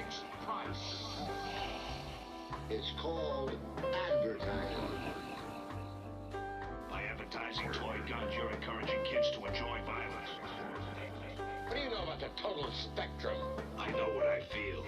fixed price. It's called advertising. By advertising toy guns, you're encouraging kids to enjoy violence. What do you know about the total spectrum? I know what I feel.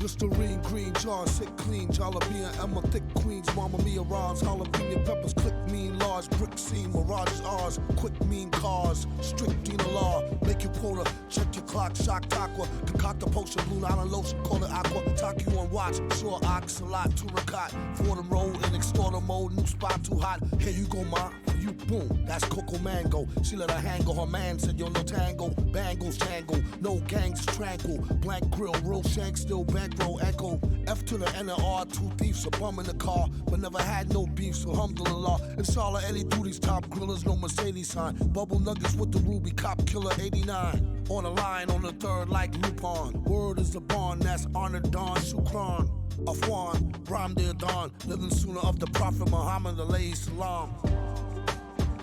Listerine, green jar, sick clean, jalapeno, Emma, thick queens, Mama Mia, Ron's, jalapeno peppers, click mean, large brick scene, mirages ours, quick mean cars, strict Dina law, make you quota, check your clock, shock aqua, concoct a potion, Blue Island lotion, call it aqua, talk you on watch, sure ox, a lot, turicot, Fordham road, in extorter mode, new spot too hot, here you go, ma, you boom, that's Coco Mango, she let her hang on her man, said yo no tango, bangles tangle, no gangs tranquil, blank grill, real shank, still bankroll, echo, F to the N and R, two thieves, a bum in the car, but never had no beef, so alhamdulillah, inshallah, any duties, top grillers, no Mercedes sign, bubble nuggets with the ruby, cop killer 89, on the line, on the third, like Lupin, word is the bond, that's honor Don Shukran, Afwan, Ram Dear Don, living sooner of the Prophet Muhammad, alayhi salam.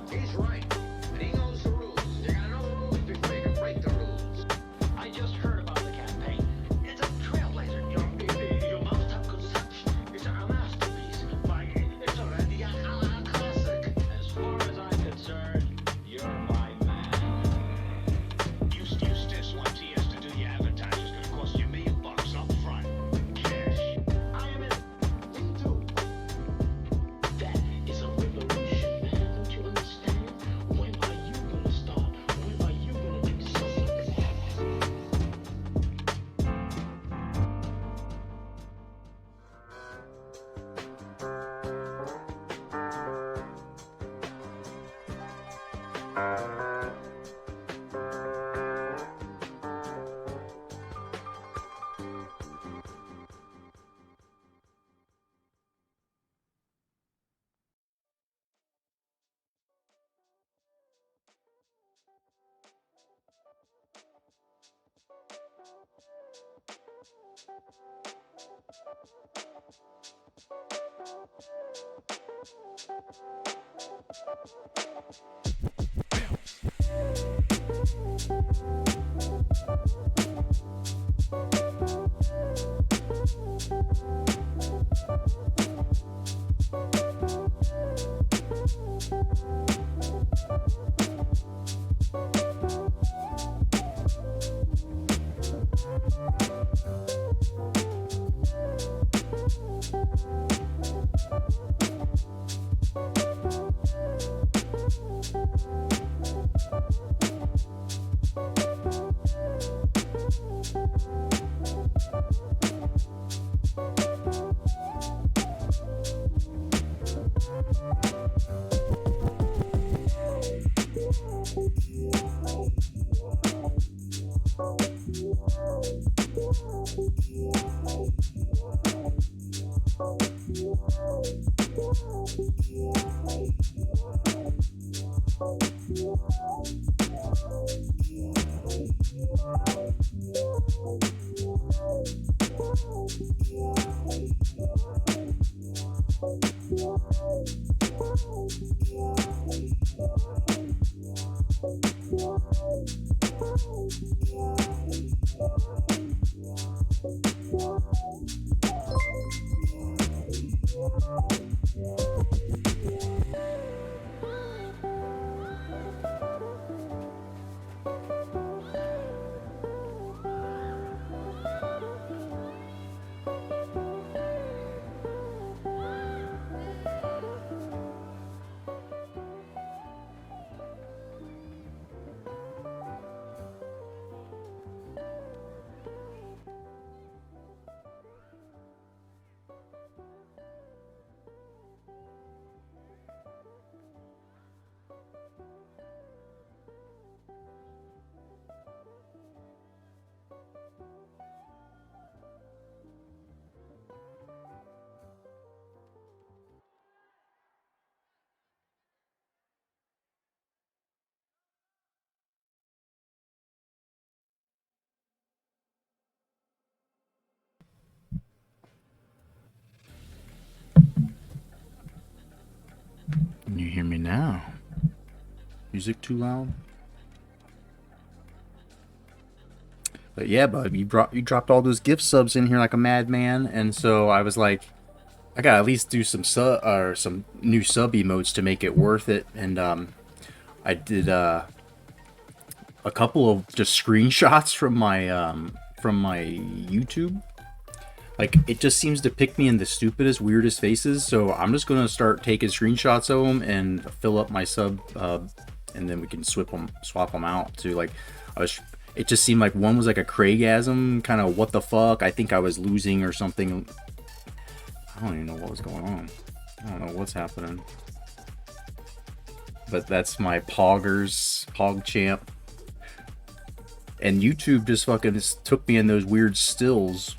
He's right, and he knows the rules. You gotta know the rules before you can break the rules. I just heard about the campaign. It's a trailblazer. Your mouth-top conception is a masterpiece. It's already a classic. As far as I'm concerned, you're my man. You still want TS to do your advertising. It's gonna cost you $1 million up front. Cash. I am in. Me too. That is a revolution, man. Don't you understand? When are you gonna start? When are you gonna do something like that? Can you hear me now? Music too loud? But yeah, bud, you dropped all those gift subs in here like a madman, and so I was like, I gotta at least do some sub or some new sub emotes to make it worth it. And I did a couple of just screenshots from my YouTube. Like, it just seems to pick me in the stupidest, weirdest faces. So I'm just gonna start taking screenshots of them and fill up my sub, and then we can swap them out to like. It just seemed like one was like a Craigasm kind of what the fuck. I think I was losing or something. I don't even know what was going on. I don't know what's happening. But that's my PogChamp. And YouTube just fucking took me in those weird stills.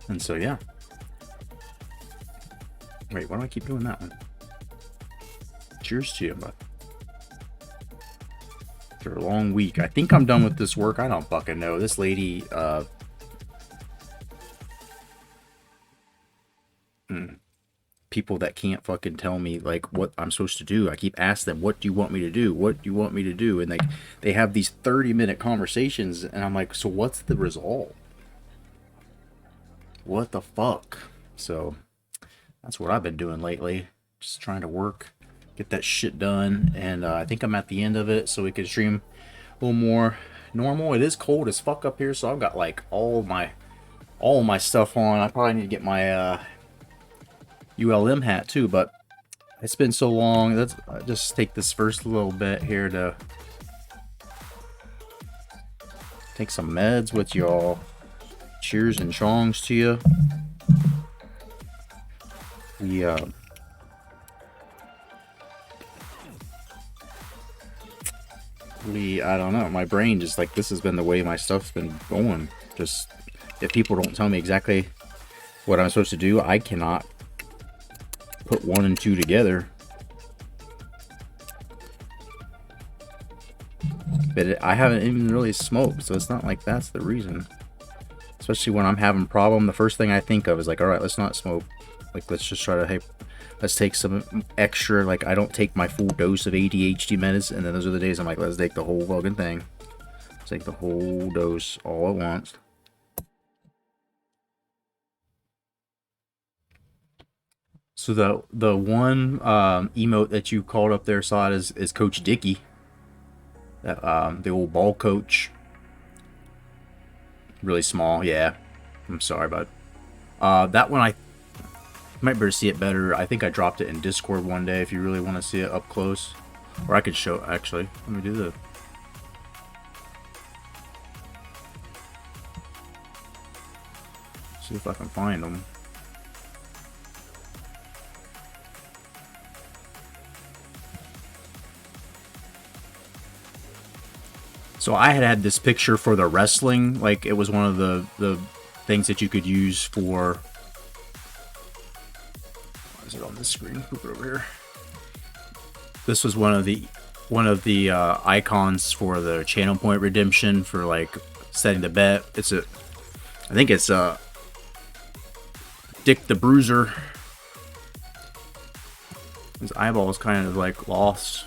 And so, yeah. Wait, why do I keep doing that one? Cheers to you, bud. After a long week. I think I'm done with this work. I don't fucking know. This lady, people that can't fucking tell me like what I'm supposed to do. I keep asking them, what do you want me to do? What do you want me to do? And like they have these 30-minute conversations and I'm like, so what's the result? What the fuck? So that's what I've been doing lately. Just trying to work, get that shit done, and I think I'm at the end of it, so we can stream a little more normal. It is cold as fuck up here, so I've got like all my stuff on. I probably need to get my ULM hat too, but it's been so long. Let's just take this first little bit here to take some meds with y'all. Cheers and chongs to you. I don't know, my brain just like, this has been the way my stuff's been going. Just, if people don't tell me exactly what I'm supposed to do, I cannot put 1 and 2 together. But I haven't even really smoked, so it's not like that's the reason. Especially when I'm having a problem, the first thing I think of is like, all right, let's not smoke. Like, let's just try to, hey, let's take some extra, like, I don't take my full dose of ADHD medicine, and then those are the days I'm like, let's take the whole fucking thing. Let's take the whole dose all at once. So the one emote that you called up there, Sod, is Coach Dickey. The old ball coach. Really small, yeah. I'm sorry, bud. That one I might better see it better. I think I dropped it in Discord one day if you really want to see it up close. Or I could show, actually. Let me do the... See if I can find them. So I had this picture for the wrestling, like it was one of the things that you could use for. What is it on this screen? Move it over here. This was one of the icons for the channel point redemption for like setting the bet. I think it's Dick the Bruiser. His eyeball is kind of like lost.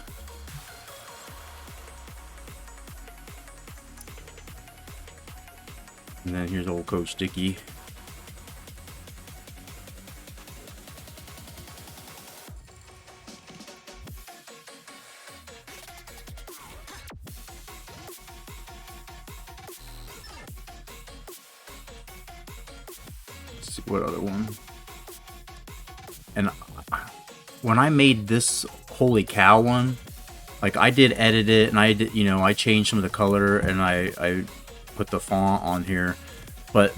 And then here's old Coach Dickey. Let's see what other one. And when I made this holy cow one, like I did edit it and I did, I changed some of the color and I put the font on here, but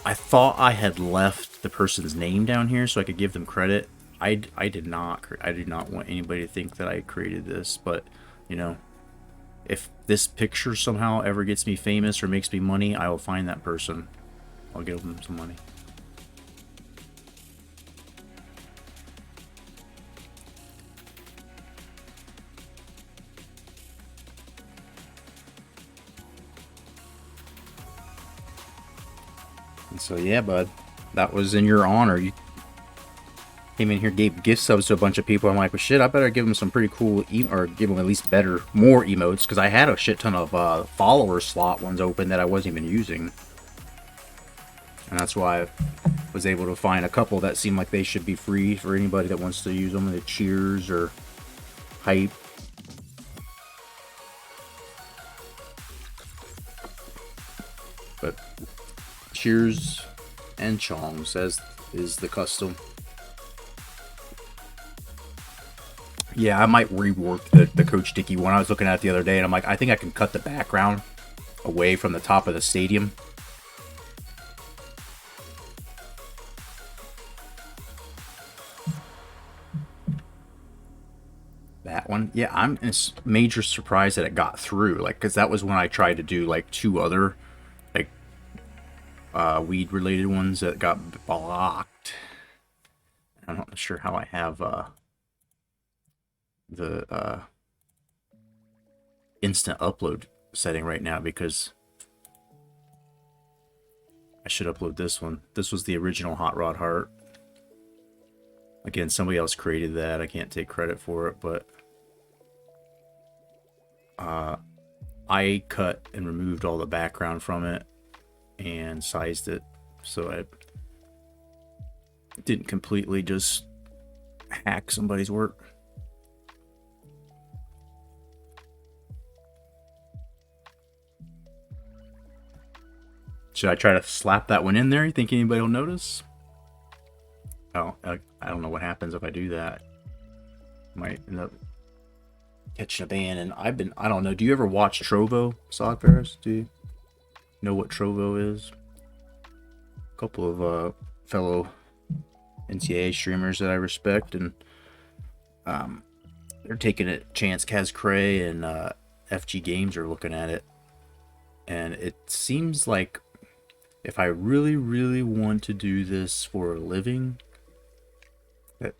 I thought I had left the person's name down here so I could give them credit. I did not want anybody to think that I created this, but if this picture somehow ever gets me famous or makes me money, I will find that person. I'll give them some money. And so yeah, bud, that was in your honor. came in here, gave gift subs to a bunch of people. I'm like, well, shit, I better give them some pretty cool, or give them at least better, more emotes, because I had a shit ton of follower slot ones open that I wasn't even using. And that's why I was able to find a couple that seem like they should be free for anybody that wants to use them, the cheers or hype. But cheers and chongs as is the custom. Yeah, I might rework the Coach Dickey one I was looking at the other day, and I'm like, I think I can cut the background away from the top of the stadium. That one, yeah, I'm major surprised that it got through, like, because that was when I tried to do like 2 other like weed related ones that got blocked. I'm not sure how I have the instant upload setting right now, because I should upload this one. This was the original Hot Rod Heart. Again, somebody else created that. I can't take credit for it, but I cut and removed all the background from it and sized it so I didn't completely just hack somebody's work. Should I try to slap that one in there? You think anybody will notice? Oh, I don't know what happens if I do that. Might end up catching a ban. And I don't know. Do you ever watch Trovo, Sog Ferris? Do you know what Trovo is? A couple of fellow NCAA streamers that I respect, and they're taking it. Chance Kaz Cray and FG Games are looking at it, and it seems like if I really, really want to do this for a living,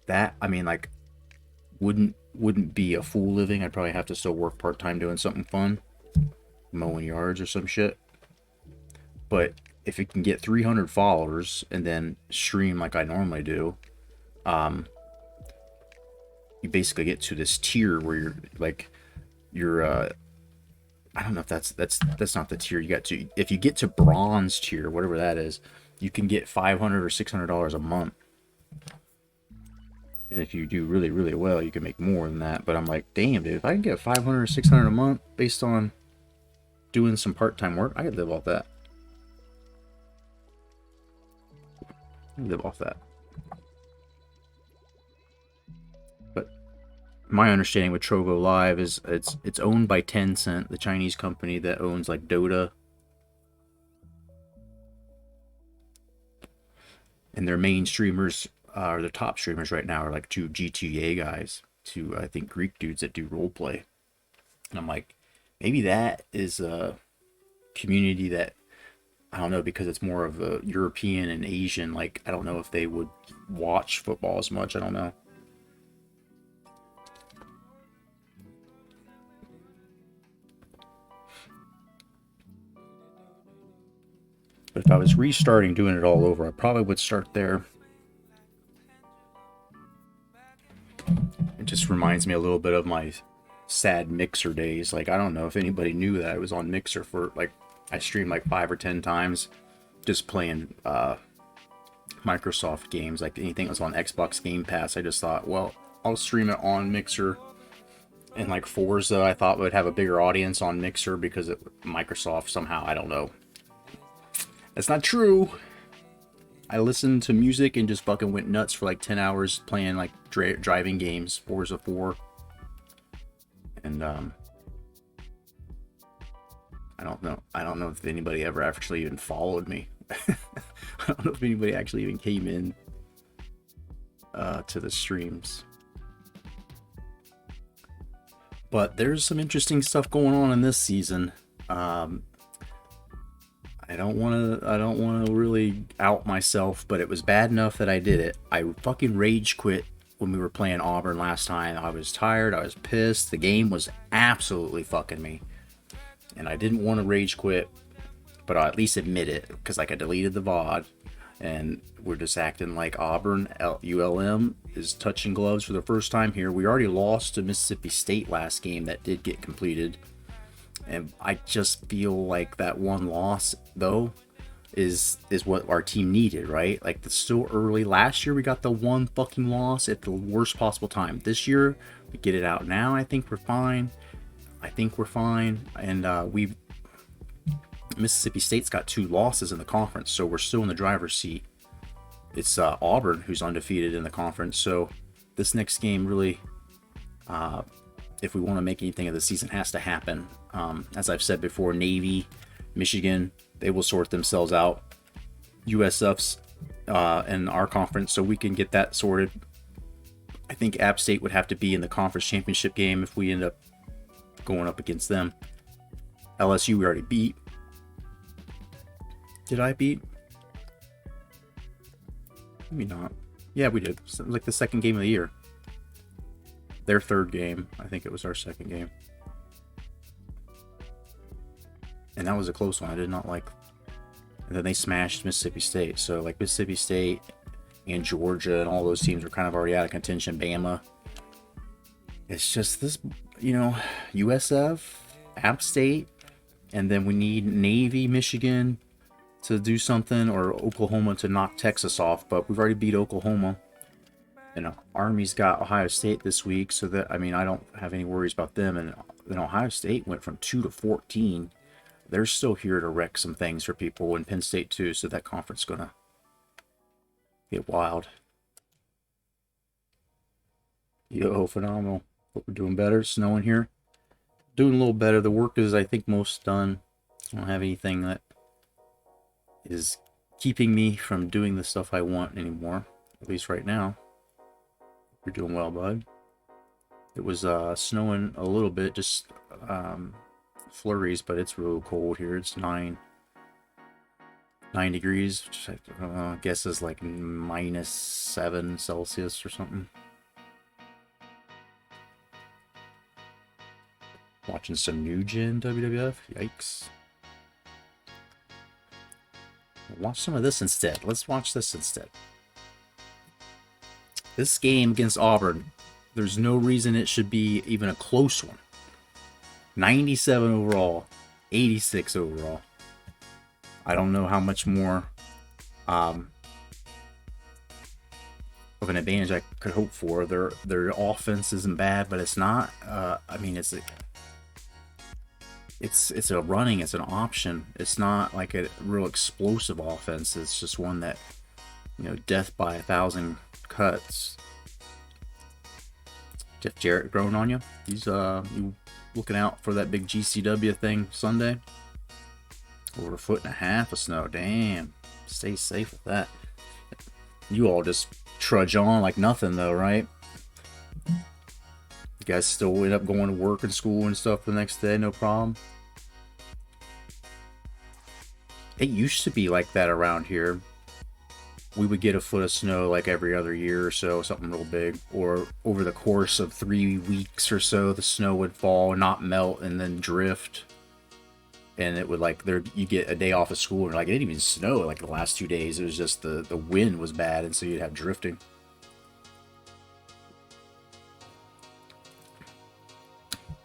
that I mean, like, wouldn't be a full living. I'd probably have to still work part-time doing something fun, mowing yards or some shit. But if it can get 300 followers and then stream like I normally do, you basically get to this tier where you're I don't know if that's not the tier you got to. If you get to bronze tier, whatever that is, you can get $500 or $600 a month. And if you do really, really well, you can make more than that. But I'm like, damn, dude, if I can get $500 or $600 a month based on doing some part-time work, I could live off that. But my understanding with Trovo Live is it's owned by Tencent, the Chinese company that owns like Dota. And their main streamers, or the top streamers right now, are like 2 GTA guys, 2 I think Greek dudes that do roleplay. And I'm like, maybe that is a community that, I don't know, because it's more of a European and Asian, like, I don't know if they would watch football as much, I don't know. But if I was restarting, doing it all over, I probably would start there. It just reminds me a little bit of my sad Mixer days. Like, I don't know if anybody knew that I was on Mixer for, like, I streamed like 5 or 10 times just playing Microsoft games. Like, anything that was on Xbox Game Pass, I just thought, well, I'll stream it on Mixer. And like Forza, I thought would have a bigger audience on Mixer because Microsoft somehow, I don't know. That's not true. I listened to music and just fucking went nuts for like 10 hours playing like driving games, Forza 4. And I don't know if anybody ever actually even followed me. I don't know if anybody actually even came in to the streams. But there's some interesting stuff going on in this season. I don't want to really out myself, but it was bad enough that I did it. I fucking rage quit when we were playing Auburn last time. I was tired. I was pissed. The game was absolutely fucking me. And I didn't want to rage quit, but I'll at least admit it, because like I deleted the VOD. and we're just acting like Auburn. ULM is touching gloves for the first time here. We already lost to Mississippi State last game that did get completed, and I just feel like that one loss though is what our team needed, right? Like, it's still early. Last year we got the one fucking loss at the worst possible time. This year we get it out now. I think we're fine. And Mississippi State's got 2 losses in the conference, so we're still in the driver's seat. It's Auburn who's undefeated in the conference, so this next game really, if we want to make anything of the season, has to happen. As I've said before, Navy, Michigan, they will sort themselves out. USF's in our conference, so we can get that sorted. I think App State would have to be in the conference championship game if we end up going up against them. LSU we already beat. Did I beat? Maybe not. Yeah, we did. It was like the second game of the year. Their third game. I think it was our second game. And that was a close one. I did not like. And then they smashed Mississippi State. So, like, Mississippi State and Georgia and all those teams are kind of already out of contention. Bama. It's just this, USF, App State, and then we need Navy, Michigan to do something, or Oklahoma to knock Texas off. But we've already beat Oklahoma. And Army's got Ohio State this week, so that, I don't have any worries about them. And then Ohio State went from 2 to 14. They're still here to wreck some things for people, and Penn State too, so that conference is gonna get wild. Yo, phenomenal. Hope we're doing better. Snowing here. Doing a little better. The work is, I think, most done. I don't have anything that is keeping me from doing the stuff I want anymore, at least right now. You're doing well, bud. It was snowing a little bit, just flurries, but it's real cold here. It's 9 degrees, which I guess is like -7 Celsius or something. Watching some New Gen WWF. Yikes. Watch some of this instead. Let's watch this instead. This game against Auburn, there's no reason it should be even a close one. 97 overall, 86 overall. I don't know how much more of an advantage I could hope for. Their offense isn't bad, but it's not. It's a running. It's an option. It's not like a real explosive offense. It's just one that, death by 1,000 cuts. Jeff Jarrett growing on you. He's you looking out for that big GCW thing Sunday. Over 1.5 feet of snow. Damn. Stay safe with that. You all just trudge on like nothing though, right? You guys still end up going to work and school and stuff the next day, no problem. It used to be like that around here. We would get a foot of snow like every other year or so, something real big. Or over the course of 3 weeks or so, the snow would fall, not melt, and then drift. And it would you get a day off of school, and it didn't even snow like the last 2 days. It was just the wind was bad, and so you'd have drifting.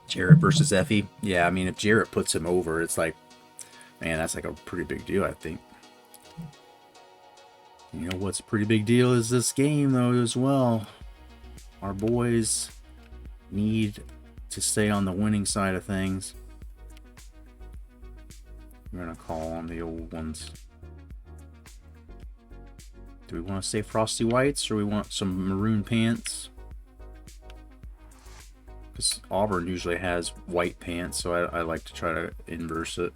Jarrett versus Effie. Yeah, if Jarrett puts him over, it's like, man, that's like a pretty big deal, I think. You know what's a pretty big deal is this game, though, as well. Our boys need to stay on the winning side of things. We're going to call on the old ones. Do we want to say Frosty Whites, or we want some maroon pants? Because Auburn usually has white pants, so I like to try to inverse it.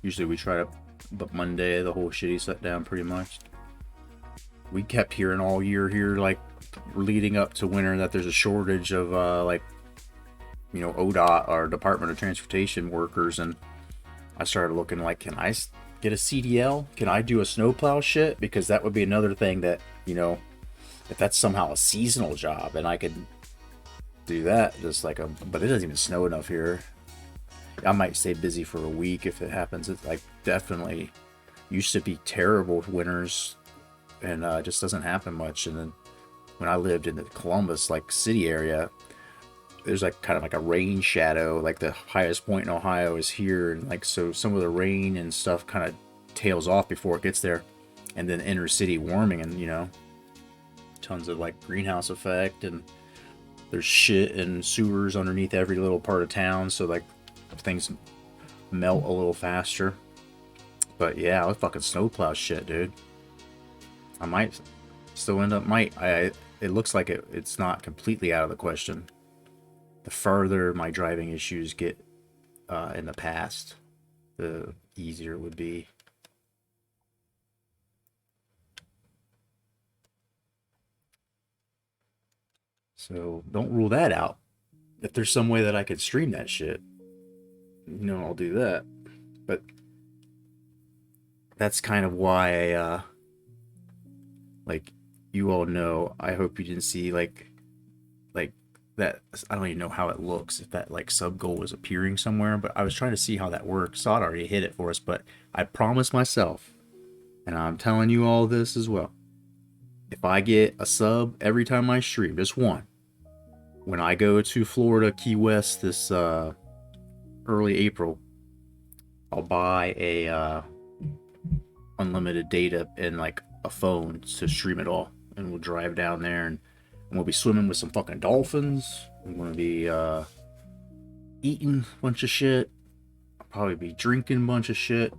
Usually we try to, but Monday the whole shitty set down pretty much. We kept hearing all year here, leading up to winter, that there's a shortage of ODOT, or Department of Transportation workers, and I started looking can I get a CDL? Can I do a snowplow shit? Because that would be another thing that, if that's somehow a seasonal job and I could do that, but it doesn't even snow enough here. I might stay busy for a week if it happens. It's definitely used to be terrible winters, and it just doesn't happen much. And then when I lived in the Columbus like city area, there's like kind of like a rain shadow. Like the highest point in Ohio is here, and like so some of the rain and stuff kind of tails off before it gets there, and then inner city warming, and you know, tons of like greenhouse effect, and there's shit and sewers underneath every little part of town, so like things melt a little faster. But yeah, I fucking snowplow shit, dude. I might still end up it looks like it's not completely out of the question. The further my driving issues get in the past, the easier it would be. So don't rule that out. If there's some way that I could stream that shit, you know, I'll do that. But that's kind of why I, like, you all know, I hope you didn't see, like that, I don't even know how it looks, if that, like, sub goal was appearing somewhere, but I was trying to see how that works. Sod already hit it for us, but I promised myself, and I'm telling you all this as well, if I get a sub every time I stream, just one, when I go to Florida, Key West this early April, I'll buy a unlimited data and like a phone to stream it all, and we'll drive down there, and we'll be swimming with some fucking dolphins. We're gonna be eating a bunch of shit. I'll probably be drinking a bunch of shit.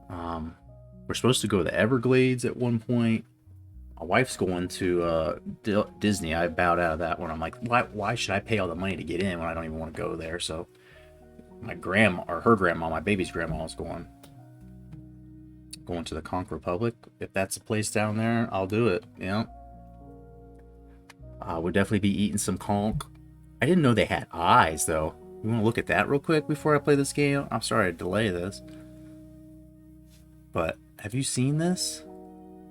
We're supposed to go to the Everglades at one point. My wife's going to Disney. I bowed out of that one. I'm like, why should I pay all the money to get in when I don't even want to go there? So my grandma, or her grandma, my baby's grandma, is going to the Conch Republic. If that's a place down there, I'll do it. You know, we'll definitely be eating some conch. I didn't know they had eyes though. You want to look at that real quick before I play this game? I'm sorry to delay this, but have you seen this?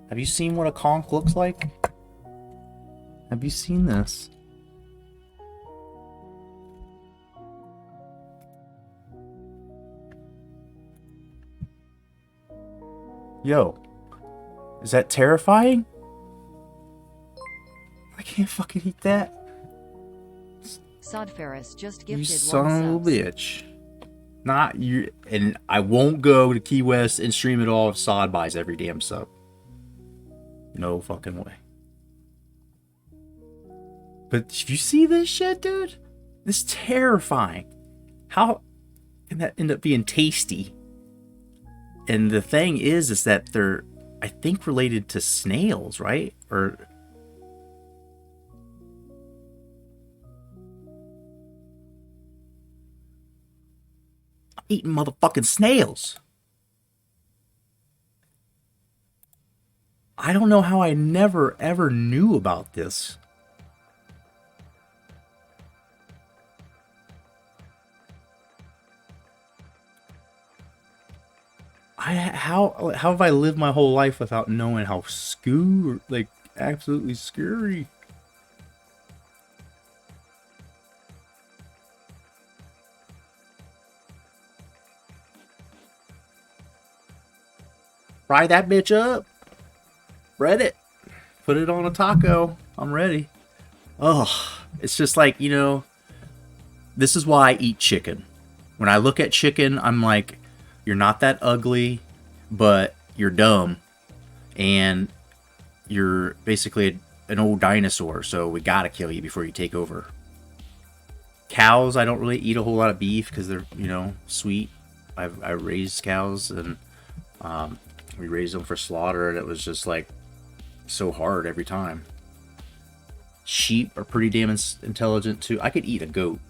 Have you seen what a conch looks like? Have you seen this? Yo, is that terrifying? I can't fucking eat that. Sod Ferris just You gifted son one of a subs. bitch. Not you. And I won't go to Key West and stream it all if Sod buys every damn sub. No fucking way. But if you see this shit, dude, this is terrifying. How can that end up being tasty? And the thing is that they're, I think, related to snails, right? Or I'm eating motherfucking snails. I don't know how I never ever knew about this. How have I lived my whole life without knowing how like absolutely scary? Fry that bitch up. Bread it. Put it on a taco. I'm ready. Oh, it's just like, you know, this is why I eat chicken. When I look at chicken, I'm like, you're not that ugly, but you're dumb. And you're basically an old dinosaur, so we gotta kill you before you take over. Cows, I don't really eat a whole lot of beef because they're, you know, sweet. I raised cows, and we raised them for slaughter, and it was just like so hard every time. Sheep are pretty damn intelligent too. I could eat a goat.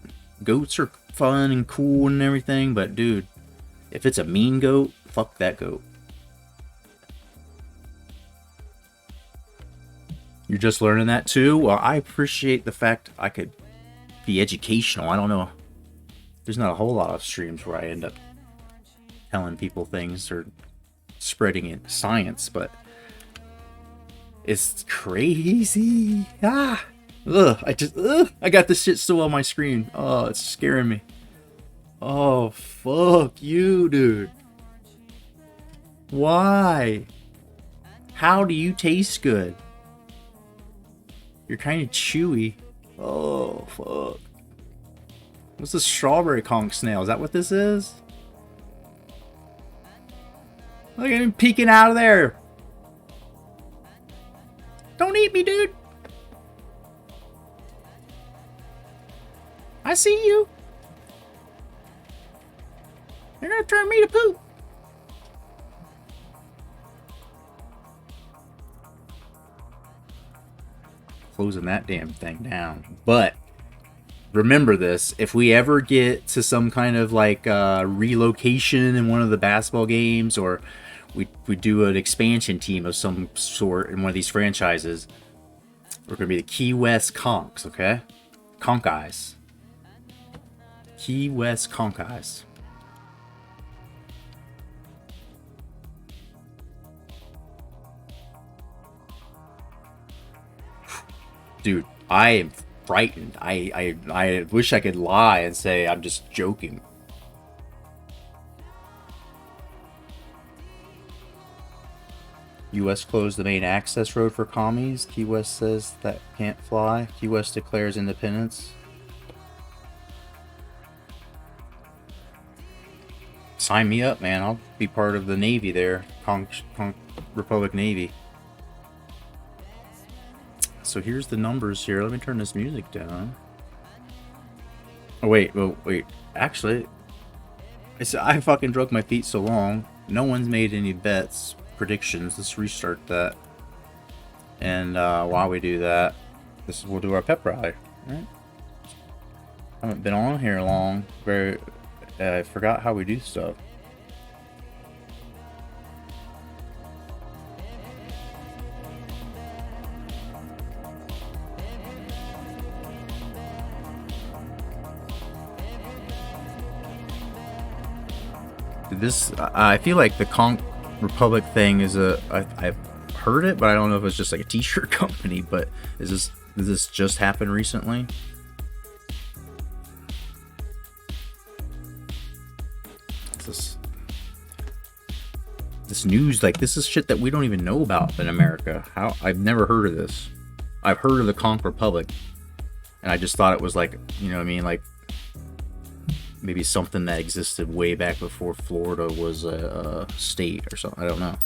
Goats are fun and cool and everything, but dude, if it's a mean goat, fuck that goat. You're just learning that too? Well, I appreciate the fact I could be educational. I don't know. There's not a whole lot of streams where I end up telling people things or spreading in science, but it's crazy. I got this shit still on my screen. Oh, it's scaring me. Oh, fuck you, dude. Why? How do you taste good? You're kind of chewy. Oh, fuck. What's the strawberry conch snail? Is that what this is? Look at him peeking out of there. Don't eat me, dude. I see you. You're gonna turn me to poop. Closing that damn thing down. But remember this, if we ever get to some kind of like relocation in one of the basketball games, or we do an expansion team of some sort in one of these franchises, we're gonna be the Key West Conchs, okay? Conch Eyes. Key West Conch Eyes. Dude, I am frightened. I wish I could lie and say I'm just joking. U.S. closed the main access road for commies. Key West says that can't fly. Key West declares independence. Sign me up, man. I'll be part of the Navy there. Conch Republic Navy. So here's the numbers here. Let me turn this music down. Oh, wait. Actually, I fucking drug my feet so long. No one's made any bets, predictions. Let's restart that. And while we do that, we'll do our pep rally. All right. I haven't been on here long. I forgot how we do stuff. I feel like the Conch Republic thing is I've heard it, but I don't know if it's just like a t-shirt company. But did this just happen recently? This news, like, this is shit that we don't even know about in America. I've never heard of this. I've heard of the Conch Republic, and I just thought it was like, you know what I mean, like maybe something that existed way back before Florida was a state or something. I don't know.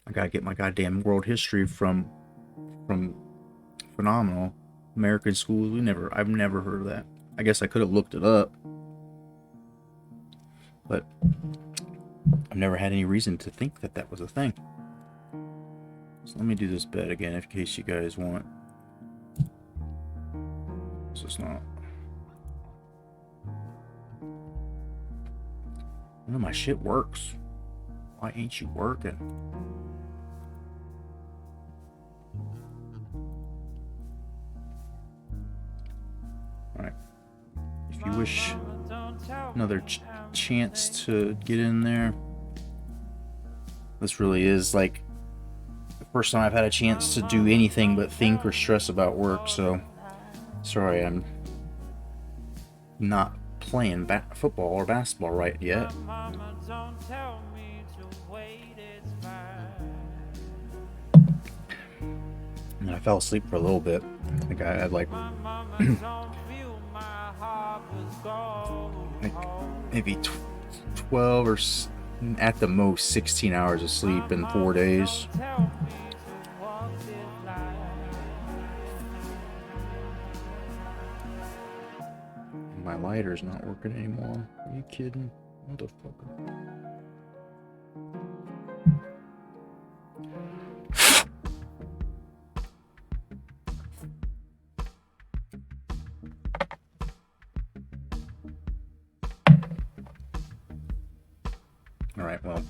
I gotta get my goddamn world history from Phenomenal. American schools. I've never heard of that. I guess I could have looked it up, but I've never had any reason to think that that was a thing. So let me do this bet again in case you guys want. So it's not. None of my shit works. Why ain't you working? Alright. If you wish another chance to get in there, this really is like the first time I've had a chance to do anything but think or stress about work, so sorry I'm not playing football or basketball right yet. And I fell asleep for a little bit. I think I had like maybe 12 or at the most 16 hours of sleep in 4 days. My lighter's not working anymore. Are you kidding? Motherfucker. Alright, well,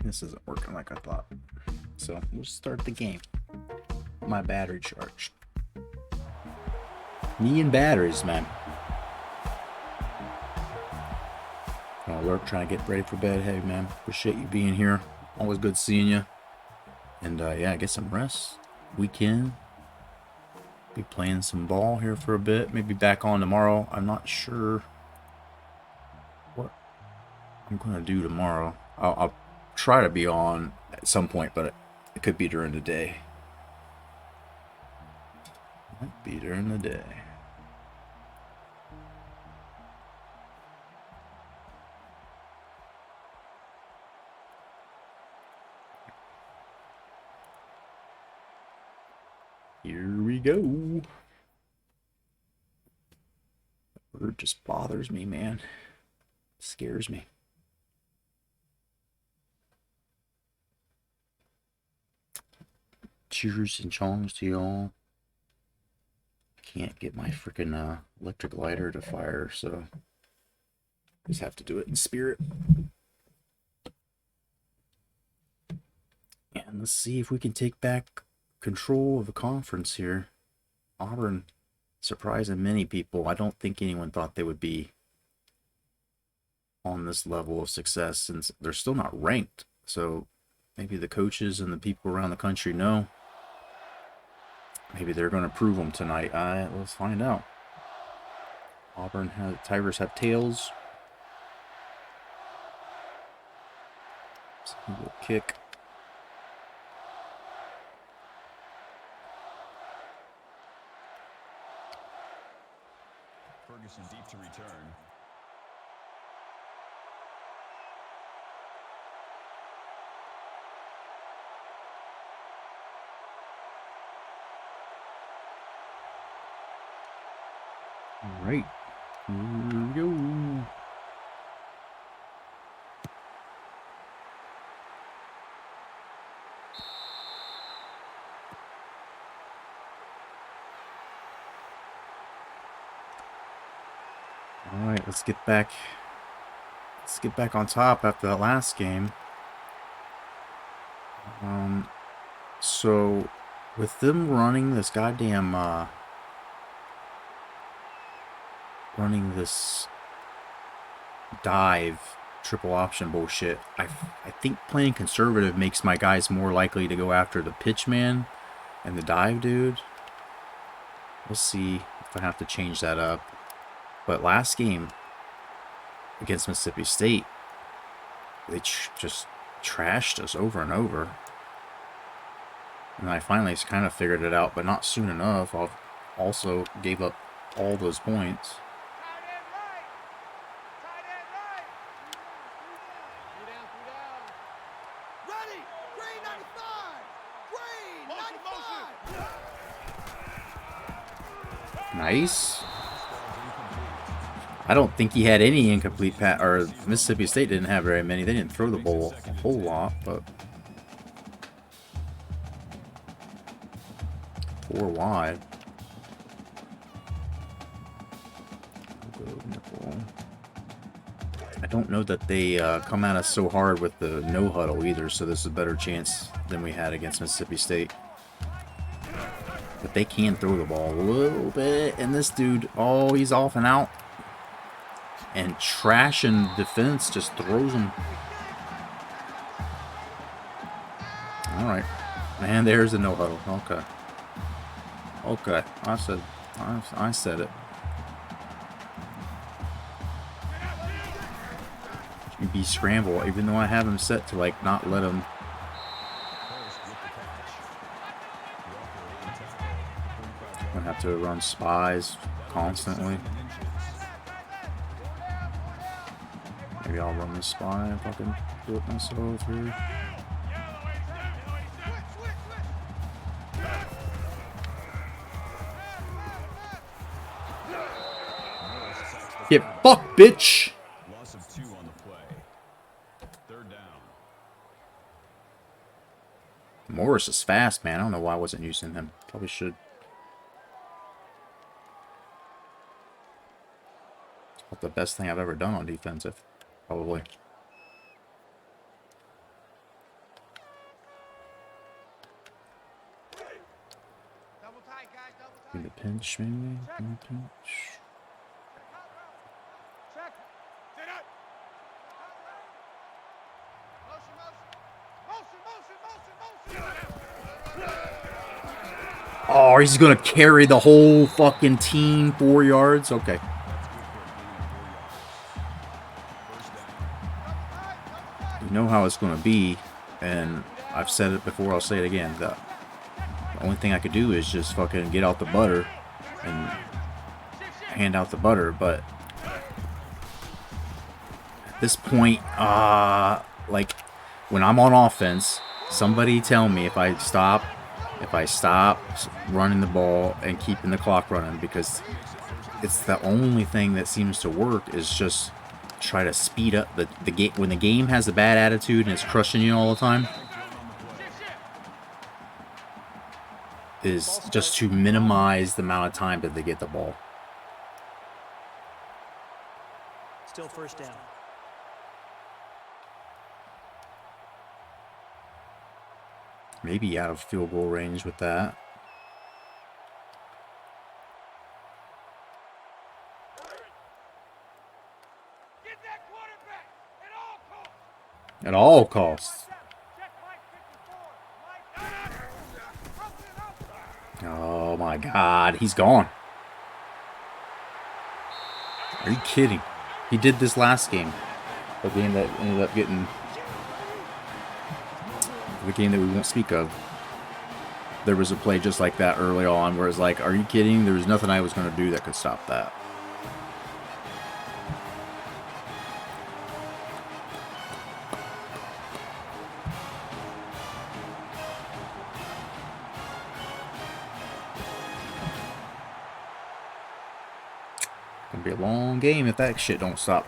this isn't working like I thought. So, we'll start the game. My battery charged. Me and batteries, man. Alert, trying to get ready for bed. Hey, man, appreciate you being here. Always good seeing you. And yeah, get some rest. Weekend. Be playing some ball here for a bit. Maybe back on tomorrow. I'm not sure what I'm gonna do tomorrow. I'll try to be on at some point, but it could be during the day. Might be during the day. Here we go. Bird just bothers me, man. Scares me. Cheers and chongs to y'all. Can't get my freaking electric lighter to fire, so just have to do it in spirit. And let's see if we can take back control of the conference here. Auburn surprising many people. I don't think anyone thought they would be on this level of success since they're still not ranked. So maybe the coaches and the people around the country know. Maybe they're going to prove them tonight. Let's find out. Tigers have tails. Single kick. Ferguson deep to return. All right. Here we go. All right, let's get back on top after that last game. So with them running this goddamn running this dive triple option bullshit, I think playing conservative makes my guys more likely to go after the pitch man and the dive dude. We'll see if I have to change that up. But last game against Mississippi State, they just trashed us over and over. And I finally kind of figured it out, but not soon enough. I also gave up all those points. Nice. I don't think he had any incomplete pass, or Mississippi State didn't have very many. They didn't throw the ball a whole lot, but 4 wide. I don't know that they come at us so hard with the no huddle either, so this is a better chance than we had against Mississippi State. But they can throw the ball a little bit, and this dude, oh, he's off and out. And trash and defense just throws him. All right, man. There's a no huddle. Okay. Okay. I said it. Be scramble, even though I have him set to like not let him. I'm gonna have to run spies constantly. Maybe I'll run the spy if I can do it myself here. Get fucked, bitch! Loss of 2 on the play. 3rd down. Morris is fast, man. I don't know why I wasn't using him. Probably should. It's about the best thing I've ever done on defensive. Probably. Double tight, guys, double tight. In the pinch, maybe? In the pinch. Oh, he's gonna carry the whole fucking team 4 yards? Okay. You know how it's gonna be, and I've said it before, I'll say it again. The only thing I could do is just fucking get out the butter and hand out the butter, but at this point, like, when I'm on offense, somebody tell me if I stop running the ball and keeping the clock running, because it's the only thing that seems to work is just try to speed up the game. When the game has a bad attitude and it's crushing you all the time, is just to minimize the amount of time that they get the ball. Still first down. Maybe out of field goal range with that. At all costs. Oh my God, he's gone. Are you kidding? He did this last game. The game that ended up getting... the game that we won't speak of. There was a play just like that early on where it's like, are you kidding? There was nothing I was going to do that could stop that. Gonna be a long game if that shit don't stop.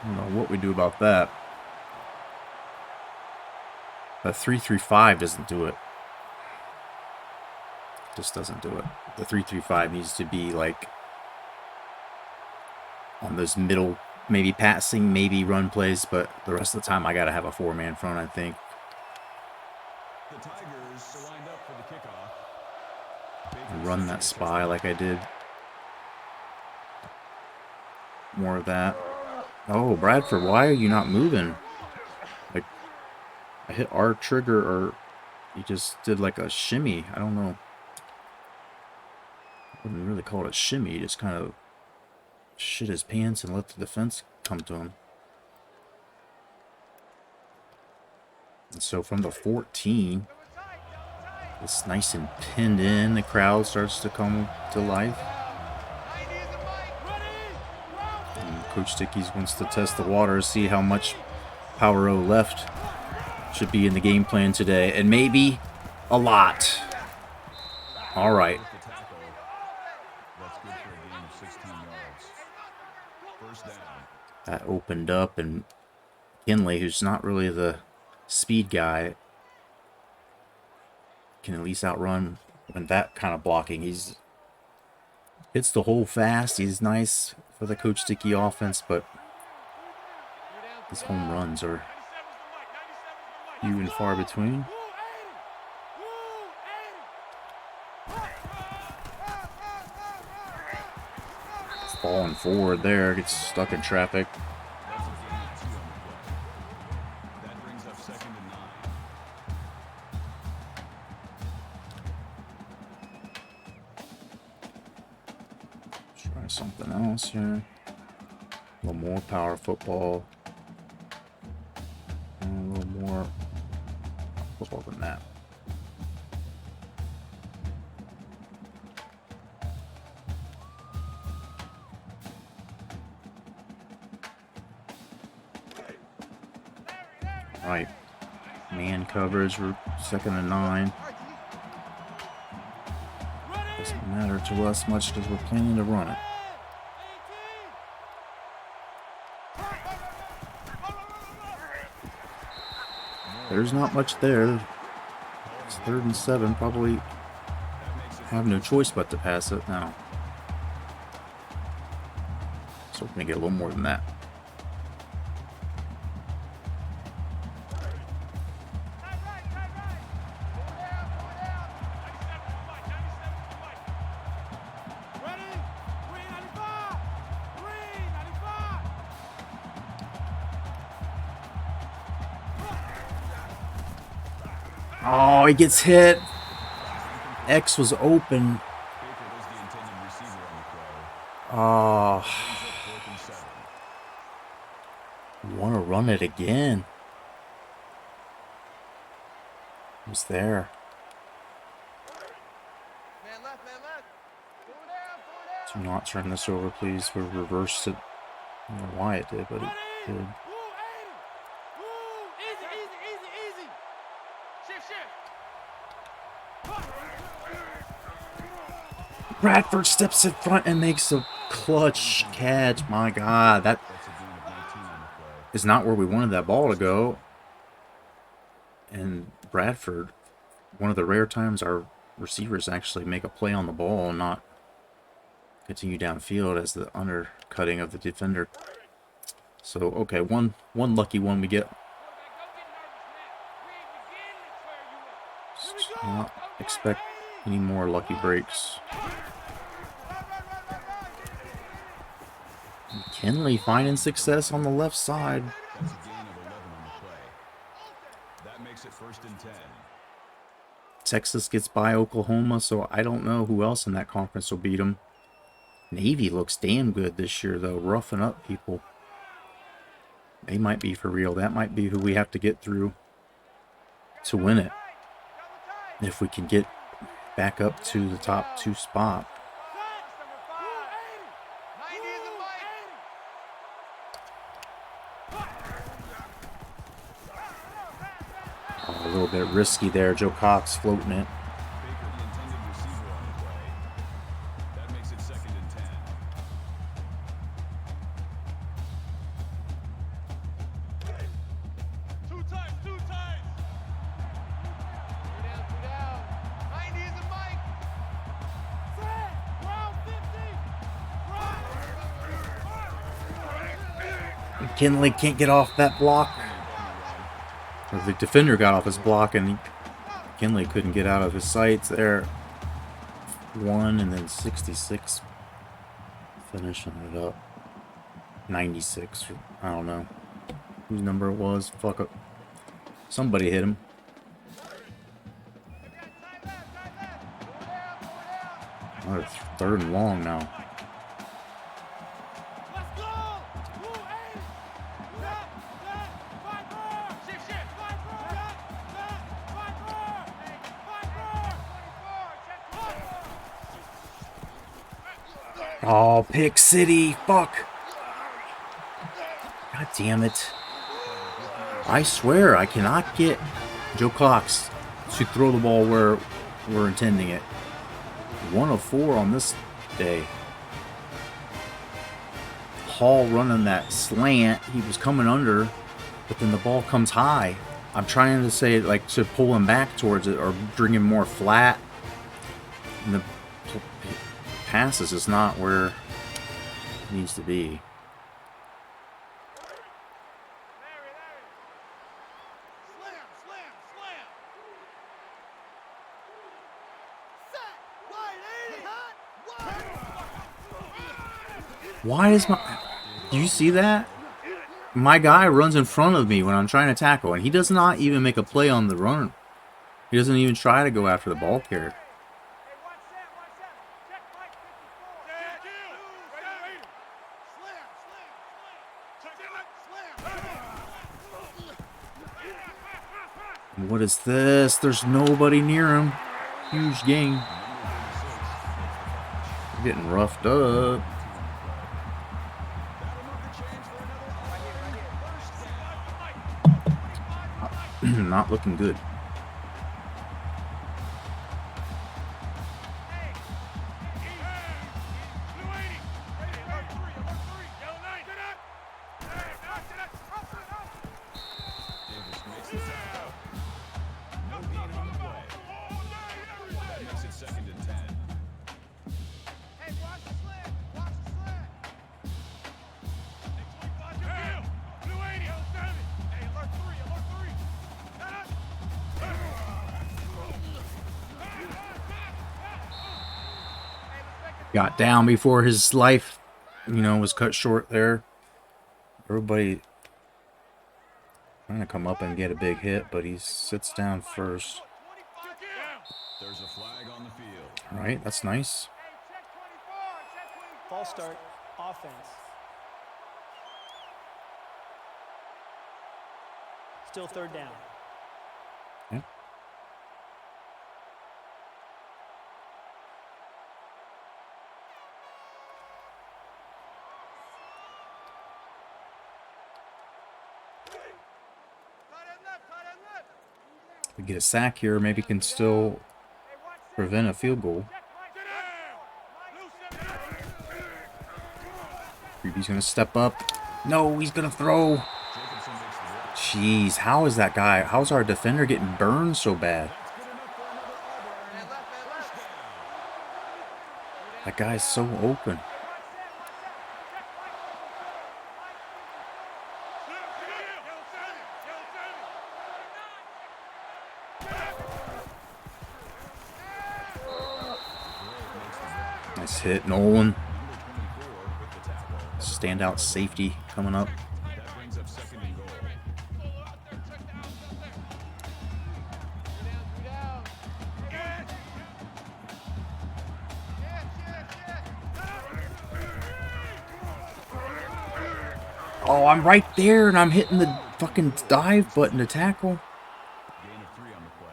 I don't know what we do about that. The 3-3-5 doesn't do it. Just doesn't do it. The 3-3-5 needs to be like on those middle, maybe passing, maybe run plays, but the rest of the time I gotta have a 4-man front, I think. The Tigers are lined up for the kickoff. And run that spy like I did. More of that. Oh, Bradford, why are you not moving? Like, I hit R trigger, or he just did like a shimmy. I don't know. I wouldn't really call it a shimmy. He just kind of shit his pants and let the defense come to him. And so from the 14, it's nice and pinned in. The crowd starts to come to life. And Coach Dickey's wants to test the water, see how much Power O left should be in the game plan today. And maybe a lot. All right. That's good for a gain of 16 yards. First down. That opened up, and Kinley, who's not really the speed guy, can at least outrun when that kind of blocking. He's hits the hole fast. He's nice for the Coach Dickey offense, but his home runs are few and far between. Falling forward there, gets stuck in traffic. That brings up 2nd and 9. Try something else here. A little more power football. And a little more football than that. Right. Man coverage, we're 2nd and 9. Doesn't matter to us much because we're planning to run it. There's not much there. It's 3rd and 7. Probably have no choice but to pass it now. So we're going to get a little more than that. Oh, he gets hit. X was open. Baker was the intended receiver on the play. Oh, Brings up 4th and 7. want to run it again. Who's there? Do not turn this over, please. We reversed it. I don't know why it did, but it did. Bradford steps in front and makes a clutch catch. My God, that That's a gain of 19 on the play. is not where we wanted that ball to go. And Bradford, one of the rare times our receivers actually make a play on the ball and not continue downfield as the undercutting of the defender. So, okay, one lucky one we get. Just not expect any more lucky breaks. Kinley finding success on the left side. That's a gain of 11 on the play. That makes it 1st and 10. Texas gets by Oklahoma, so I don't know who else in that conference will beat them. Navy looks damn good this year, though, roughing up people. They might be for real. That might be who we have to get through to win it. If we can get back up to the top 2 spot. Oh, a little bit risky there. Joe Cox floating it. Baker, the intended receiver on the play. That makes it 2nd and 10. Two times. Two down. 90 is a mic. Set. Ground 50. Kinley can't get off that block. Or the defender got off his block and Kinley couldn't get out of his sights there. 1 and then 66. Finishing it up. 96. I don't know whose number it was. Fuck up. Somebody hit him. Another 3rd and long now. Let's go. Blue 80. Set. Viper. Shift. Viper. Set. Viper. Viper. Oh, pick city. Fuck. God damn it. I swear I cannot get Joe Cox to throw the ball where we're intending it. 1 of 4 on this day. Hall running that slant. He was coming under, but then the ball comes high. I'm trying to say, like, to pull him back towards it or bring him more flat. And the passes is not where it needs to be. Why is my... Do you see that? My guy runs in front of me when I'm trying to tackle, and he does not even make a play on the run. He doesn't even try to go after the ball carrier. What is this? There's nobody near him. Huge gain. We're getting roughed up. Not looking good. Got down before his life, was cut short there. Everybody trying to come up and get a big hit, but he sits down first. There's a flag on the field. All right, that's nice. False start. Offense. Still third down. Okay. We get a sack here, maybe can still prevent a field goal. He's gonna step up. No, he's gonna throw. Jeez, how is that guy? How's our defender getting burned so bad? That guy's so open. Nice hit, Nolan. Standout safety coming up. That brings up second and goal. Oh, I'm right there, and I'm hitting the fucking dive button to tackle. Gain of 3 on the play.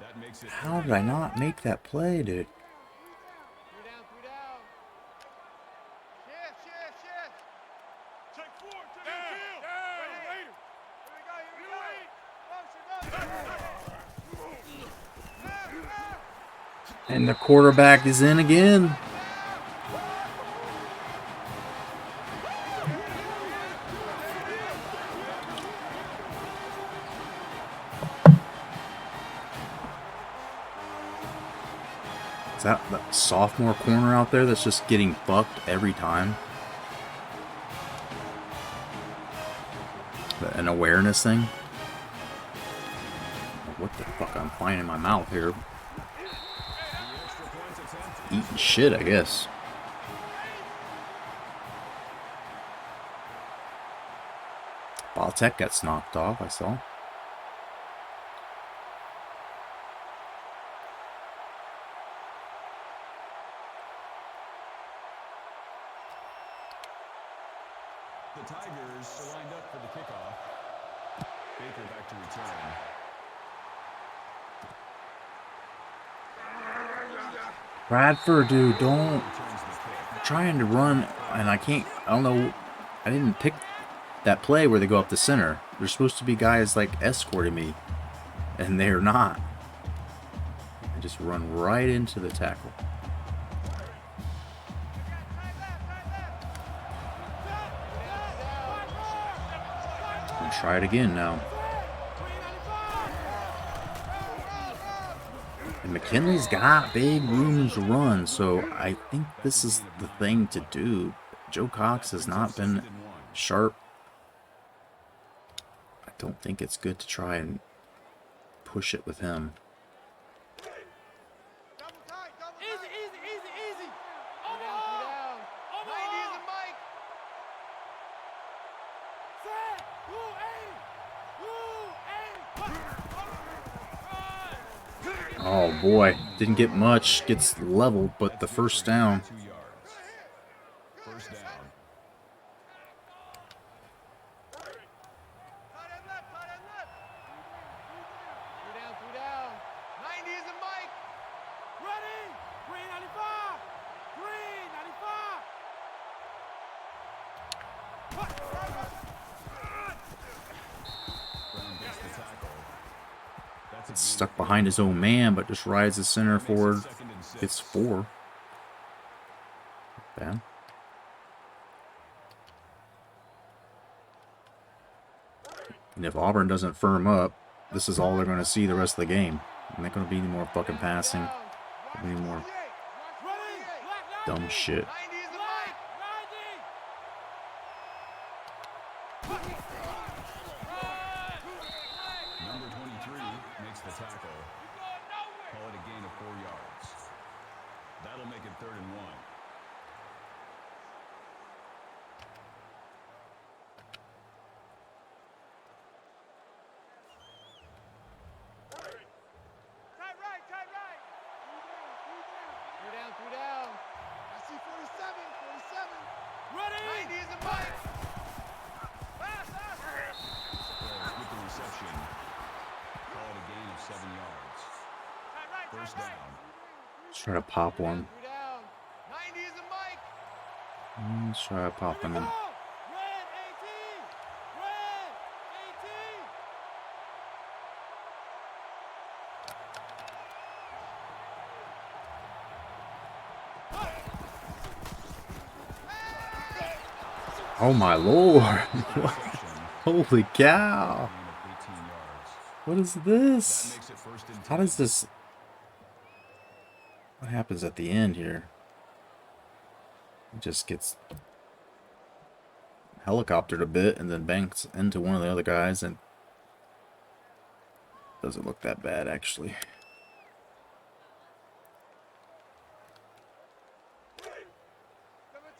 That makes it How did I not make that play, dude? And the quarterback is in again. Is that the sophomore corner out there that's just getting fucked every time? An awareness thing? What the fuck I'm finding in my mouth here? Eating shit, I guess. Baltech gets knocked off, I saw. the Tigers are lined up for the kickoff. Baker back to return. Bradford, dude, don't. I'm trying to run, and I can't. I don't know. I didn't pick that play where they go up the center. There's supposed to be guys like escorting me, and they're not. I just run right into the tackle. I'll try it again now. And McKinley's got big room to run, so I think this is the thing to do. Joe Cox has not been sharp. I don't think it's good to try and push it with him. Oh boy, didn't get much. Gets leveled, but the first down. 2 yards. First down. Brown gets the tackle. That's a Stuck behind his own man, but just rides the center forward. second and 6. Gets 4. Bad. And if Auburn doesn't firm up, this is all they're going to see the rest of the game. And not going to be any more fucking passing. Any more dumb shit. Number 23 makes the tackle. Call it a gain of 4 yards. That'll make it 3rd and 1. 7 yards. First down. Let's try to pop one. Let's try popping him. Oh my lord! Holy cow! What is this? How does this... What happens at the end here? It just gets helicoptered a bit and then banks into one of the other guys, and doesn't look that bad actually.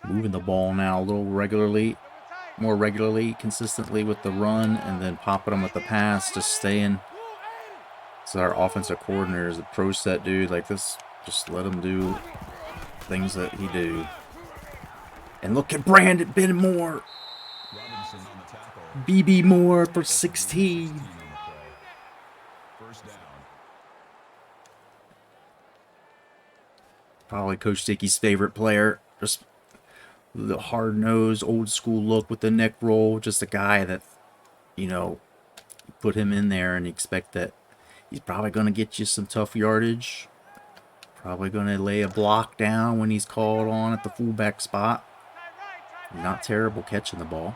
Moving the ball now a little more regularly, consistently with the run, and then popping them with the pass, just staying. So our offensive coordinator is a pro set dude like this. Just let him do things that he do. And look at Brandon Ben Moore. BB Moore for 16. Probably Coach Dickey's favorite player. Just the hard-nosed, old-school look with the neck roll. Just a guy that, you know, put him in there and expect that he's probably going to get you some tough yardage. Probably going to lay a block down when he's called on at the fullback spot. Not terrible catching the ball.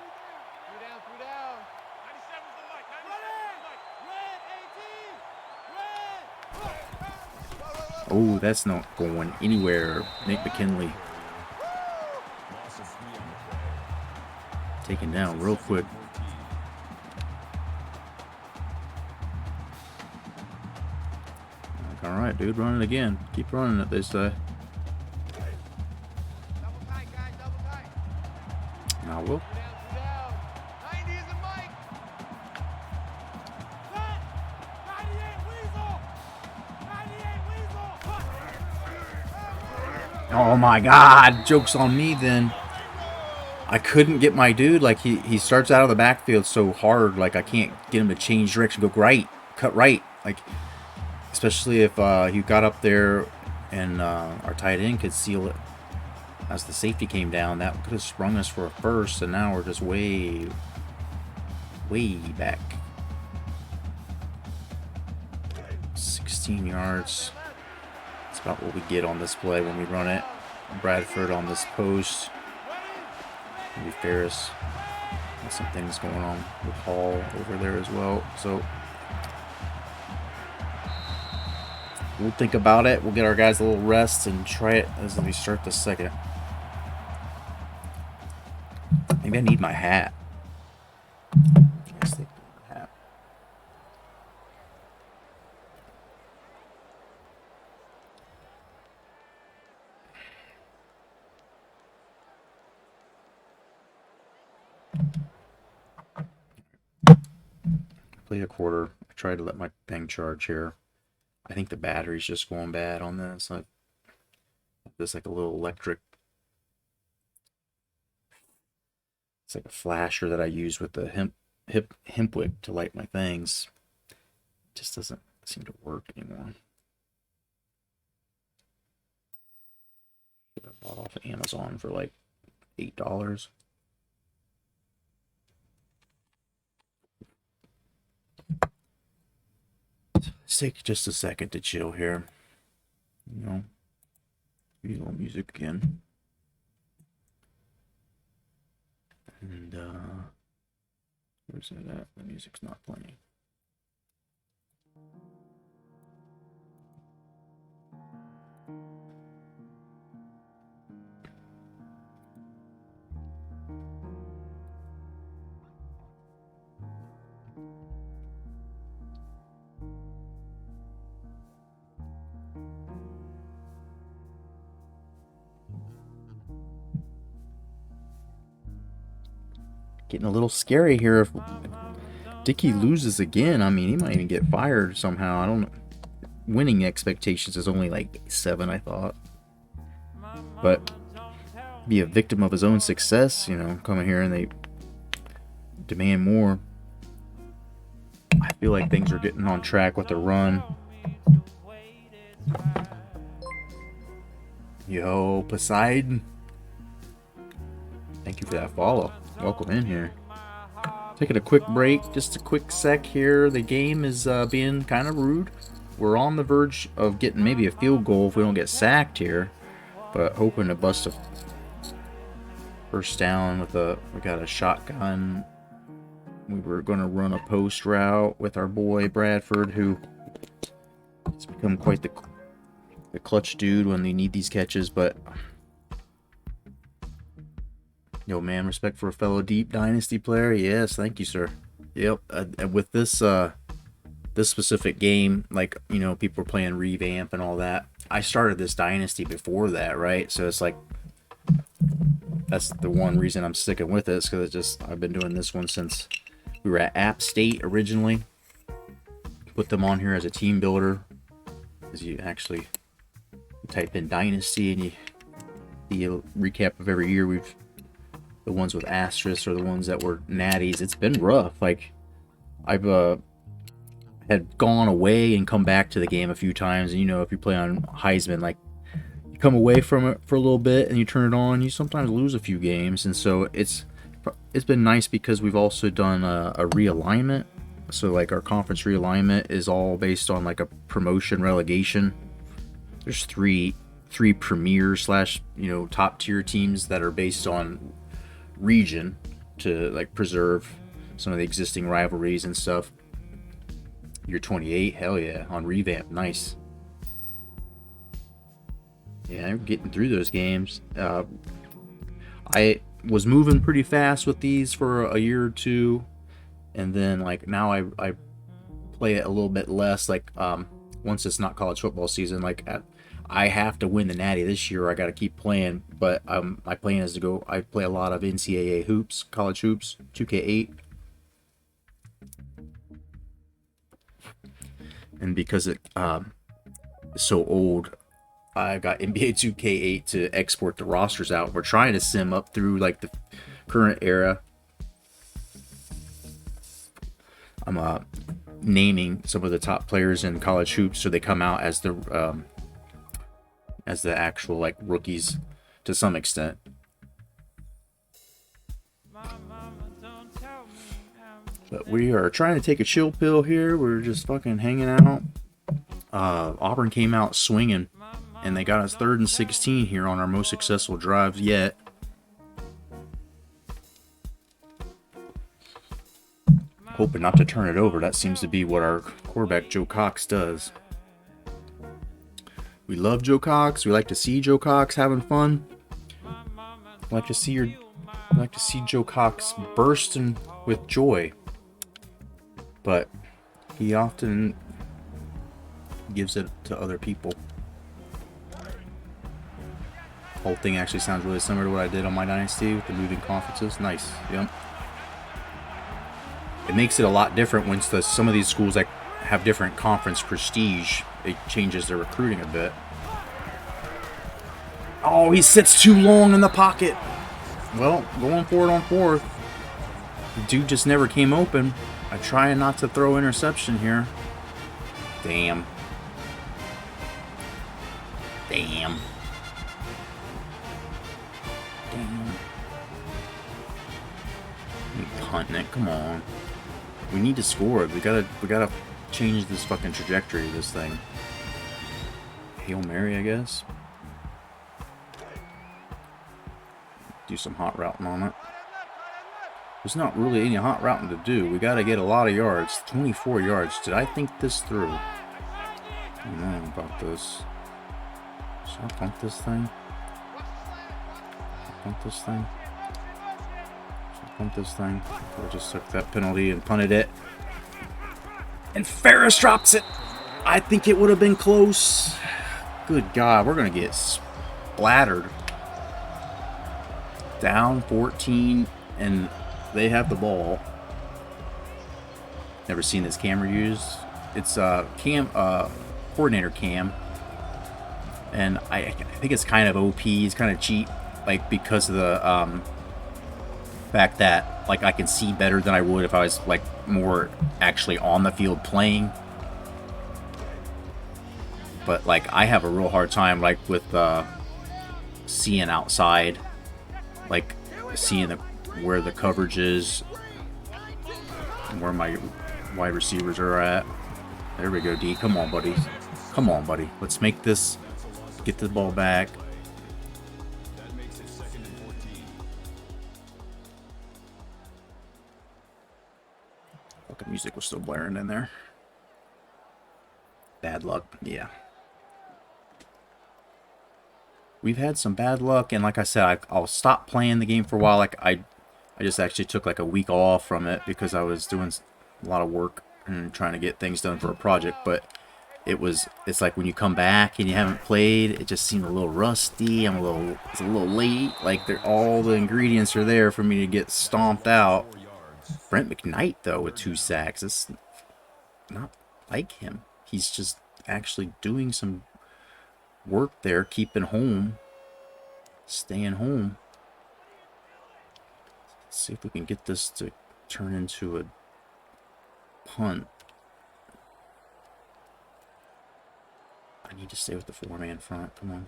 Oh, that's not going anywhere. Nick McKinley. Taken down real quick. All right, dude, run it again. Keep running it, they say. Now we'll. Oh my God! Joke's on me then. I couldn't get my dude. Like he starts out of the backfield so hard. Like I can't get him to change direction. Go right, cut right. Like especially if he got up there and our tight end could seal it. As the safety came down, that could have sprung us for a first, and now we're just way back. 16 yards. That's about what we get on this play when we run it. Bradford on this post. Maybe Ferris. Got some things going on with Hall over there as well. So we'll think about it. We'll get our guys a little rest and try it as we start the second. Maybe I need my hat. Hat. Play a quarter. I tried to let my thing charge here. I think the battery's just going bad on this. There's like a little electric. It's like a flasher that I use with the hemp wick to light my things. It just doesn't seem to work anymore. I bought off of Amazon for like $8. Let's take just a second to chill here. You know, use a little music again. And where's it at? The music's not playing. Getting a little scary here. If Dickey loses again, I mean, he might even get fired somehow. I don't know. Winning expectations is only like 7, I thought. But be a victim of his own success, you know, coming here and they demand more. I feel like things are getting on track with the run. Yo, Poseidon. Thank you for that follow. Welcome in here. Taking a quick break, just a quick sec here. The game is being kind of rude. We're on the verge of getting maybe a field goal if we don't get sacked here, but hoping to bust a first down with we got a shotgun. We were going to run a post route with our boy Bradford, who has become quite the clutch dude when they need these catches, but yo, man, respect for a fellow Deep Dynasty player. Yes, thank you, sir. Yep. With this this specific game, like, you know, people were playing Revamp and all that. I started this Dynasty before that, right? So it's like, that's the one reason I'm sticking with it, is because I've been doing this one since we were at App State originally. Put them on here as a team builder, as you actually type in Dynasty and you see a recap of every year. The ones with asterisks or the ones that were natties. It's been rough. Like, I've had gone away and come back to the game a few times, and you know, if you play on Heisman, like, you come away from it for a little bit and you turn it on, you sometimes lose a few games. And so it's been nice because we've also done a realignment. So like our conference realignment is all based on like a promotion relegation. There's three premier / you know, top tier teams that are based on region to like preserve some of the existing rivalries and stuff. Year 28, hell yeah, on Revamp, nice. Yeah, I'm getting through those games. I was moving pretty fast with these for a year or two, and then like now I play it a little bit less. Like once it's not college football season, like I have to win the Natty this year. I got to keep playing, but my plan is to go. I play a lot of NCAA hoops, college hoops, 2K8, and because it's so old, I got NBA 2K8 to export the rosters out. We're trying to sim up through like the current era. I'm naming some of the top players in college hoops so they come out as the actual like rookies to some extent. But we are trying to take a chill pill here. We're just fucking hanging out. Auburn came out swinging, and they got us 3rd and 16 here on our most successful drives yet. Hoping not to turn it over. That seems to be what our quarterback Joe Cox does. We love Joe Cox. We like to see Joe Cox having fun. We like to see Joe Cox bursting with joy. But he often gives it to other people. Whole thing actually sounds really similar to what I did on my Dynasty with the moving conferences. Nice. Yep. It makes it a lot different once some of these schools like have different conference prestige. It changes their recruiting a bit. Oh, he sits too long in the pocket. Well, going for it on 4th. The dude just never came open. I try not to throw interception here. Damn. Damn. Hunting it, come on. We need to score it. We gotta change this fucking trajectory of this thing. Hail Mary, I guess. Do some hot routing on it. There's not really any hot routing to do. We gotta get a lot of yards. 24 yards. Did I think this through? I don't know about this. Should I punt this thing? Punt this thing? Punt this thing. I just took that penalty and punted it. And Ferris drops it. I think it would have been close. Good God, we're going to get splattered. Down 14, and they have the ball. Never seen this camera used. It's coordinator cam. And I think it's kind of OP. It's kind of cheap, like because of the fact that like I can see better than I would if I was like more actually on the field playing. But like I have a real hard time like with seeing outside, like seeing where the coverage is and where my wide receivers are at. There we go, D. Come on, buddy. Come on, buddy. Let's make this. Get the ball back. That makes it 2nd and 14. Fucking music was still blaring in there. Bad luck, yeah. We've had some bad luck, and like I said, I'll stop playing the game for a while. Like I just actually took like a week off from it because I was doing a lot of work and trying to get things done for a project. But it's like when you come back and you haven't played, it just seemed a little rusty. It's a little late. Like all the ingredients are there for me to get stomped out. Brent McKnight though with 2 sacks. It's not like him. He's just actually doing some work there, keeping home, staying home. Let's see if we can get this to turn into a punt. I need to stay with the 4-man front. Come on.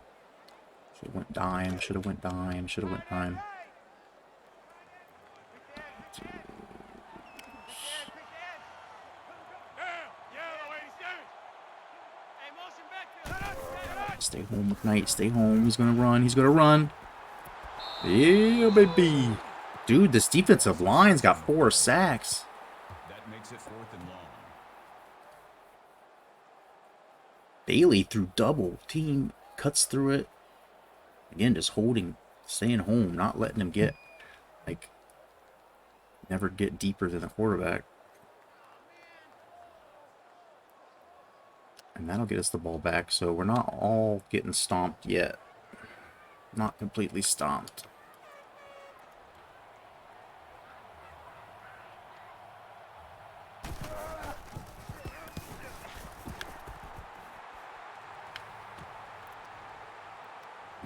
Should have went dime. Should have went dime. Should have went dime. Stay home, McKnight. Stay home. He's gonna run. He's gonna run. Yeah, baby. Dude, this defensive line's got 4 sacks. That makes it 4th and long. Bailey through double team, cuts through it. Again, just holding, staying home, not letting him get, like, never get deeper than the quarterback. And that'll get us the ball back, so we're not all getting stomped yet. Not completely stomped.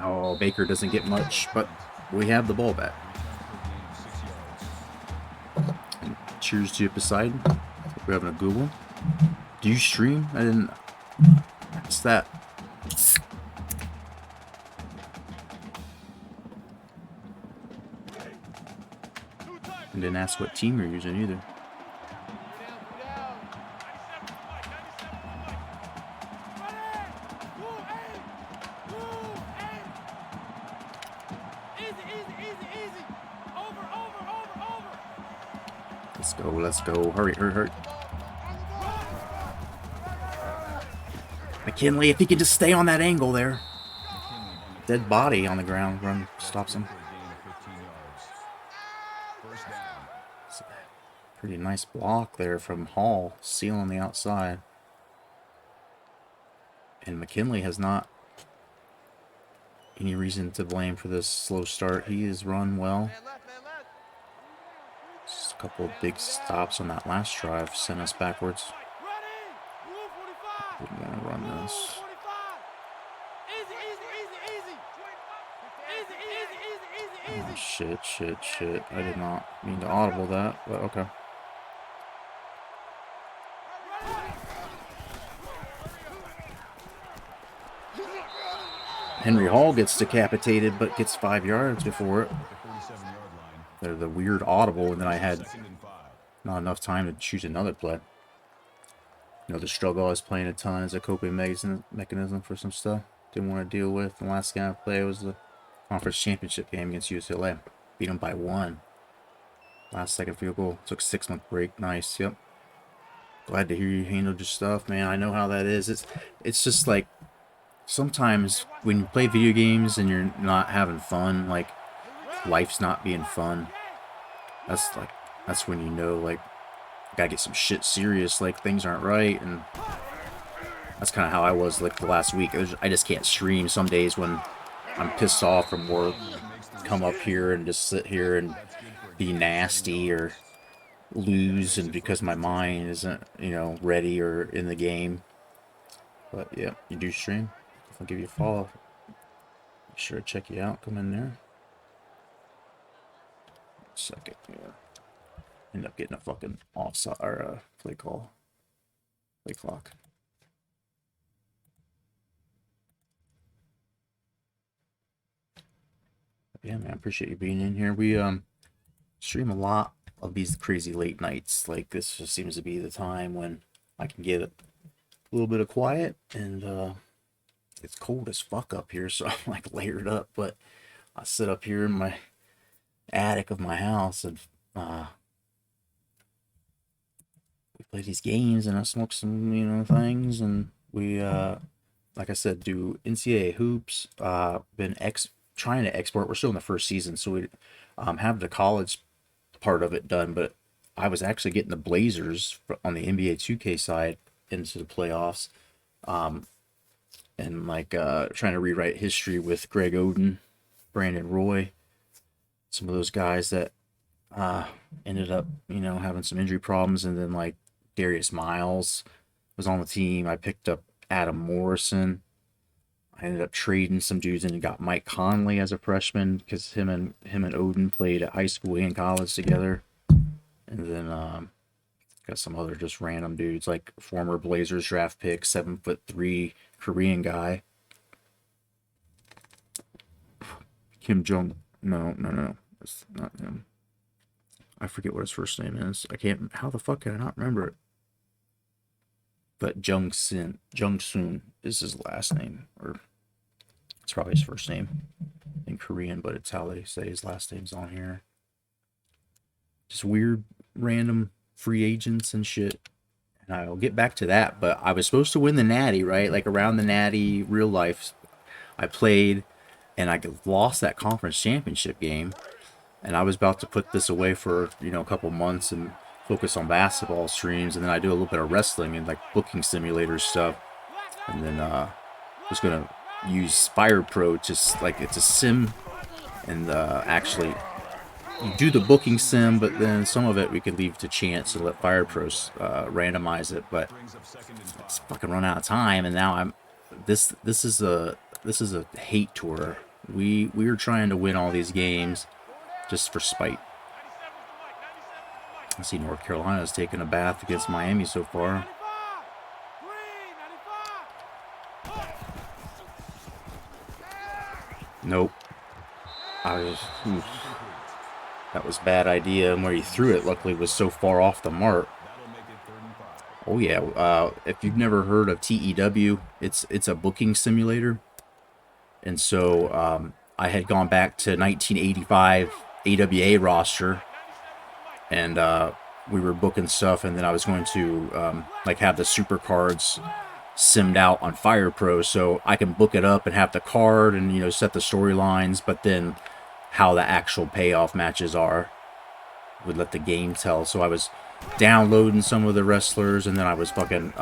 Oh, Baker doesn't get much, but we have the ball back. And cheers to you, Poseidon. We're having a good one. Do you stream? I didn't. What's that? I didn't ask what team you're using either. Let's go. Hurry, hurry, hurry. McKinley, if he can just stay on that angle there. Dead body on the ground. Run stops him. Pretty nice block there from Hall, sealing the outside. And McKinley has not any reason to blame for this slow start. He has run well. Just a couple of big stops on that last drive sent us backwards. Didn't want to run this. Oh, shit. I did not mean to audible that, but okay. Henry Hall gets decapitated, but gets 5 yards before it. They're the weird audible, and then I had not enough time to choose another play. You know, the struggle I was playing a ton as a coping mechanism for some stuff. Didn't want to deal with. The last game I played was the conference championship game against UCLA. Beat them by 1. Last second field goal. Took a 6-month break. Nice. Yep. Glad to hear you handled your stuff, man. I know how that is. It's just like sometimes when you play video games and you're not having fun, like life's not being fun. That's when you know, like, gotta get some shit serious, like things aren't right. And that's kind of how I was like the last week. I just can't stream some days when I'm pissed off from work. Come up here and just sit here and be nasty or lose, and because my mind isn't, you know, ready or in the game. But yeah, you do stream. I'll give you a follow. Make sure to check you out. Come in there. Second, yeah. End up getting a fucking offside or play call. Play clock. Yeah, man, appreciate you being in here. We stream a lot of these crazy late nights. Like this just seems to be the time when I can get a little bit of quiet, and it's cold as fuck up here, so I'm like layered up. But I sit up here in my attic of my house and we play these games, and I smoke some, you know, things, and we like I said, do NCAA hoops. Been trying to export. We're still in the first season, so we have the college part of it done, but I was actually getting the Blazers on the NBA 2K side into the playoffs, and like trying to rewrite history with Greg Oden, Brandon Roy, some of those guys that ended up, you know, having some injury problems, and then like Darius Miles was on the team. I picked up Adam Morrison. I ended up trading some dudes and got Mike Conley as a freshman because him and Oden played at high school and college together. And then got some other just random dudes like former Blazers draft pick, 7'3" Korean guy. Kim Jong. No, it's not him. I forget what his first name is. I can't. How the fuck can I not remember it? But Jung Soon is his last name, or it's probably his first name in Korean, but it's how they say his last name's on here. Just weird, random free agents and shit. And I'll get back to that, but I was supposed to win the Natty, right? Like around the Natty, real life, I played, and I lost that conference championship game. And I was about to put this away for, you know, a couple months and focus on basketball streams, and then I do a little bit of wrestling and like booking simulator stuff, and then was gonna use Fire Pro, just like it's a sim, and actually you do the booking sim, but then some of it we could leave to chance and let Fire Pro randomize it. But it's fucking run out of time, and now this is a hate tour. We are trying to win all these games just for spite. I see North Carolina's taking a bath against Miami so far. Nope. That was a bad idea, and where he threw it, luckily, was so far off the mark. Oh yeah, if you've never heard of TEW, it's a booking simulator. And so I had gone back to 1985 AWA roster, and we were booking stuff, and then I was going to like have the super cards simmed out on Fire Pro, so I can book it up and have the card and, you know, set the storylines, but then how the actual payoff matches are would let the game tell. So I was downloading some of the wrestlers, and then I was fucking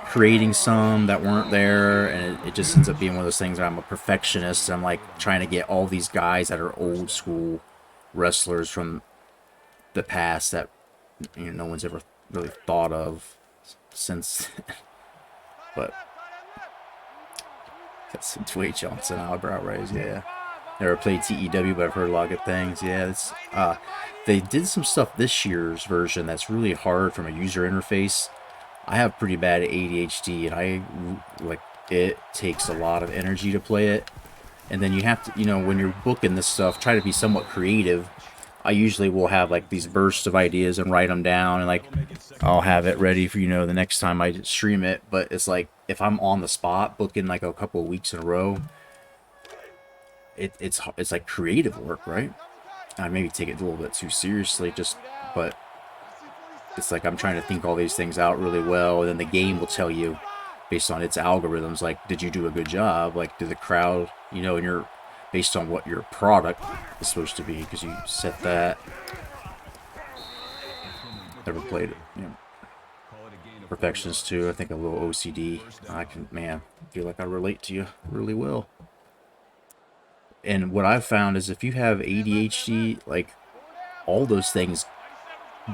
creating some that weren't there, and it just ends up being one of those things where I'm a perfectionist. I'm like trying to get all these guys that are old school wrestlers from the past that, you know, no one's ever really thought of since. But got some Dwayne Johnson eyebrow raise, yeah. Never played TEW, but I've heard a lot of good things. Yeah, it's they did some stuff this year's version that's really hard from a user interface. I have pretty bad ADHD, and it takes a lot of energy to play it. And then you have to, you know, when you're booking this stuff, try to be somewhat creative. I usually will have like these bursts of ideas and write them down, and like I'll have it ready for, you know, the next time I stream it. But it's like if I'm on the spot booking like a couple of weeks in a row, it's like creative work, right? I maybe take it a little bit too seriously, but it's like I'm trying to think all these things out really well, and then the game will tell you based on its algorithms, like, did you do a good job? Like, did the crowd, you know, and you're based on what your product is supposed to be, because you set that. Never played it, you know. Perfectionist too. I think a little OCD. I feel like I relate to you really well. And what I've found is if you have ADHD, like, all those things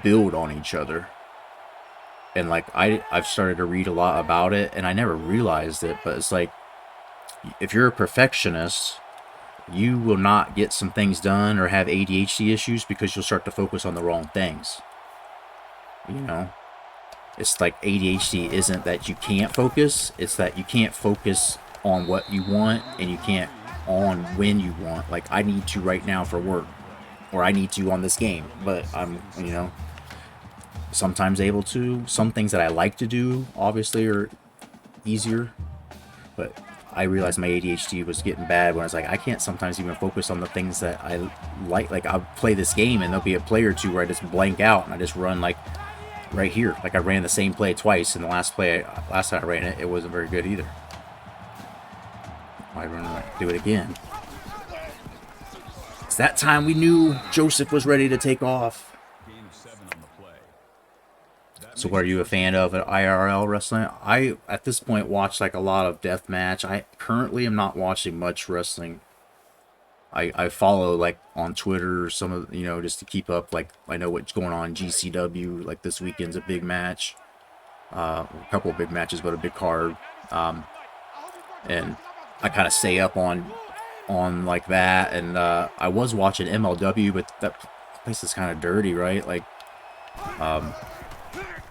build on each other. And like I've started to read a lot about it, and I never realized it, but it's like if you're a perfectionist you will not get some things done or have ADHD issues because you'll start to focus on the wrong things. You know, it's like ADHD isn't that you can't focus, it's that you can't focus on what you want and you can't on when you want. Like, I need to right now for work, or I need to on this game, but I'm, you know, sometimes able to. Some things that I like to do obviously are easier, but I realized my ADHD was getting bad when I was like, I can't sometimes even focus on the things that I like. Like, I'll play this game and there'll be a play or two where I just blank out and I just run like right here. Like, I ran the same play twice, and the last time I ran it, it wasn't very good either. I run like do it again. It's that time we knew Joseph was ready to take off. So what are you a fan of at IRL wrestling? I, at this point, watch like a lot of deathmatch. I currently am not watching much wrestling. I follow like on Twitter some of, you know, just to keep up. Like, I know what's going on in GCW. Like, this weekend's a big match. A couple of big matches, but a big card. And I kind of stay up on like that. And I was watching MLW, but that place is kind of dirty, right? Like,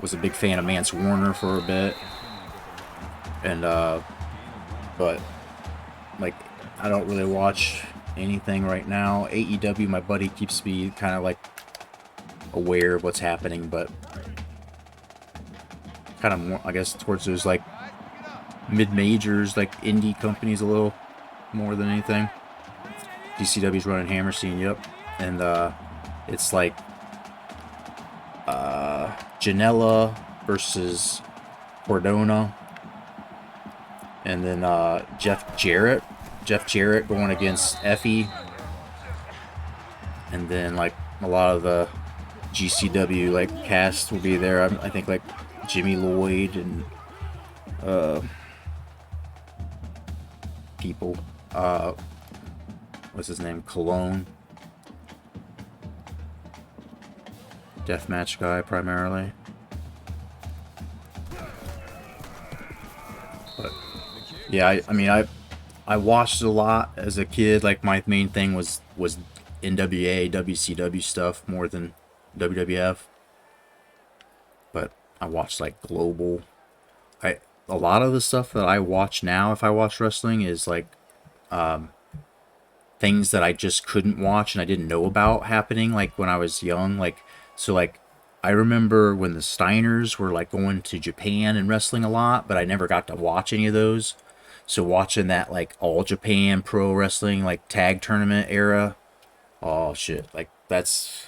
was a big fan of Mance Warner for a bit, and but like, I don't really watch anything right now. AEW, my buddy keeps me kind of like aware of what's happening, but kind of more, I guess, towards those like mid-majors, like indie companies a little more than anything. DCW's running Hammerstein, yep, and it's like Janela versus Cordona, and then Jeff Jarrett going against Effie, and then like a lot of the GCW like cast will be there. I think like Jimmy Lloyd and people, what's his name, Cologne. Deathmatch guy primarily, but yeah, I mean, I watched a lot as a kid. Like, my main thing was NWA, WCW stuff more than WWF, but I watched like Global. A lot of the stuff that I watch now, if I watch wrestling, is like things that I just couldn't watch and I didn't know about happening, like when I was young. Like, so like, I remember when the Steiners were like going to Japan and wrestling a lot, but I never got to watch any of those. So watching that like All Japan Pro Wrestling like tag tournament era, oh shit, like that's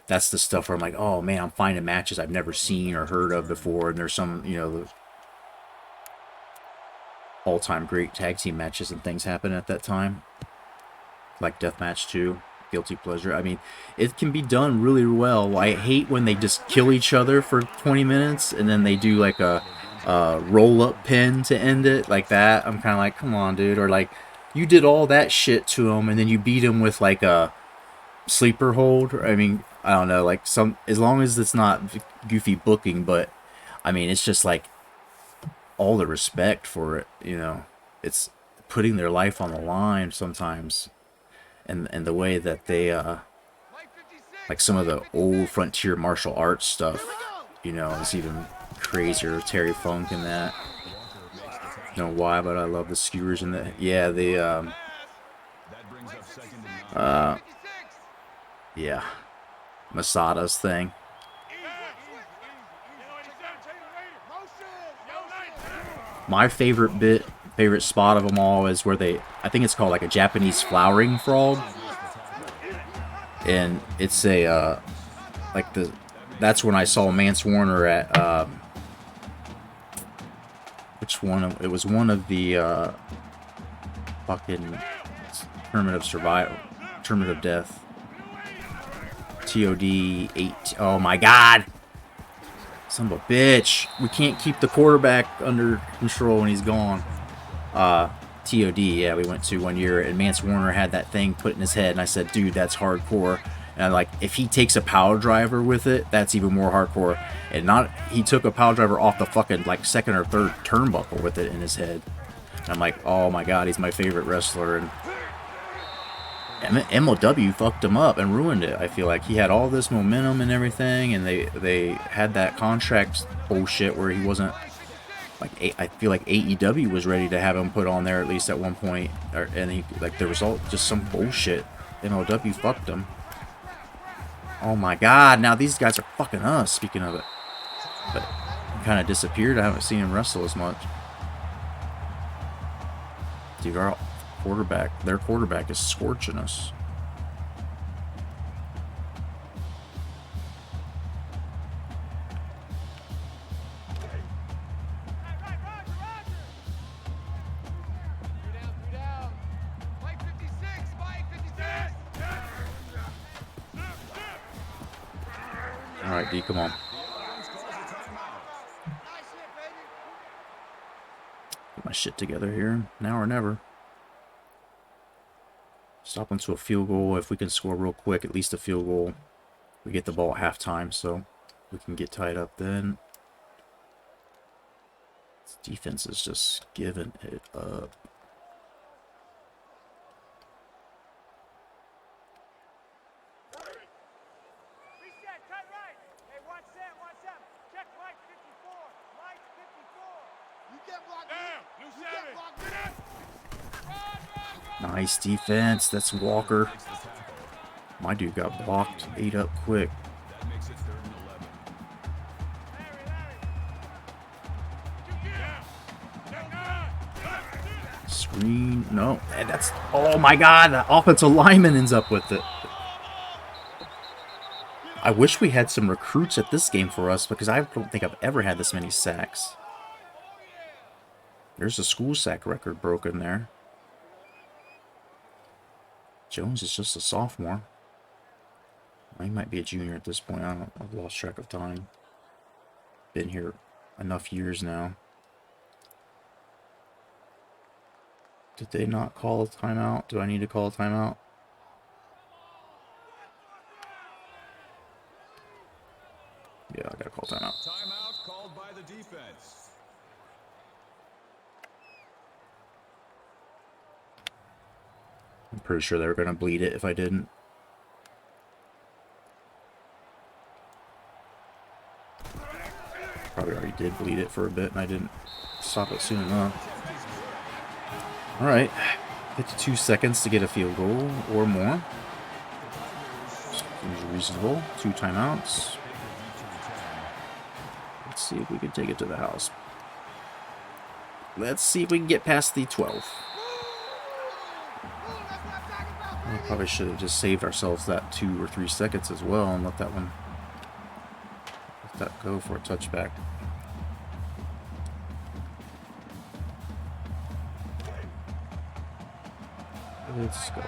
the stuff where I'm like, oh man, I'm finding matches I've never seen or heard of before, and there's some, you know, the all-time great tag team matches and things happen at that time, like Deathmatch 2. Guilty pleasure. I mean, it can be done really well. I hate when they just kill each other for 20 minutes and then they do like a roll-up pin to end it, like that. I'm kind of like, come on, dude. Or like, you did all that shit to him and then you beat him with like a sleeper hold. I mean, I don't know, like, some, as long as it's not goofy booking, but I mean, it's just like all the respect for it, you know. It's putting their life on the line sometimes. And the way that they, like some of the old frontier martial arts stuff, you know, is even crazier. Terry Funk and that. Don't know why, but I love the skewers and the, yeah, the, yeah, Masada's thing. My favorite spot of them all is where they, I think it's called like a Japanese flowering frog, and it's a like that's when I saw Mance Warner at which one, it was one of the fucking Tournament of Death, TOD 8. Oh my god, son of a bitch, we can't keep the quarterback under control when he's gone. TOD, yeah, we went to one year, and Mance Warner had that thing put in his head, and I said, dude, that's hardcore. And I'm like, if he takes a power driver with it, that's even more hardcore. And not, he took a power driver off the fucking like second or third turnbuckle with it in his head. And I'm like, oh my god, he's my favorite wrestler. And MOW fucked him up and ruined it. I feel like he had all this momentum and everything, and they had that contract bullshit where he wasn't like. I feel like AEW was ready to have him put on there at least at one point, and he like there was all just some bullshit. MOW fucked him. Oh my god! Now these guys are fucking us. Speaking of it, but he kind of disappeared. I haven't seen him wrestle as much. Dude, our quarterback, their quarterback is scorching us. All right, D, come on. Get my shit together here. Now or never. Stop into a field goal. If we can score real quick, at least a field goal. We get the ball at halftime, so we can get tied up then. This defense is just giving it up. Nice defense. That's Walker. My dude got blocked. Ate up quick. Screen. No. And that's... Oh my god. The offensive lineman ends up with it. I wish we had some recruits at this game for us because I don't think I've ever had this many sacks. There's a school sack record broken there. Jones is just a sophomore. He might be a junior at this point. I've lost track of time. Been here enough years now. Did they not call a timeout? Do I need to call a timeout? Yeah, I gotta call timeout. Timeout called by the defense. I'm pretty sure they were gonna bleed it if I didn't. Probably already did bleed it for a bit and I didn't stop it soon enough. Alright. 52 seconds to get a field goal or more. Seems reasonable. 2 timeouts. Let's see if we can take it to the house. Let's see if we can get past the 12. We probably should have just saved ourselves that 2 or 3 seconds as well and let that go for a touchback. Let's go.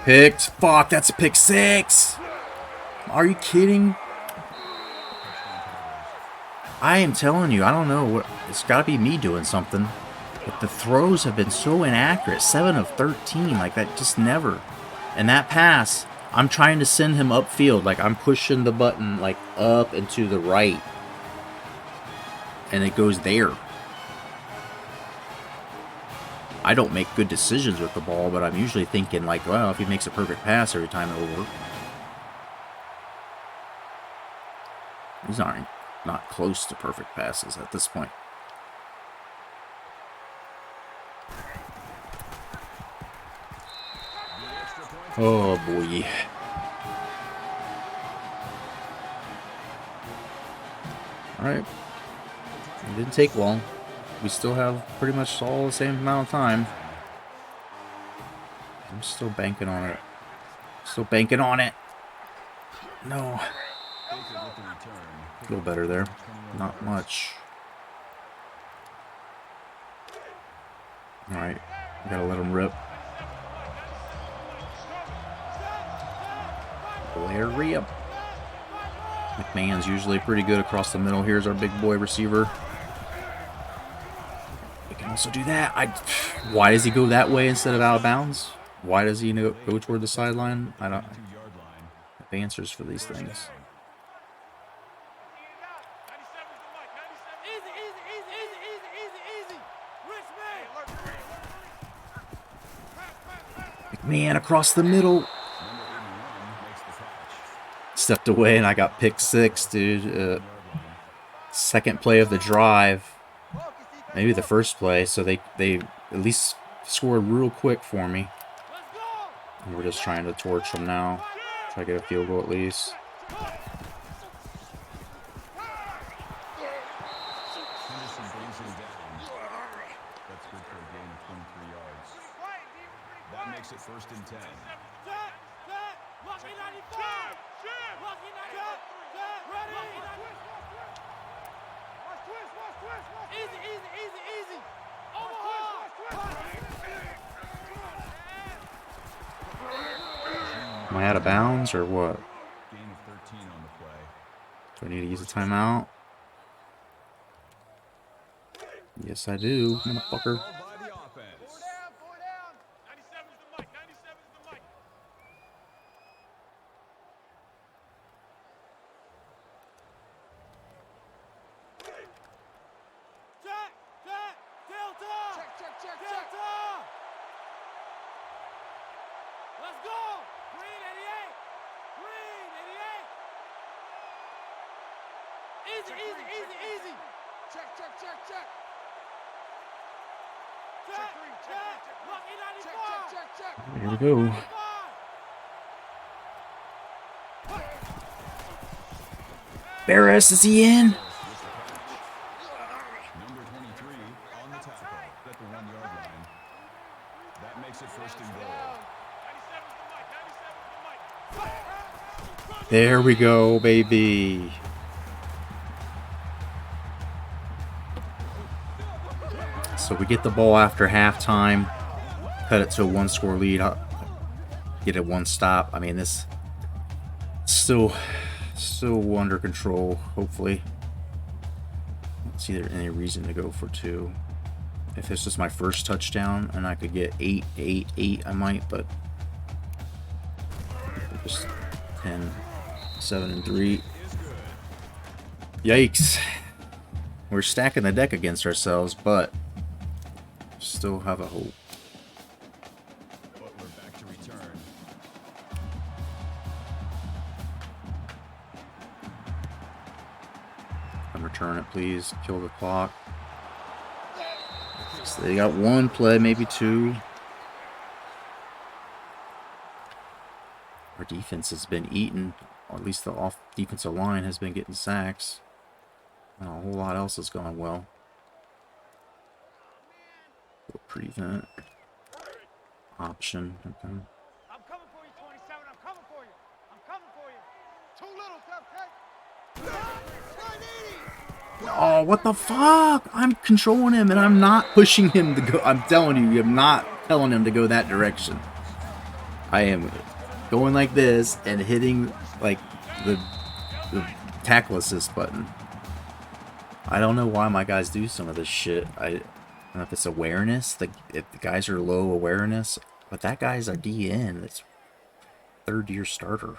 Picked. Fuck, that's a pick 6. Are you kidding? I am telling you, I don't know what. It's got to be me doing something. But the throws have been so inaccurate. 7 of 13. Like, that just never. And that pass, I'm trying to send him upfield. Like, I'm pushing the button, like, up and to the right. And it goes there. I don't make good decisions with the ball, but I'm usually thinking, like, well, if he makes a perfect pass every time, it'll work. These aren't not close to perfect passes at this point. Oh boy. Alright. It didn't take long. We still have pretty much all the same amount of time. I'm still banking on it. Still banking on it. No. Feel better there. Not much. Alright. Gotta let him rip. Larry up. McMahon's usually pretty good across the middle. Here's our big boy receiver. We can also do that. Why does he go that way instead of out of bounds? why does he go toward the sideline? I don't 2-yard line. have answers for these things. McMahon across the middle. Number 81 makes the catch. Stepped away and I got pick 6, dude. Second play of the drive. Maybe the first play, so they at least scored real quick for me. And we're just trying to torch them now. Try to get a field goal at least. Henderson brings him down. That's good for a gain of 23 yards. That makes it 1st and 10. Am I out of bounds or what? Gain of 13 on the play. Do I need to use a timeout? Yes, I do, motherfucker. Ball by the offense. Here we go. Barris, is he in? Number 23 on the tackle at the 1-yard line. That makes it 1st and goal. There we go, baby. So we get the ball after halftime, cut it to a 1-score lead, get it 1 stop. I mean, this still under control, hopefully. I don't see there any reason to go for 2. If this was my first touchdown and I could get 8, I might, but just 10, 7, and 3. Yikes. We're stacking the deck against ourselves, but still have a hope. But we're back to return. And return it, please. Kill the clock. So they got 1 play, maybe 2. Our defense has been eaten, or at least the defensive line has been getting sacks. Not a whole lot else is going well. Prevent. Option. Okay. I'm coming for you, 27. I'm coming for you. I'm coming for you. Too little, Oh, what the fuck? I'm controlling him and I'm not pushing him to go. I'm telling you, I'm not telling him to go that direction. I am going like this and hitting like the tackle assist button. I don't know why my guys do some of this shit. I don't know if it's awareness, if the guys are low awareness, but that guy's a DN. That's 3rd-year starter.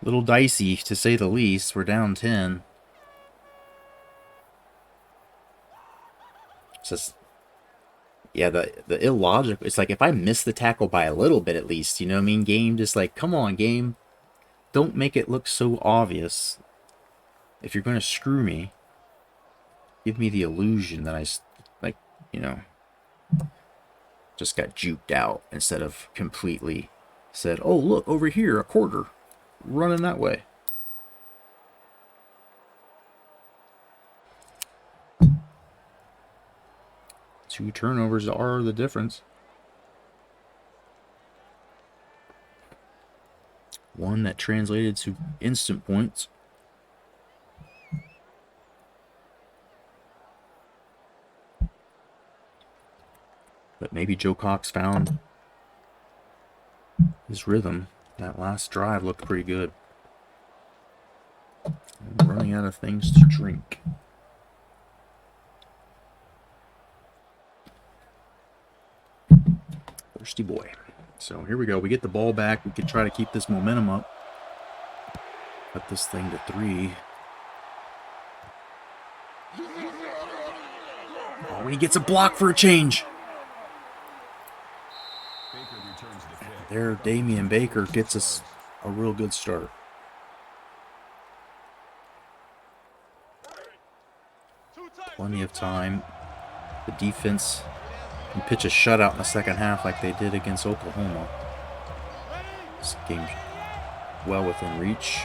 Little dicey, to say the least. We're down 10. It's just, yeah, the illogical. It's like if I miss the tackle by a little bit at least, you know what I mean? Game, just like, come on, game. Don't make it look so obvious. If you're going to screw me, give me the illusion that I, like, you know, just got juked out instead of completely said, oh, look, over here, a quarter. Running that way. Two turnovers are the difference. One that translated to instant points. But maybe Joe Cox found his rhythm. That last drive looked pretty good. Running running out of things to drink. Thirsty boy. So here we go. We get the ball back. We can try to keep this momentum up. Cut this thing to 3. Oh, he gets a block for a change. There, Damian Baker gets us a real good start. Plenty of time. The defense can pitch a shutout in the second half like they did against Oklahoma. This game's well within reach.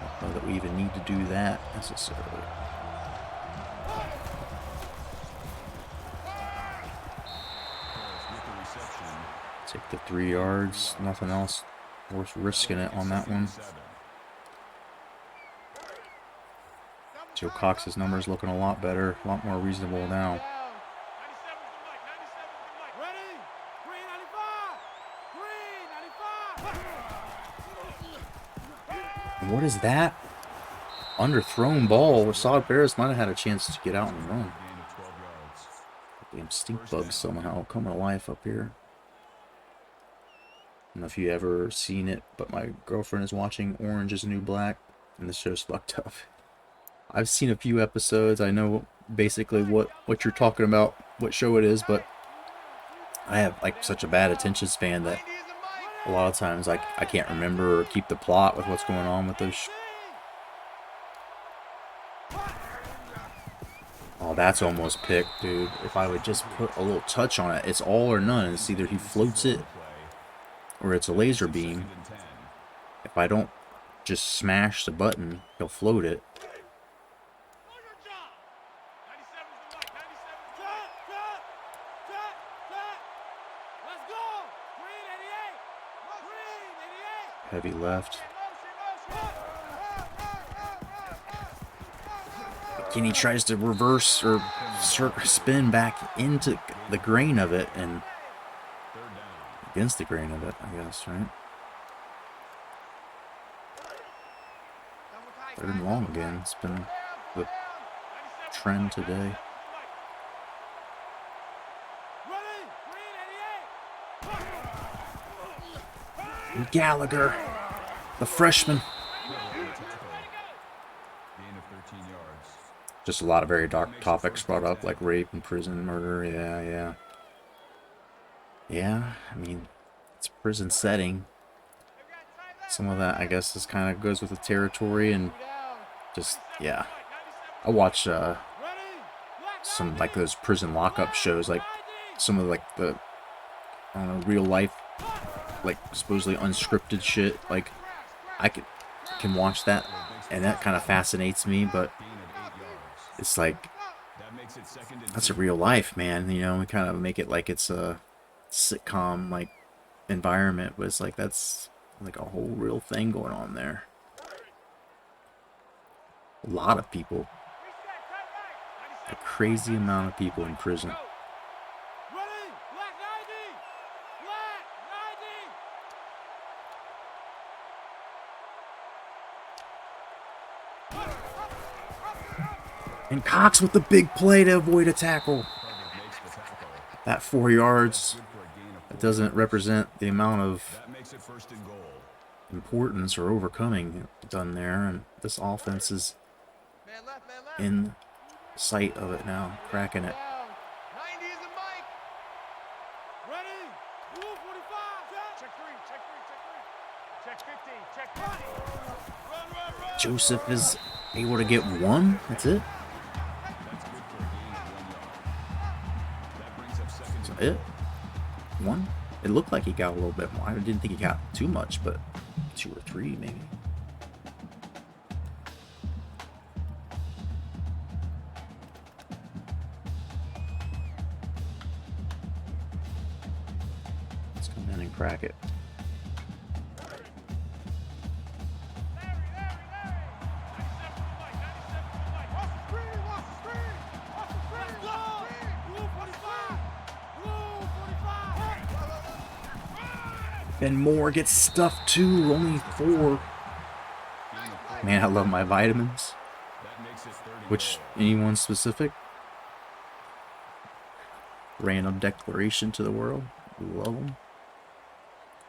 I don't know that we even need to do that necessarily. Take the 3 yards. Nothing else worth risking it on that one. Joe Cox's numbers looking a lot better, a lot more reasonable now. And what is that? Underthrown ball. Rashad Ferris might have had a chance to get out and run. Damn stink bugs somehow coming to life up here. I don't know if you ever seen it, but my girlfriend is watching Orange is the New Black, and this show's fucked up. I've seen a few episodes. I know basically what you're talking about, what show it is, but I have like such a bad attention span that a lot of times I can't remember or keep the plot with what's going on with those. Oh, that's almost picked, dude. If I would just put a little touch on it, it's all or none. It's either he floats it or it's a laser beam. If I don't just smash the button, he'll float it. Heavy left. Again, he tries to reverse or spin back into the grain of it and against the grain of it, I guess, right? 3rd and long again. It's been the trend today. And Gallagher, the freshman. Just a lot of very dark topics brought up, like rape and prison, murder. Yeah, I mean, it's a prison setting. Some of that, I guess, is kind of goes with the territory and just, yeah. I watch some, like, those prison lockup shows, like, some of, like, the, I don't know, real life, like, supposedly unscripted shit. Like, I can watch that, and that kind of fascinates me, but it's like, that's a real life, man. You know, we kind of make it like it's a sitcom, like, environment, but it's like, that's like a whole real thing going on there. A lot of people. A crazy amount of people in prison. And Cox with the big play to avoid a tackle. That 4 yards, it doesn't represent the amount of importance or overcoming done there. And this offense is in sight of it now, cracking it. Joseph is able to get 1. That's it. Is that it? 1? It looked like he got a little bit more. I didn't think he got too much, but 2 or 3 maybe. Let's come in and crack it. Ben Moore gets stuffed too, only 4. Man, I love my vitamins. That makes it 30 Which, goals. anyone specific? Random declaration to the world. Love them.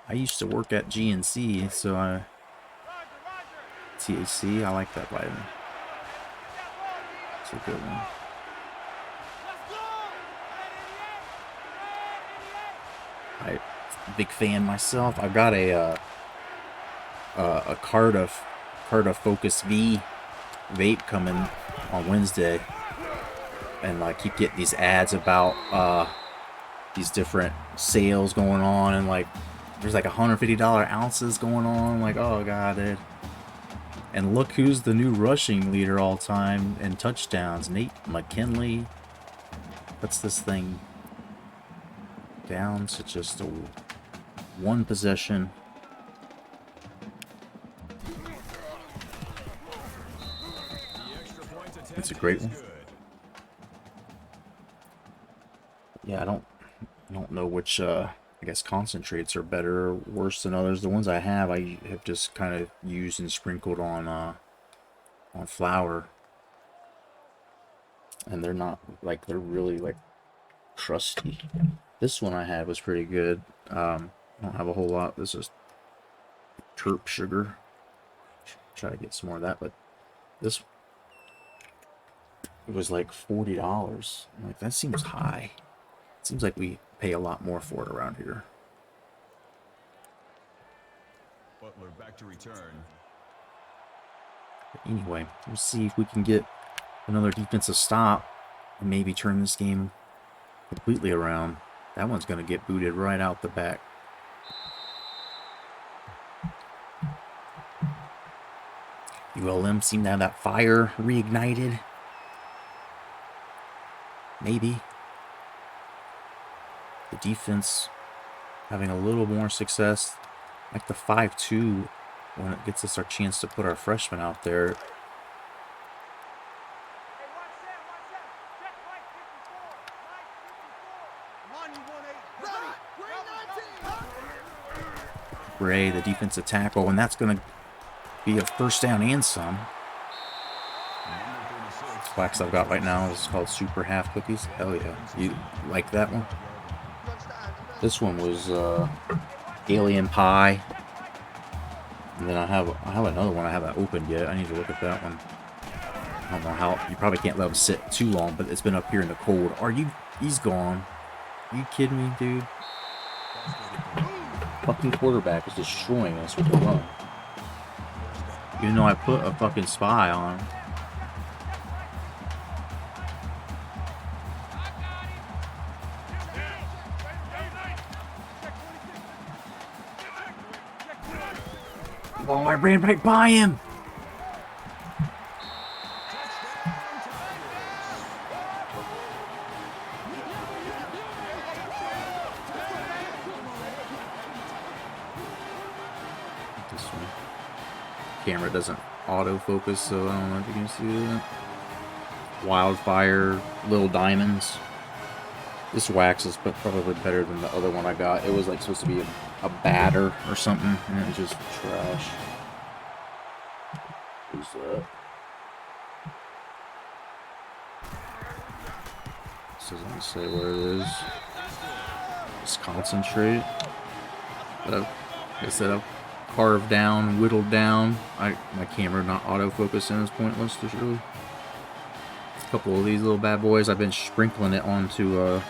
I used to work at GNC, so I... THC, I like that vitamin. It's a good one. I'm a big fan myself. I got a Carta Focus V vape coming on Wednesday, and I keep getting these ads about these different sales going on, and like there's like $150 ounces going on. I'm like, oh god, dude. And look who's the new rushing leader all time in touchdowns, Nate McKinley. What's this thing? Down to just a one possession. It's a great one. Yeah, I don't know which I guess concentrates are better or worse than others. The ones I have just kind of used and sprinkled on flour, and they're not like, they're really like crusty. This one I had was pretty good. I don't have a whole lot. This is terp sugar. Try to get some more of that, but this, it was like $40. I'm like, that seems high. It seems like we pay a lot more for it around here. Butler back to return. But anyway, we'll see if we can get another defensive stop and maybe turn this game completely around. That one's going to get booted right out the back. ULM seemed to have that fire reignited. Maybe. The defense having a little more success. Like the 5-2, when it gets us our chance to put our freshmen out there. Gray, the defensive tackle, and that's going to be a first down and some. This wax I've got right now is called Super Half Cookies. Hell yeah. You like that one? This one was Alien Pie. And then I have another one I haven't opened yet. I need to look at that one. I don't know how, you probably can't let them sit too long, but it's been up here in the cold. He's gone. Are you kidding me, dude? Fucking quarterback is destroying us with the run. Even though I put a fucking spy on him. Oh, I ran right by him. This one. Camera doesn't autofocus, so I don't know if you can see that. Wildfire, little diamonds. This wax is probably better than the other one I got. It was like supposed to be a batter or something, and it was just trash. Who's that? This doesn't say where it is. Just concentrate. But I said I've carved down, whittled down. My camera not autofocusing is pointless. There's really a couple of these little bad boys. I've been sprinkling it onto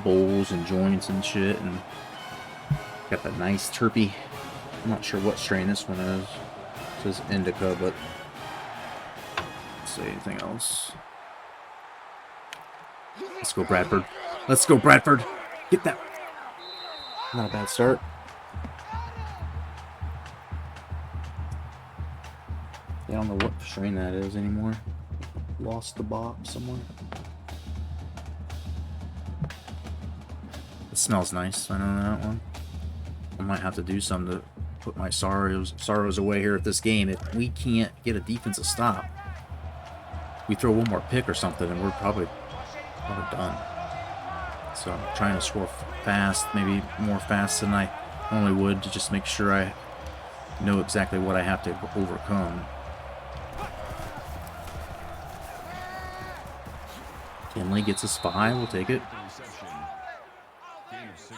bowls and joints and shit, and got that nice terpy. I'm not sure what strain this one is. It says indica, but let's say anything else. Let's go, Bradford. Let's go, Bradford. Get that. Not a bad start. I don't know what strain that is anymore. Lost the box somewhere. It smells nice. I know that one. I might have to do something to put my sorrows away here at this game. If we can't get a defensive stop, we throw one more pick or something, and we're probably done. So I'm trying to score fast, maybe more fast than I normally would, to just make sure I know exactly what I have to overcome. Kinley gets a spy. We'll take it.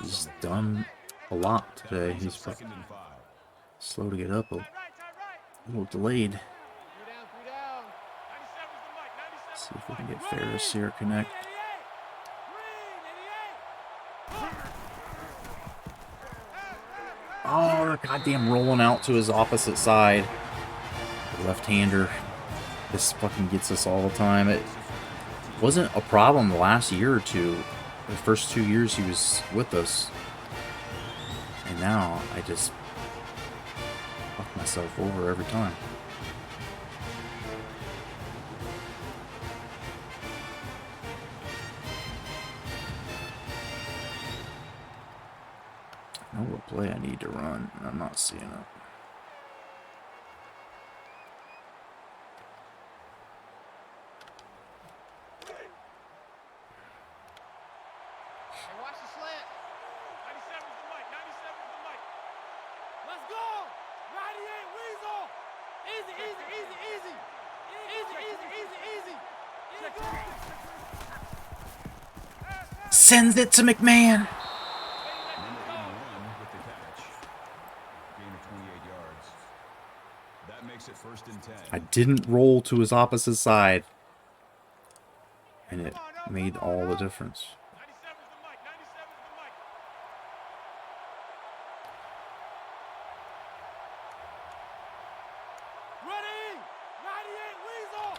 He's done a lot today. He's slow to get up. A little delayed. See if we can get Ferris here, connect. Oh, goddamn rolling out to his opposite side. The left-hander. This fucking gets us all the time. It wasn't a problem the last year or two. The first 2 years he was with us. And now I just fuck myself over every time. I know what play I need to run, and I'm not seeing it. Hey, watch the slant. 97's the mic. 97's the mic. Let's go. 98 Weasel. Easy, easy, easy, easy. Easy, easy, easy, easy. Easy. Sends it to McMahon. With the catch. Gain of 28 yards. That makes it 1st and 10. I didn't roll to his opposite side. And it made all the difference. 97's the mic. 97's the mic. Ready. 98 Weasel.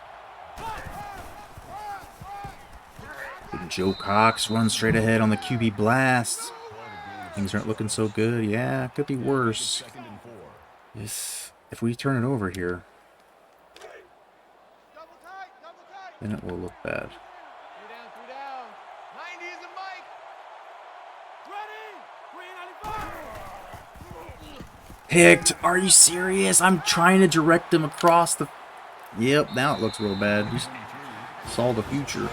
And Joe Cox runs straight ahead on the QB blast. Things aren't looking so good. Yeah, it could be worse. 2nd and 4. If we turn it over here, Double tight. Double tight. then it will look bad. 3 down. 90 is the mic. Ready. 395. Picked. Are you serious? I'm trying to direct him across the... Yep, now it looks real bad. You saw the future.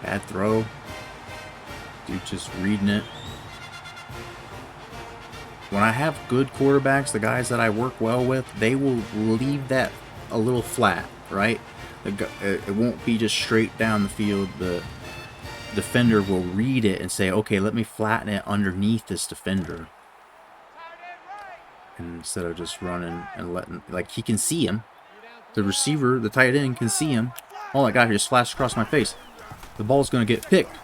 Bad throw. Dude just reading it. When I have good quarterbacks, the guys that I work well with, they will leave that a little flat, right? It won't be just straight down the field. The defender will read it and say, okay, let me flatten it underneath this defender. And instead of just running and letting, like, he can see him. The receiver, the tight end, can see him. Oh, that guy just flashed across my face. The ball's going to get picked.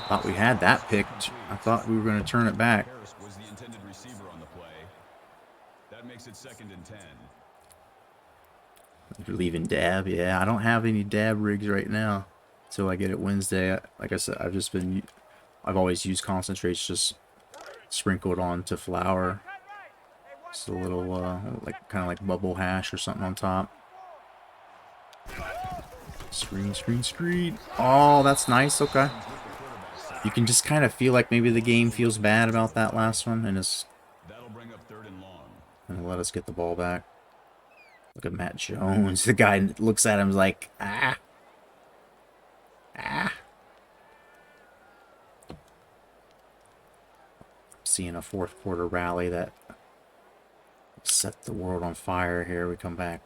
Thought we had that picked. I thought we were going to turn it back. Harris was the intended receiver on the play. That makes it 2nd and 10. You're leaving dab. Yeah, I don't have any dab rigs right now until I get it Wednesday. Like I said, I've always used concentrates just sprinkled onto flour. Just a little, like kind of like bubble hash or something on top. Screen, screen, screen. Oh, that's nice. Okay. You can just kind of feel like maybe the game feels bad about that last one and is That'll bring up 3rd and long. gonna let us get the ball back. Look at Matt Jones. The guy looks at him like, ah. Ah. Seeing a 4th quarter rally that set the world on fire here. We come back.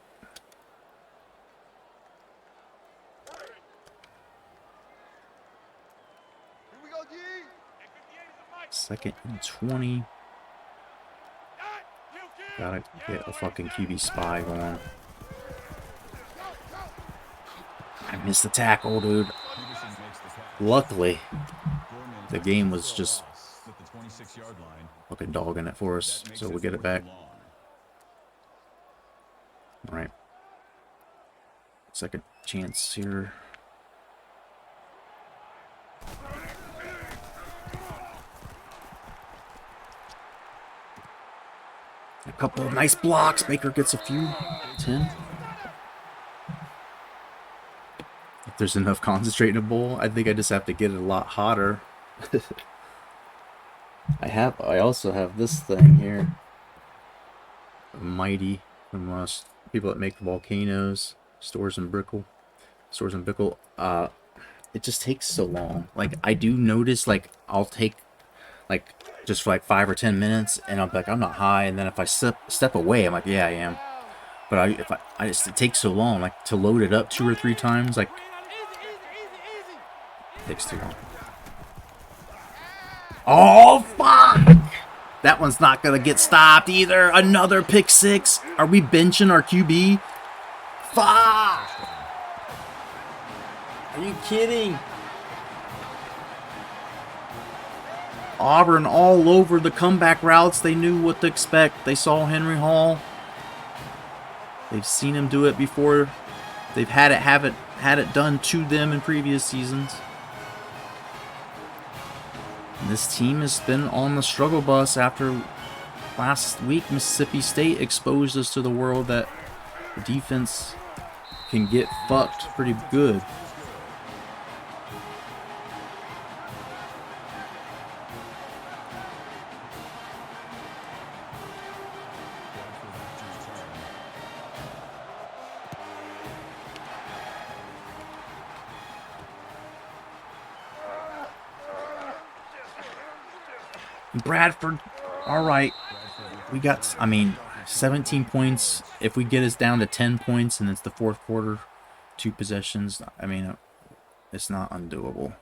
Here we go, G. 2nd and 20. Gotta get a fucking QB spy going. I missed the tackle, dude. Luckily, the game was just At the 26-yard line. fucking dogging it for us, so we get it back. All right. Second chance here. A couple of nice blocks. Baker gets a few. 10. If there's enough concentrate in a bowl, I think I just have to get it a lot hotter. I also have this thing here. Mighty from people that make volcanoes. Stores and Bickle. it just takes so long. Like, I do notice, like, I'll take, like, just for like 5 or 10 minutes, and I'm like, I'm not high, and then if I step away, I'm like, yeah, I am. But I just, it takes so long, like, to load it up 2 or 3 times, like, it takes too long. Oh, fuck! That one's not gonna get stopped either. Another pick six. Are we benching our QB? Fuck! Are you kidding? Auburn all over the comeback routes. They knew what to expect. They saw Henry Hall. They've seen him do it before. They've had it done to them in previous seasons. And this team has been on the struggle bus after last week. Mississippi State exposed us to the world that the defense can get fucked pretty good. Bradford, all right. We got, I mean, 17 points. If we get us down to 10 points and it's the fourth quarter, 2 possessions, I mean, it's not undoable.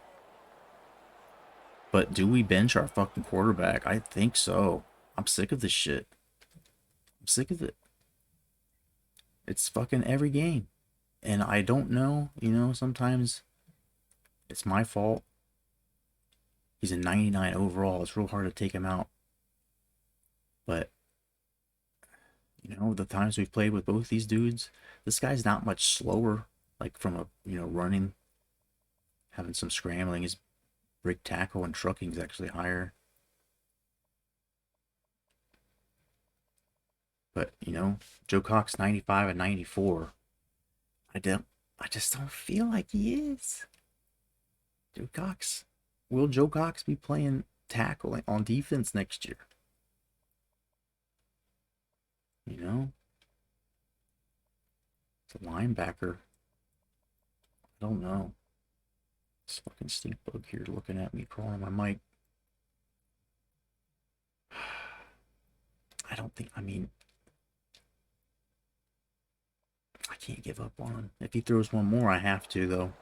But do we bench our fucking quarterback? I think so. I'm sick of this shit. I'm sick of it. It's fucking every game. And I don't know, you know, sometimes it's my fault. He's a 99 overall. It's real hard to take him out. But, you know, the times we've played with both these dudes, this guy's not much slower. Like, from a, you know, running, having some scrambling. His break tackle and trucking is actually higher. But, you know, Joe Cox 95 and 94. I just don't feel like he is. Joe Cox. Will Joe Cox be playing tackle on defense next year? You know? It's a linebacker. I don't know. This fucking stink bug here looking at me, crawling on my mic. I don't think, I mean, I can't give up on him. If he throws one more, I have to, though.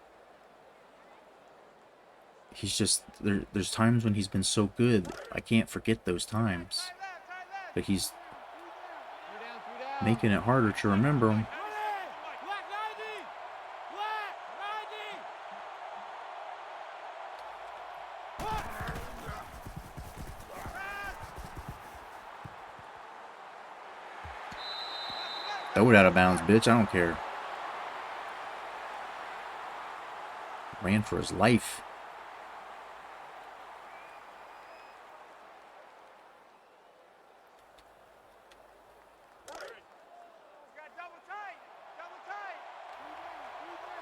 He's just, there's times when he's been so good, I can't forget those times. But he's making it harder to remember him. Throw it out of bounds, bitch. I don't care. Ran for his life.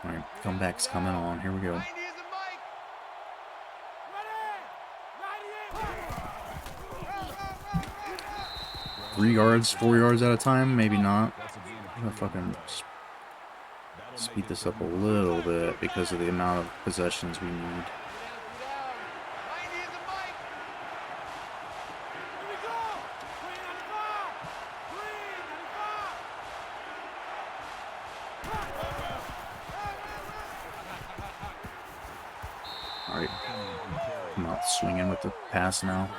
Alright, comeback's coming on. Here we go. 3 yards, 4 yards at a time? Maybe not. I'm gonna fucking speed this up a little bit because of the amount of possessions we need. Alright. I'm not swinging with the pass now.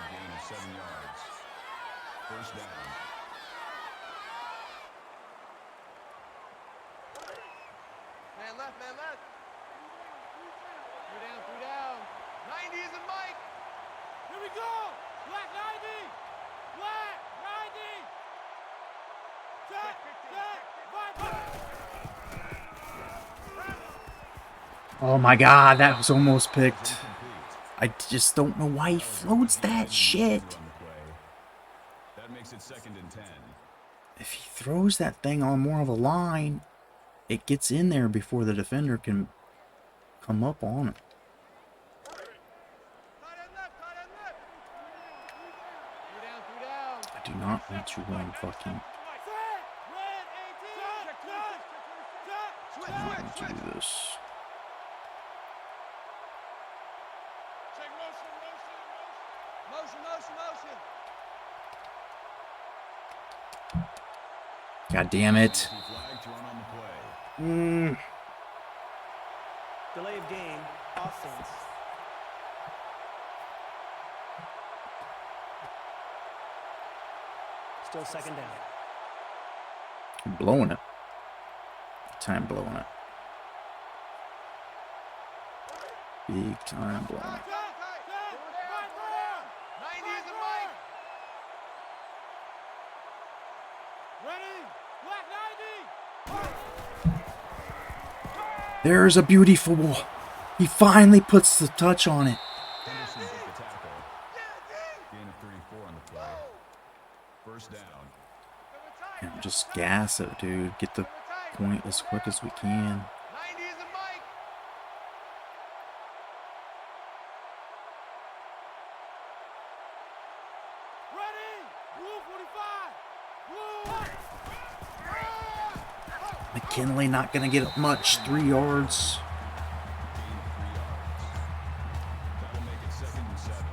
Oh my god, that was almost picked. I just don't know why he floats that shit. That makes it 2nd and 10. If he throws that thing on more of a line, it gets in there before the defender can come up on it. I do not want to run fucking... I do not want to do this. God damn it. Flag thrown on the play. Delay of game, offense. Still second down. I'm blowing it. Time blowing it. Big time blowing it. 90 is the mic. Ready? Black 90. There's a beautiful. He finally puts the touch on it. Henderson took the tackle. Gain of 34 on the play. First down. And just gas it, dude. Get the point as quick as we can. 90 is the mic. Ready? Blue 45. Blue. McKinley not going to get much. 3 yards. That'll make it 2nd and 7.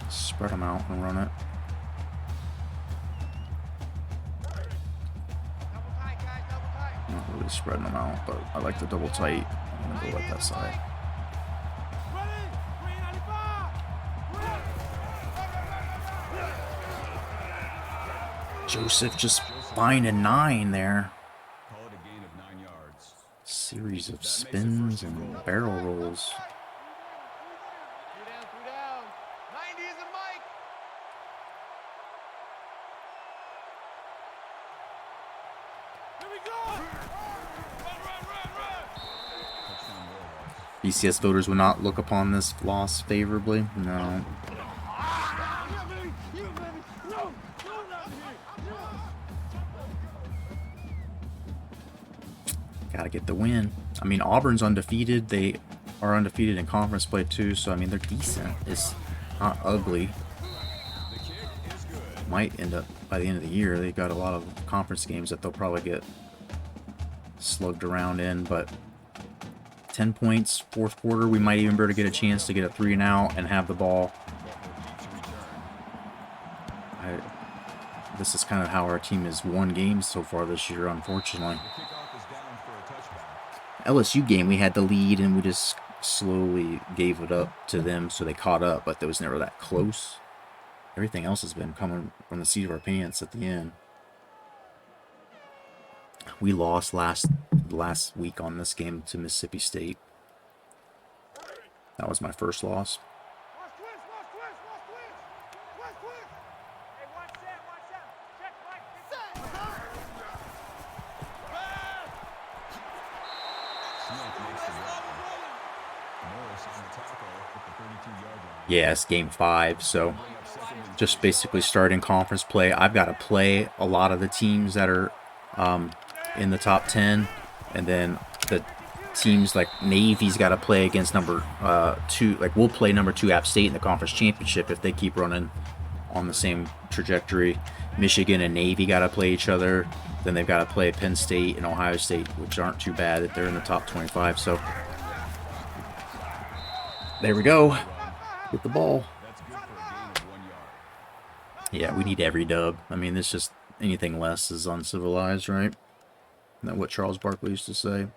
Spread them out and run it. Not really spreading them out, but I like the double tight. I'm going to go like that side. Ready? 395. Joseph just finding 9 there. Call it a gain of 9 yards. Series of spins and barrel rolls. 3 down. 90 is the mic. Here we go. Run. Touchdown Warhawks. BCS voters would not look upon this loss favorably. No. Gotta get the win. I mean, Auburn's undefeated. They are undefeated in conference play too, so I mean, they're decent. It's not ugly. Might end up, by the end of the year, they've got a lot of conference games that they'll probably get slugged around in, but 10 points, 4th quarter, we might even be able to get a chance to get a 3 and out and have the ball. This is kind of how our team has won games so far this year, unfortunately. Kickoff is down for a touchback. LSU game, we had the lead and we just slowly gave it up to them, so they caught up, but it was never that close. Everything else has been coming from the seat of our pants at the end. We lost last week on this game to Mississippi State. That was my first loss. Watch twist. Hey, watch that. Check right. Smith makes the run. Morris on the tackle at the 32-yard line. Yeah, it's game 5, so just basically starting conference play. I've got to play a lot of the teams that are in the top 10, and then the teams like Navy's got to play against number 2. Like, we'll play number 2 App State in the conference championship if they keep running on the same trajectory. Michigan and Navy got to play each other. Then they've got to play Penn State and Ohio State, which aren't too bad if they're in the top 25. So there we go. Get the ball. That's good for a gain of 1 yard. Yeah, we need every dub. I mean, it's just anything less is uncivilized, right? Isn't that what Charles Barkley used to say?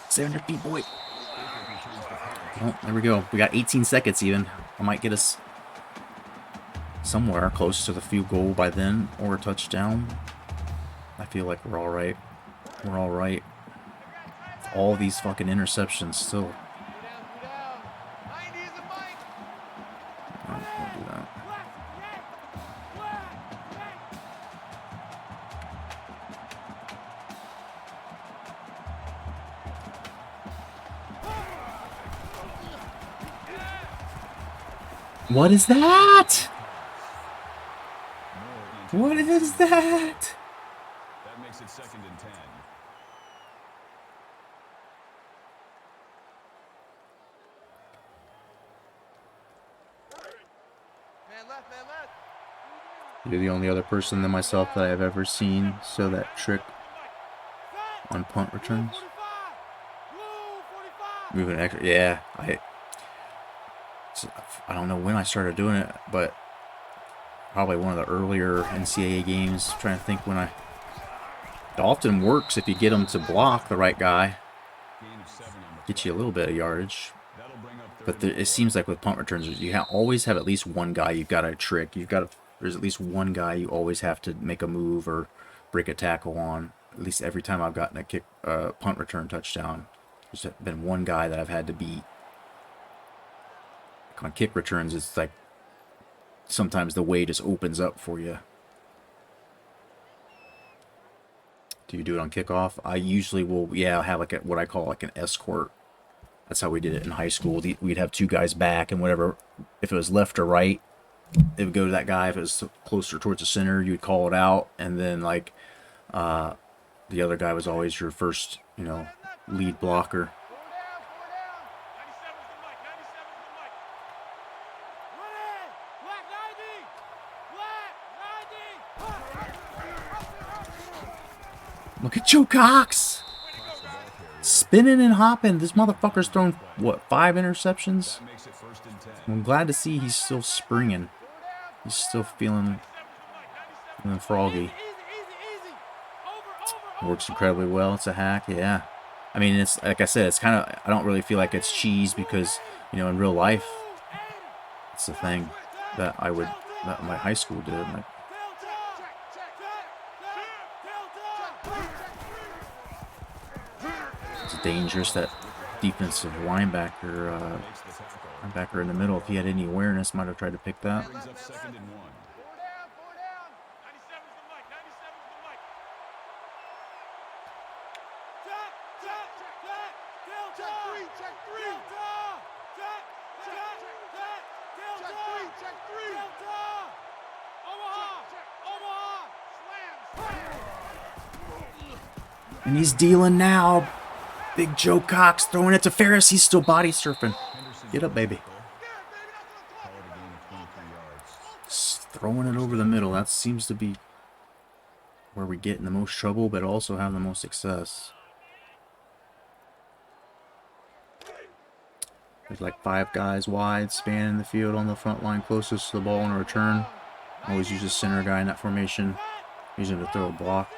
$700 feet, boy. Oh, there we go. We got 18 seconds even. I might get us somewhere close to the field goal by then, or a touchdown. I feel like we're all right. We're all right. All these fucking interceptions still. 90 is the mic. No, don't do that. What is that? What is that? That makes it 2nd and 10. Man left. You're the only other person than myself that I've ever seen show that trick on punt returns. Moving extra, yeah. I don't know when I started doing it, but probably one of the earlier NCAA games. I'm trying to think when it often works if you get them to block the right guy. Get you a little bit of yardage. But it seems like with punt returns, you always have at least one guy you've got to trick. There's at least one guy you always have to make a move or break a tackle on. At least every time I've gotten a punt return touchdown, there's been one guy that I've had to beat. Like on kick returns, it's like sometimes the way just opens up for you. Do you do it on kickoff? I usually will, have like what I call like an escort. That's how we did it in high school. We'd have two guys back, and whatever, if it was left or right, it would go to that guy. If it was closer towards the center, you'd call it out, and then like the other guy was always your first, lead blocker. Look at Joe Cox! Spinning and hopping. This motherfucker's thrown, what, 5 interceptions? I'm glad to see he's still springing. He's still feeling froggy. Works incredibly well. It's a hack, yeah. I mean, it's like I said, it's kind of, I don't really feel like it's cheese because, in real life, it's the thing that my high school did. It's dangerous, that defensive linebacker in the middle. If he had any awareness, might have tried to pick that. And he's dealing now. Big Joe Cox throwing it to Ferris. He's still body surfing. Get up, baby. Just throwing it over the middle. That seems to be where we get in the most trouble, but also have the most success. There's like 5 guys wide, spanning the field on the front line closest to the ball on a return. Always use a center guy in that formation. Use him to throw a block.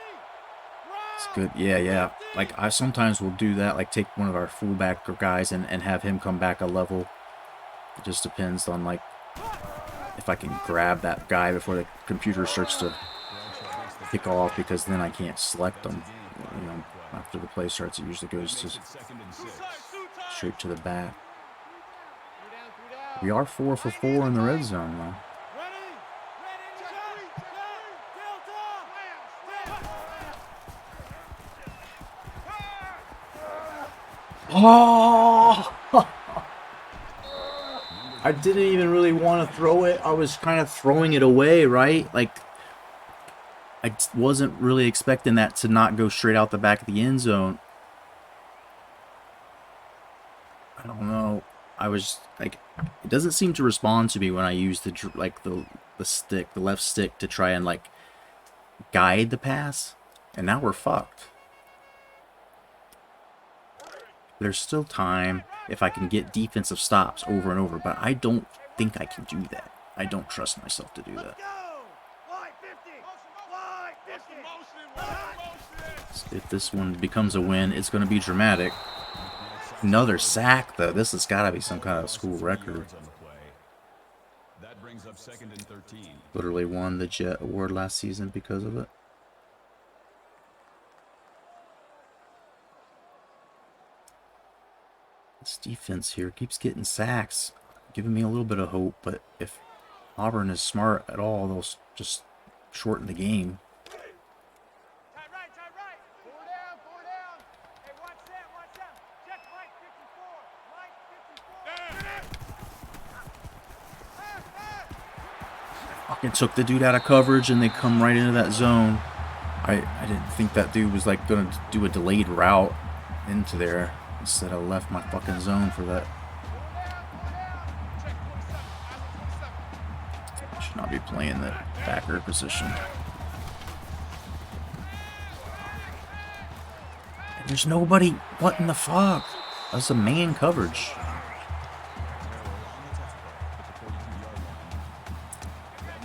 It's good. Yeah. Like, I sometimes will do that, like take one of our fullback guys and have him come back a level. It just depends on, like, if I can grab that guy before the computer starts to kick off, because then I can't select them. After the play starts, it usually goes to straight to the back. We are 4 for 4 in the red zone, though. Oh! I didn't even really want to throw it. I was kind of throwing it away, right? Like, I wasn't really expecting that to not go straight out the back of the end zone. I don't know. I was like, it doesn't seem to respond to me when I use the left stick to try and like guide the pass. And now we're fucked. There's still time if I can get defensive stops over and over, but I don't think I can do that. I don't trust myself to do that. If this one becomes a win, it's going to be dramatic. Another sack, though. This has got to be some kind of school record. Literally won the Jet Award last season because of it. This defense here keeps getting sacks, giving me a little bit of hope, but if Auburn is smart at all, they'll just shorten the game. Fucking took the dude out of coverage and they come right into that zone. I didn't think that dude was like gonna do a delayed route into there. Instead, I left my fucking zone for that. I should Should not be playing the backer position. And there's nobody. What in the fuck? That's a man coverage.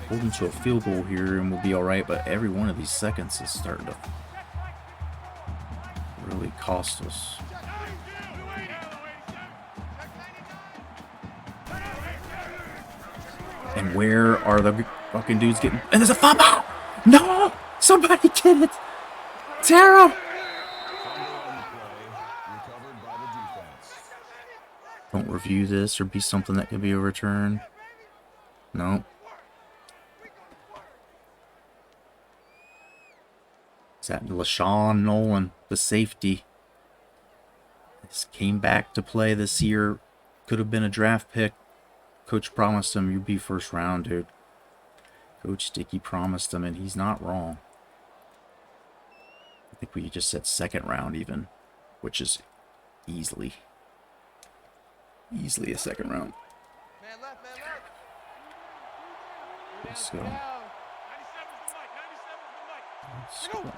Holding to a field goal here and we'll be alright, but every one of these seconds is starting to really cost us. And where are the fucking dudes getting... And there's a fumble! No! Somebody get it! Tara! Don't review this or be something that could be a return. No. Is that LaShawn Nolan, the safety? This came back to play this year. Could have been a draft pick. Coach promised him you'd be first round, dude. Coach Dickey promised him, and he's not wrong. I think we just said second round even, which is easily a second round. Let's go. Let's go.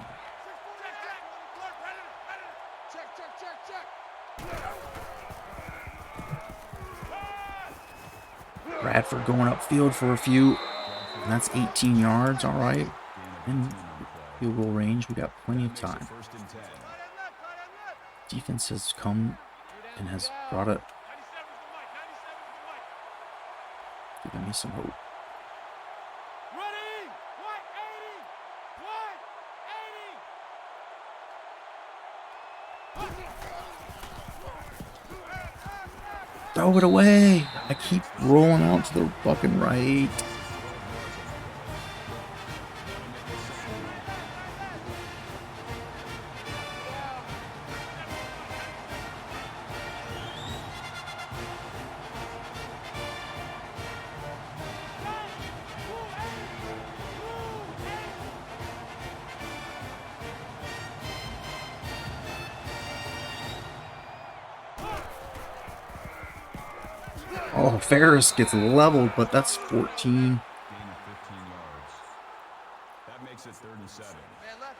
Bradford going upfield for a few. And that's 18 yards, all right. In field goal range, we got plenty of time. Defense has come and has brought it, giving me some hope. Throw it away. I keep rolling out to the fucking right. Oh, Ferris gets leveled, but that's 14. Gain of 15 yards. That makes it 3rd and 7. Man left.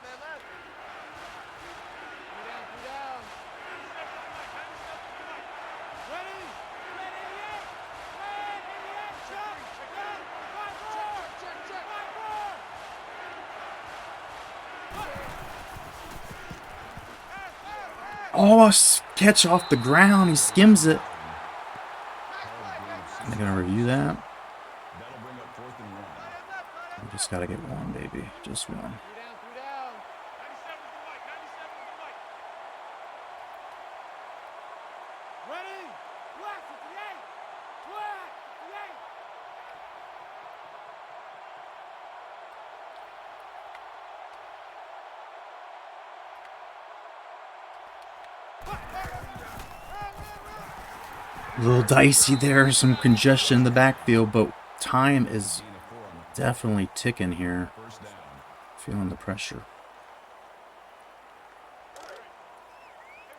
Oh, catch off the ground. He skims it. Am I gonna review that? That'll bring up 4th and 1. We just gotta get one, baby. Just one. A little dicey there, some congestion in the backfield, but time is definitely ticking here. Feeling the pressure.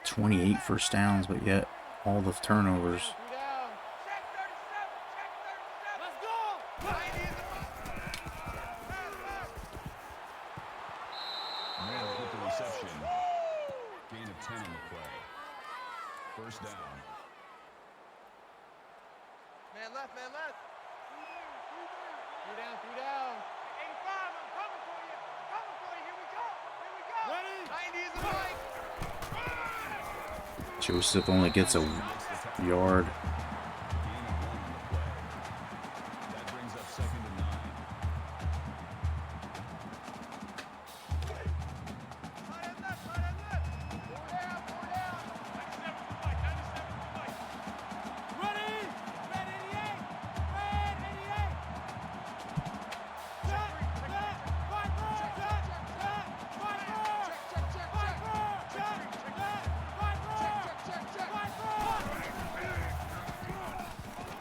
28 first downs, but yet all the turnovers. Miller with the reception. Gain of 10 in the play. First down. Man left. 3 down. 85, I'm coming for you. Here we go. 90 is the mic. Joseph only gets a yard. That brings up 2nd and 9.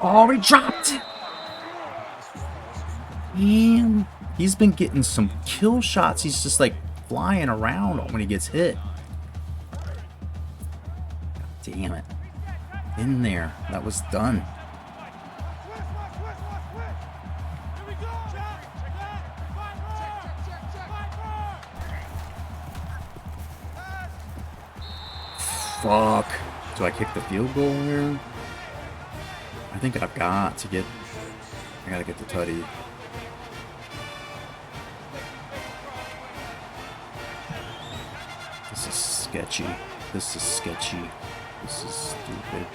Oh, he dropped it. And he's been getting some kill shots. He's just like flying around when he gets hit. Damn it. In there. That was done. fuck. Do I kick the field goal here? I think I've got to get... I gotta get the tutty. This is sketchy. This is sketchy. This is stupid.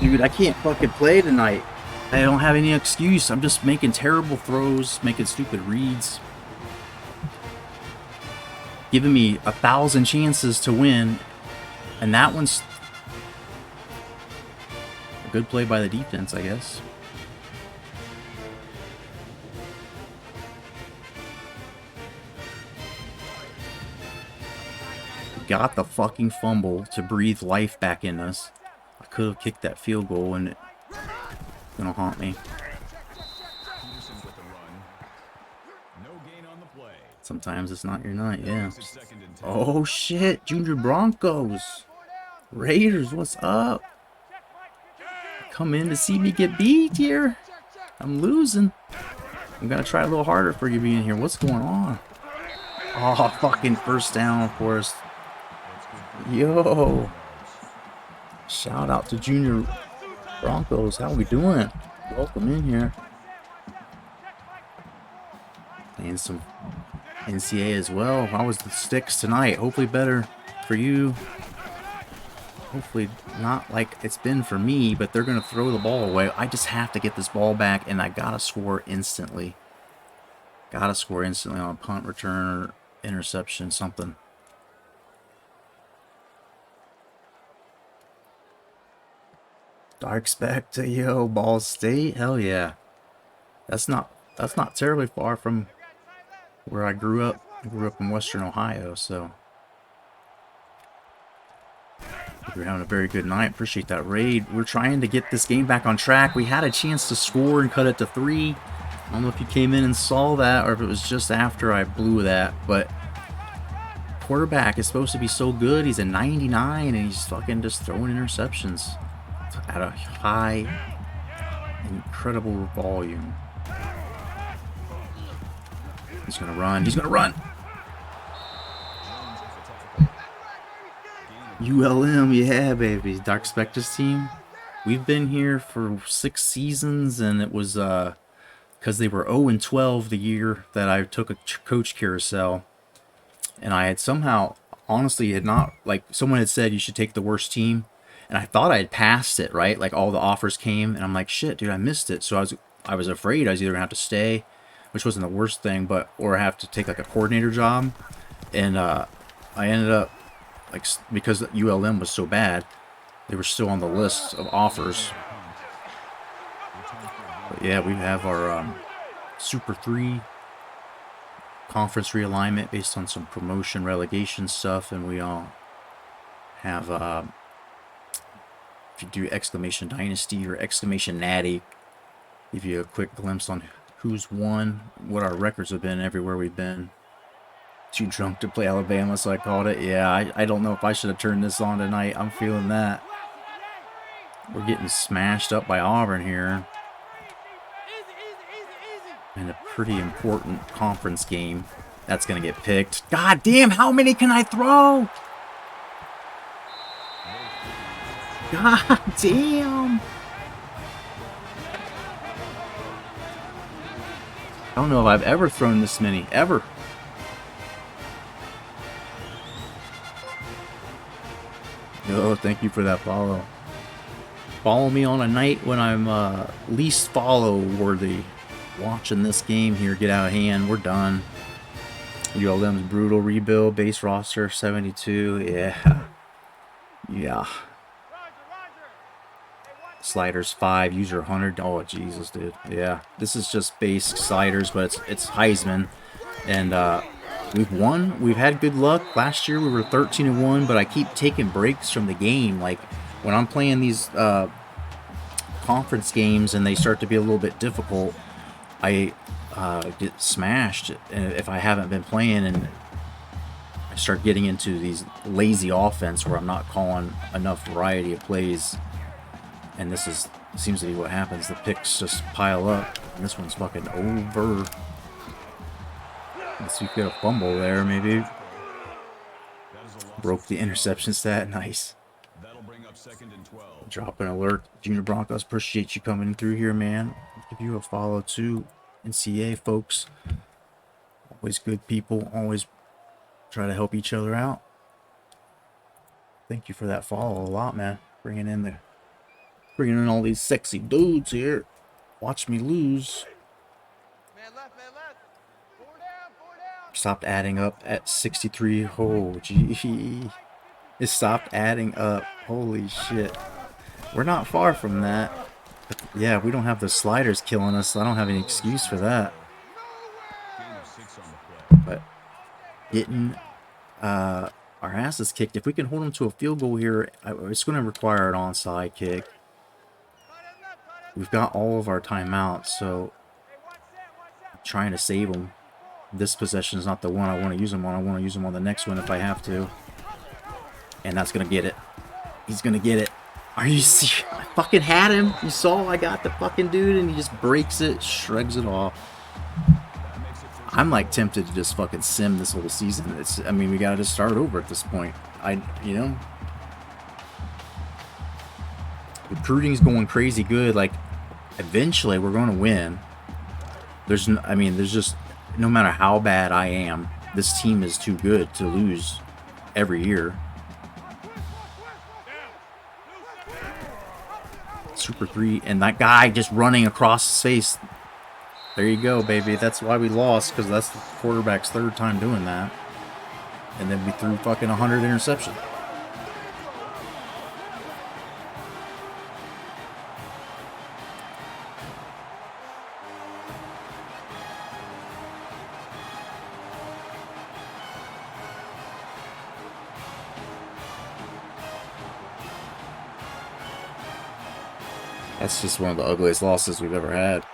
Dude, I can't fucking play tonight. I don't have any excuse. I'm just making terrible throws, making stupid reads. Giving me 1,000 chances to win. And that one's a good play by the defense, I guess. Got the fucking fumble to breathe life back in us. I could have kicked that field goal and it's gonna haunt me. Sometimes it's not your night, yeah. Oh shit, Junior Broncos. Raiders, what's up? Come in to see me get beat here. I'm losing. I'm gonna try a little harder for you being here. What's going on? Oh, fucking first down for us. Yo. Shout out to Junior Broncos. How we doing? Welcome in here. Playing some NCAA as well. How was the sticks tonight? Hopefully better for you. Hopefully not like it's been for me, but they're going to throw the ball away. I just have to get this ball back, and I got to score instantly. Got to score instantly on a punt return or interception, something. Dark Spectre, yo, Ball State, hell yeah. That's not terribly far from where I grew up. I grew up in Western Ohio, so we're having a very good night. Appreciate that raid. We're trying to get this game back on track. We had a chance to score and cut it to 3. I don't know if you came in and saw that or if it was just after I blew that, but quarterback is supposed to be so good. He's a 99 and he's fucking just throwing interceptions at a high, incredible volume. He's gonna run. He's gonna run. ULM, yeah, baby. Dark Spectre's team. We've been here for 6 seasons, and it was because they were 0-12 the year that I took a coach carousel, and I had somehow, honestly, had not, like, someone had said you should take the worst team, and I thought I had passed it, right? Like, all the offers came, and I'm like, shit, dude, I missed it. So I was afraid I was either gonna have to stay, which wasn't the worst thing, but or have to take like a coordinator job, and I ended up, like, because ULM was so bad, they were still on the list of offers. But yeah, we have our Super 3 conference realignment based on some promotion relegation stuff, and we all have if you do exclamation dynasty or exclamation natty, give you a quick glimpse on who's won, what our records have been everywhere we've been. Too drunk to play Alabama, so I called it. Yeah, I don't know if I should have turned this on tonight. I'm feeling that. We're getting smashed up by Auburn here. In a pretty important conference game. That's going to get picked. God damn, how many can I throw? God damn. I don't know if I've ever thrown this many, ever. Oh, thank you for that follow. Follow me on a night when I'm least follow-worthy. Watching this game here get out of hand. We're done. ULM's brutal rebuild. Base roster 72. Yeah. Yeah. Sliders 5, user 100. Oh, Jesus, dude. Yeah. This is just base sliders, but it's Heisman. And we've won. We've had good luck. Last year we were 13-1, but I keep taking breaks from the game. Like, when I'm playing these conference games and they start to be a little bit difficult, I get smashed if I haven't been playing, and I start getting into these lazy offense where I'm not calling enough variety of plays. And this seems to be what happens. The picks just pile up, and this one's fucking over. Let's see if we got a fumble there, maybe. Broke the interception stat. Nice. That'll bring up 2nd and 12. Drop an alert. Junior Broncos, appreciate you coming through here, man. Give you a follow too. NCA folks. Always good people. Always try to help each other out. Thank you for that follow a lot, man. Bringing in all these sexy dudes here. Watch me lose. Man left, man left. Four down. Stopped adding up at 63. Oh, gee. It stopped adding up. Holy shit. We're not far from that. But yeah, we don't have the sliders killing us. So I don't have any excuse for that. But getting our asses kicked. If we can hold them to a field goal here, it's going to require an onside kick. We've got all of our timeouts, so I'm trying to save them. This possession is not the one I want to use them on. I want to use them on the next one if I have to. And that's going to get it. He's going to get it. Are you serious? I fucking had him. You saw I got the fucking dude and he just breaks it, shrugs it off. I'm like tempted to just fucking sim this whole season. I mean, we got to just start over at this point. You know. Recruiting's going crazy good. Like, eventually we're going to win. There's just, no matter how bad I am, this team is too good to lose every year. Super 3, and that guy just running across his face. There you go, baby. That's why we lost, because that's the quarterback's 3rd time doing that. And then we threw fucking 100 interceptions. That's just one of the ugliest losses we've ever had.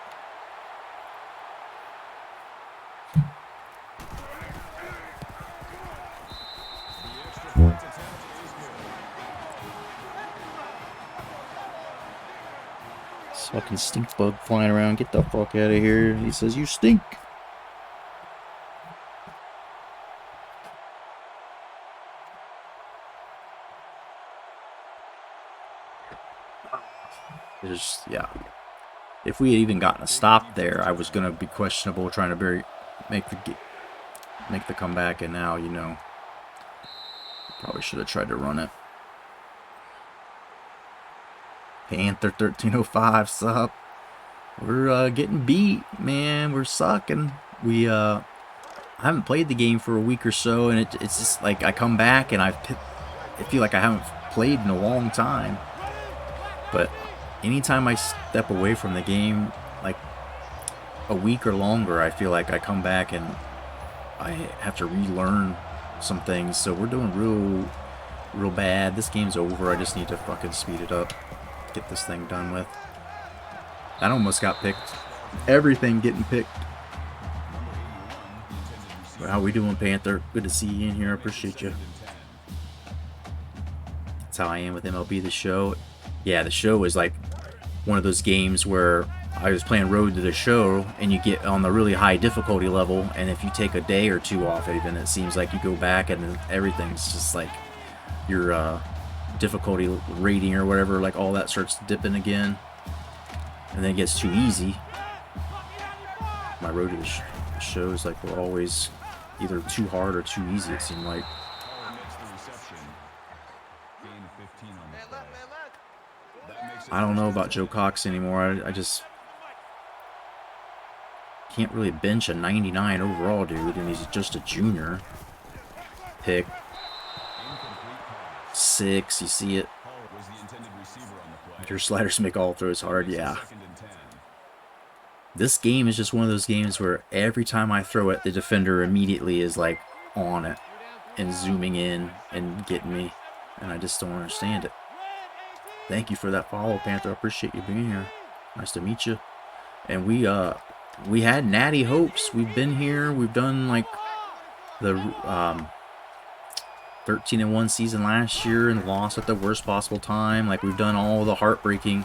This fucking stink bug flying around. Get the fuck out of here. He says, you stink. Yeah. If we had even gotten a stop there, I was gonna be questionable trying to make the comeback, and now, you know, probably should have tried to run it. Panther 1305, sup? We're getting beat, man. We're sucking. I haven't played the game for a week or so, and it's just like I come back and I feel like I haven't played in a long time. But anytime I step away from the game, like a week or longer, I feel like I come back and I have to relearn some things. So we're doing real bad. This game's over. I just need to fucking speed it up, get this thing done with. That almost got picked. Everything getting picked. How we doing, Panther? Good to see you in here. I appreciate you. That's how I am with MLB The Show. Yeah, the show is like one of those games where I was playing Road to the Show, and you get on the really high difficulty level, and if you take a day or two off, even it seems like you go back and everything's just like your difficulty rating or whatever, like all that starts dipping again, and then it gets too easy. My Road to the Show is like we're always either too hard or too easy, it seemed like. I don't know about Joe Cox anymore. I just can't really bench a 99 overall dude, and he's just a junior. Pick 6, you see it. Your sliders make all throws hard, yeah. This game is just one of those games where every time I throw it, the defender immediately is like on it and zooming in and getting me, and I just don't understand it. Thank you for that follow, Panther. I appreciate you being here. Nice to meet you. And we had natty hopes. We've been here. We've done like the 13-1 season last year and lost at the worst possible time. Like we've done all the heartbreaking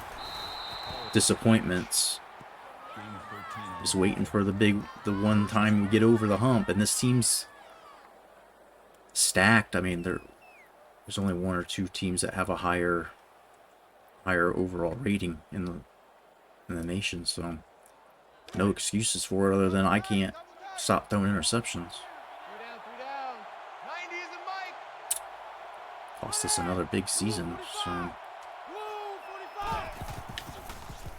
disappointments. Just waiting for the one time we get over the hump. And this team's stacked. I mean, there's only one or two teams that have a higher overall rating in the nation. So no excuses for it other than I can't stop throwing interceptions. 3 down. 90 is the mic. Cost us another big season. So, Woo,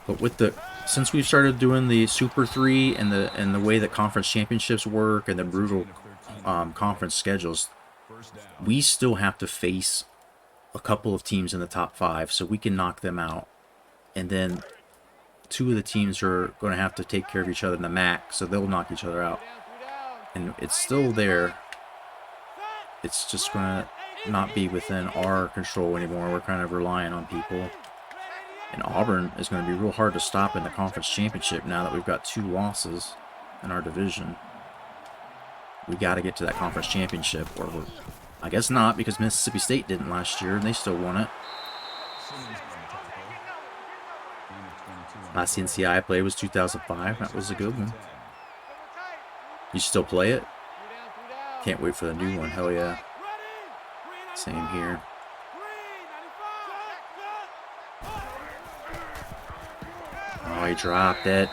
45. but since we've started doing the Super 3 and the way that conference championships work and the brutal conference schedules, we still have to face a couple of teams in the top 5 so we can knock them out, and then 2 of the teams are going to have to take care of each other in the MAC, so they'll knock each other out. And it's still there. It's just going to not be within our control anymore. We're kind of relying on people. And Auburn is going to be real hard to stop in the conference championship now that we've got 2 losses in our division. We got to get to that conference championship, or I guess not, because Mississippi State didn't last year and they still won it. Last NCAA I played was 2005. That was a good one. You still play it? Can't wait for the new one. Hell yeah. Same here. Oh, he dropped it.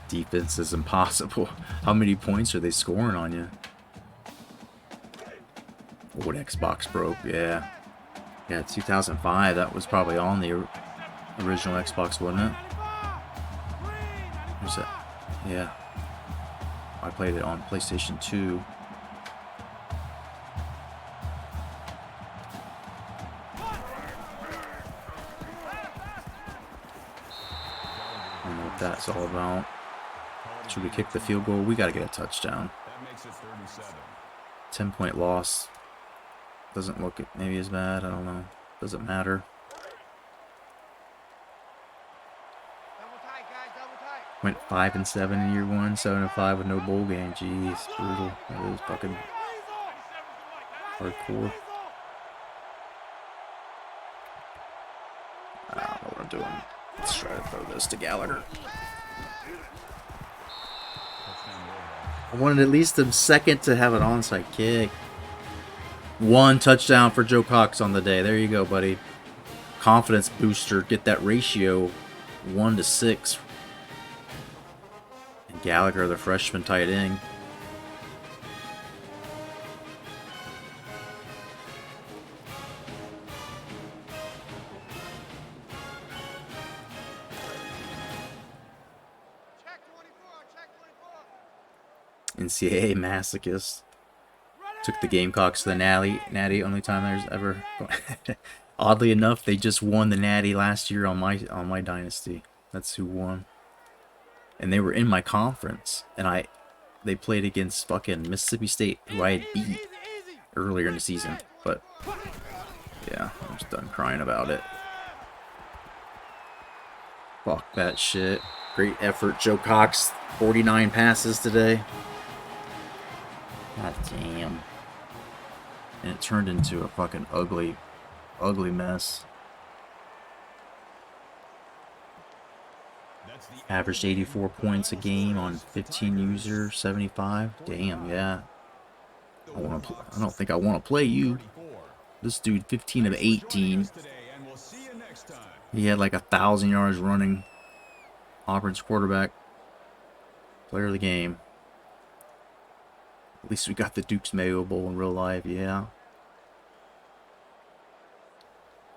Defense is impossible. How many points are they scoring on you? What Xbox broke? Yeah. Yeah, 2005. That was probably on the original Xbox, wasn't it? Where's that? Yeah. I played it on PlayStation 2. I don't know what that's all about. Should we kick the field goal? We got to get a touchdown. 10-point loss. Doesn't look maybe as bad. I don't know. Doesn't matter. Went 5-7 in year 1, 7-5 with no bowl game. Jeez, brutal. That is fucking hardcore. I don't know what I'm doing. Let's try to throw this to Gallagher. I wanted at least a second to have an onside kick. 1 touchdown for Joe Cox on the day. There you go, buddy. Confidence booster. Get that ratio 1-6. And Gallagher, the freshman tight end. NCAA masochist. Took the Gamecocks to the Natty. Only time there's ever. Oddly enough, they just won the Natty last year on my dynasty. That's who won. And they were in my conference, and they played against fucking Mississippi State, who I had beat earlier in the season. But yeah, I'm just done crying about it. Fuck that shit. Great effort, Joe Cox. 49 passes today. God damn. And it turned into a fucking ugly mess. Averaged 84 points a game on 15 users, 75. Damn, yeah. I don't think I want to play you. This dude, 15 of 18. He had like 1,000 yards running. Auburn's quarterback. Player of the game. At least we got the Duke's Mayo Bowl in real life, yeah.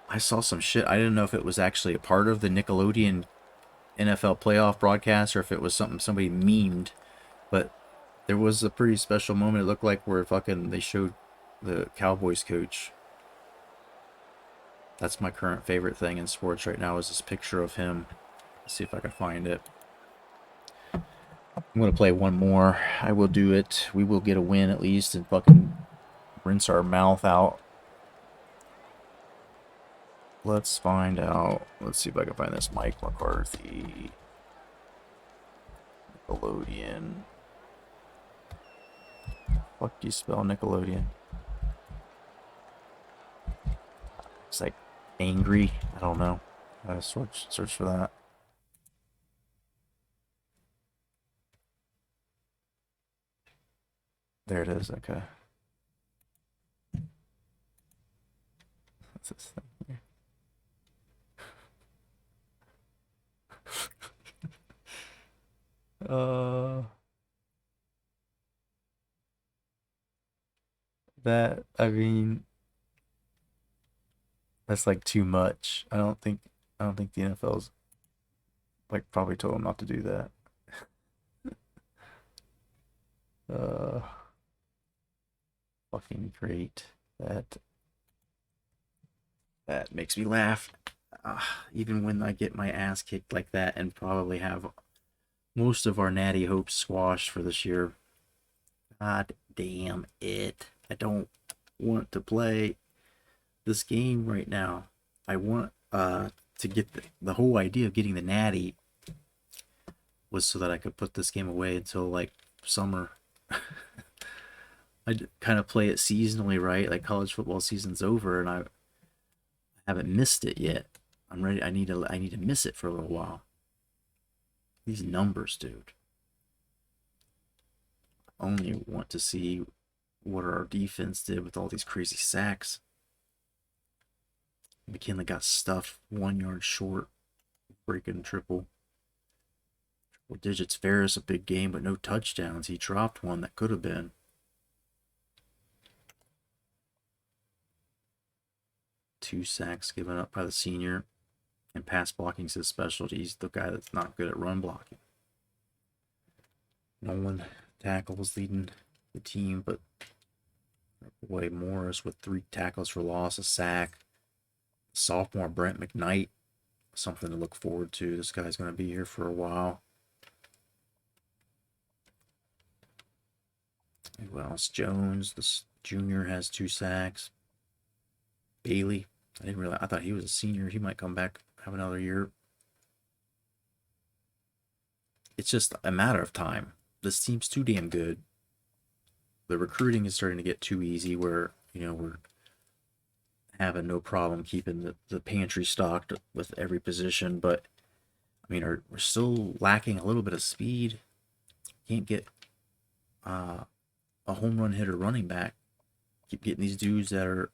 I saw some shit. I didn't know if it was actually a part of the Nickelodeon NFL playoff broadcast or if it was something somebody memed. But there was a pretty special moment, it looked like, where fucking they showed the Cowboys coach. That's my current favorite thing in sports right now, is this picture of him. Let's see if I can find it. I'm going to play one more. I will do it. We will get a win at least and fucking rinse our mouth out. Let's find out. Let's see if I can find this. Mike McCarthy. Nickelodeon. Fuck do you spell Nickelodeon? It's like Angry. I don't know. I gotta search for that. There it is. Okay. What's this thing here? That, I mean, that's like too much. I don't think the NFL's like probably told him not to do that. Uh, fucking great. That makes me laugh. Even when I get my ass kicked like that and probably have most of our natty hopes squashed for this year. God damn it. I don't want to play this game right now. I want to get the whole idea of getting the natty was so that I could put this game away until like summer. I kind of play it seasonally, right? Like college football season's over and I haven't missed it yet. I'm ready. I need to miss it for a little while. These numbers, dude. Only want to see what our defense did with all these crazy sacks. McKinley got stuffed 1 yard short, breaking triple digits. Ferris a big game, but no touchdowns. He dropped one that could have been. Two sacks given up by the senior, and pass blocking's his specialty. He's the guy that's not good at run blocking. Nolan tackles leading the team, but boy Morris with 3 tackles for loss, a sack. Sophomore Brent McKnight, something to look forward to. This guy's going to be here for a while. Who else? Jones, this junior, has 2 sacks. Bailey, I didn't realize. I thought he was a senior. He might come back, have another year. It's just a matter of time. This team's too damn good. The recruiting is starting to get too easy where, you know, we're having no problem keeping the pantry stocked with every position, but I mean, we're still lacking a little bit of speed. Can't get a home run hitter running back. Keep getting these dudes that are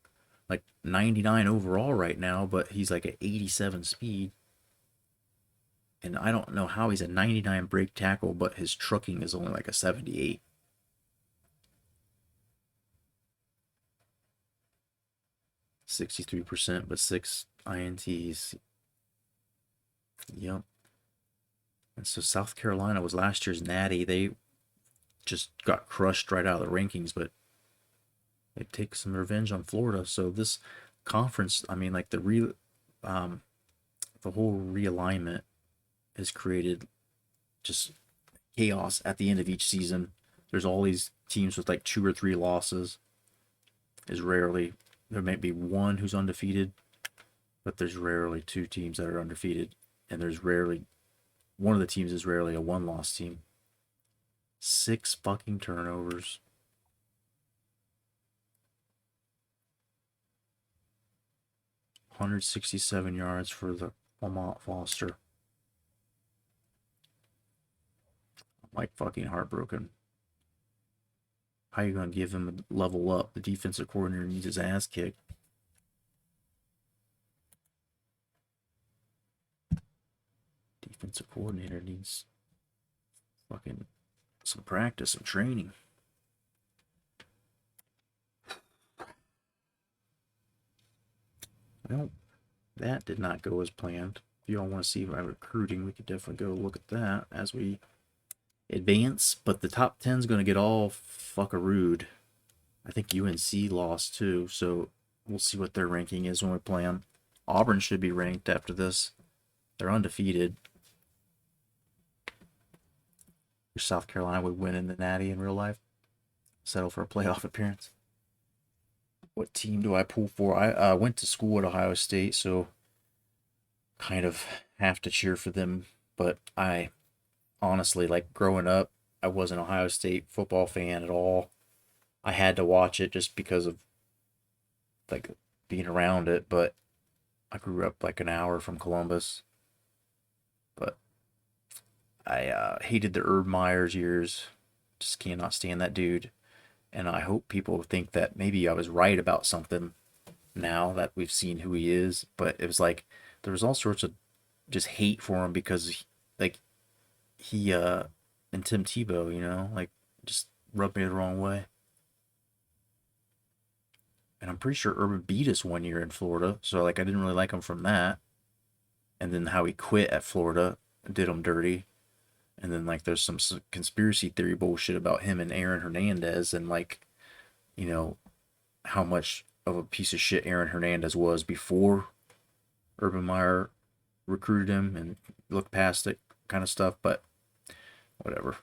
like 99 overall right now, but he's like at 87 speed. And I don't know how he's a 99 break tackle, but his trucking is only like a 78. %, but 6 INTs. Yep. And so South Carolina was last year's natty. They just got crushed right out of the rankings, but they take some revenge on Florida. So this conference, I mean, like the whole realignment has created just chaos at the end of each season. There's all these teams with like 2 or 3 losses. There might be one who's undefeated, but there's rarely 2 teams that are undefeated, and there's rarely one of the teams is rarely a 1-loss team. 6 fucking turnovers. $167 yards for the Lamont Foster. I'm like fucking heartbroken. How you gonna give him a level up? The defensive coordinator needs his ass kicked. Defensive coordinator needs fucking some practice, some training. Well, that did not go as planned. If you all want to see my recruiting, we could definitely go look at that as we advance. But the top 10 is going to get all fuckarooed. I think UNC lost too, so we'll see what their ranking is when we play them. Auburn should be ranked after this. They're undefeated. South Carolina would win in the Natty in real life. Settle for a playoff appearance. What team do I pull for? I went to school at Ohio State, so kind of have to cheer for them. But I honestly, like growing up, I wasn't an Ohio State football fan at all. I had to watch it just because of like being around it, but I grew up like an hour from Columbus, but I hated the Urban Meyers years. Just cannot stand that dude. And I hope people think that maybe I was right about something now that we've seen who he is. But it was like there was all sorts of just hate for him because he and Tim Tebow, you know, like just rubbed me the wrong way. And I'm pretty sure Urban beat us one year in Florida, so like I didn't really like him from that. And then how he quit at Florida did him dirty. And then like there's some conspiracy theory bullshit about him and Aaron Hernandez and like, you know, how much of a piece of shit Aaron Hernandez was before Urban Meyer recruited him and looked past it kind of stuff, but whatever.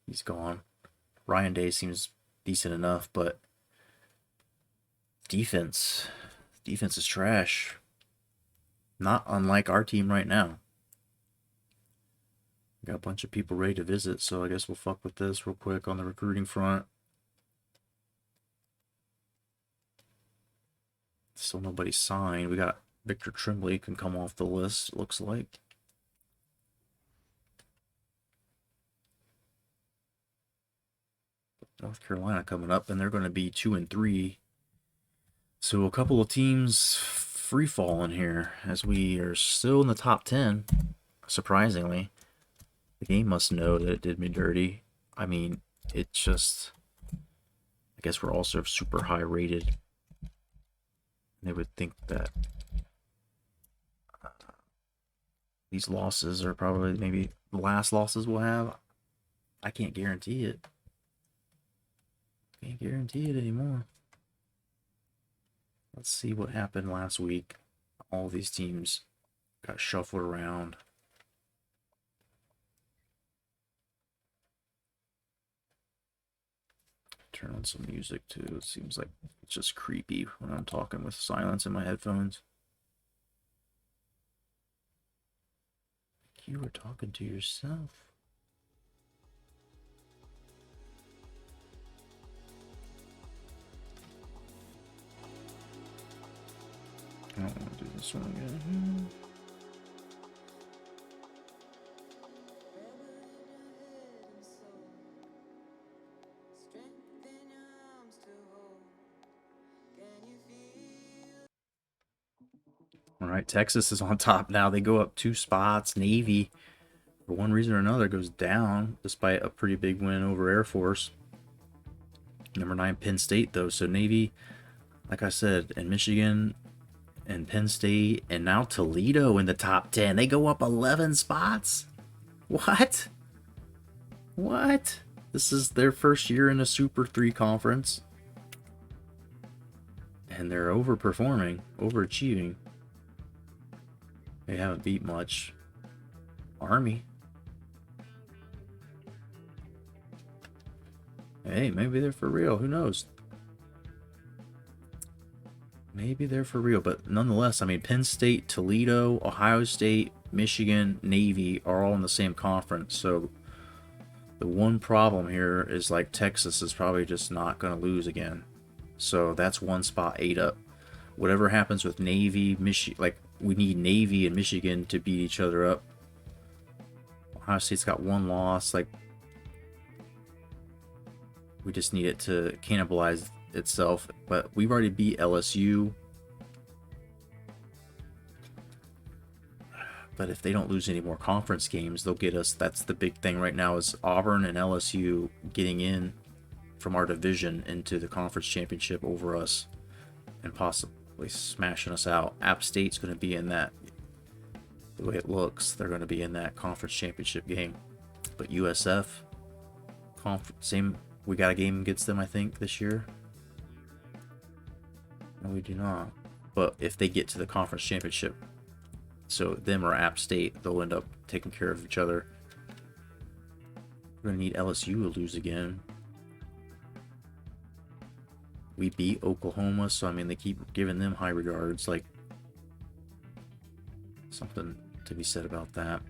He's gone. Ryan Day seems decent enough, but defense is trash. Not unlike our team right now. Got a bunch of people ready to visit, so I guess we'll fuck with this real quick on the recruiting front. Still nobody signed. We got Victor Tremblay can come off the list, it looks like. North Carolina coming up, and they're going to be 2-3. So a couple of teams free falling here as we are still in the top 10, surprisingly. The game must know that it did me dirty. I mean, it's just, I guess we're also super high rated. They would think that these losses are probably maybe the last losses we'll have. I can't guarantee it. Can't guarantee it anymore. Let's see what happened last week. All these teams got shuffled around. Turn on some music too. It seems like it's just creepy when I'm talking with silence in my headphones. You were talking to yourself. I don't want to do this one again. All right, Texas is on top now. They go up 2 spots. Navy, for one reason or another, goes down despite a pretty big win over Air Force. Number 9, Penn State, though. So Navy, like I said, and Michigan and Penn State, and now Toledo in the top 10. They go up 11 spots? What? What? This is their first year in a Super 3 conference. And they're overperforming, overachieving. They haven't beat much. Army. Hey, maybe they're for real. Who knows? Maybe they're for real. But nonetheless, I mean, Penn State, Toledo, Ohio State, Michigan, Navy are all in the same conference. So the one problem here is like Texas is probably just not going to lose again. So that's 1 spot 8 up. Whatever happens with Navy, Michigan, like we need Navy and Michigan to beat each other up. Ohio State's got 1 loss. Like we just need it to cannibalize itself. But we've already beat LSU. But if they don't lose any more conference games, they'll get us. That's the big thing right now is Auburn and LSU getting in from our division into the conference championship over us and possibly smashing us out. App State's going to be in that. The way it looks, they're going to be in that conference championship game. But USF, same. We got a game against them, I think, this year. No, we do not. But if they get to the conference championship, so them or App State, they'll end up taking care of each other. We're going to need LSU to lose again. We beat Oklahoma, so I mean, they keep giving them high regards. Like, something to be said about that.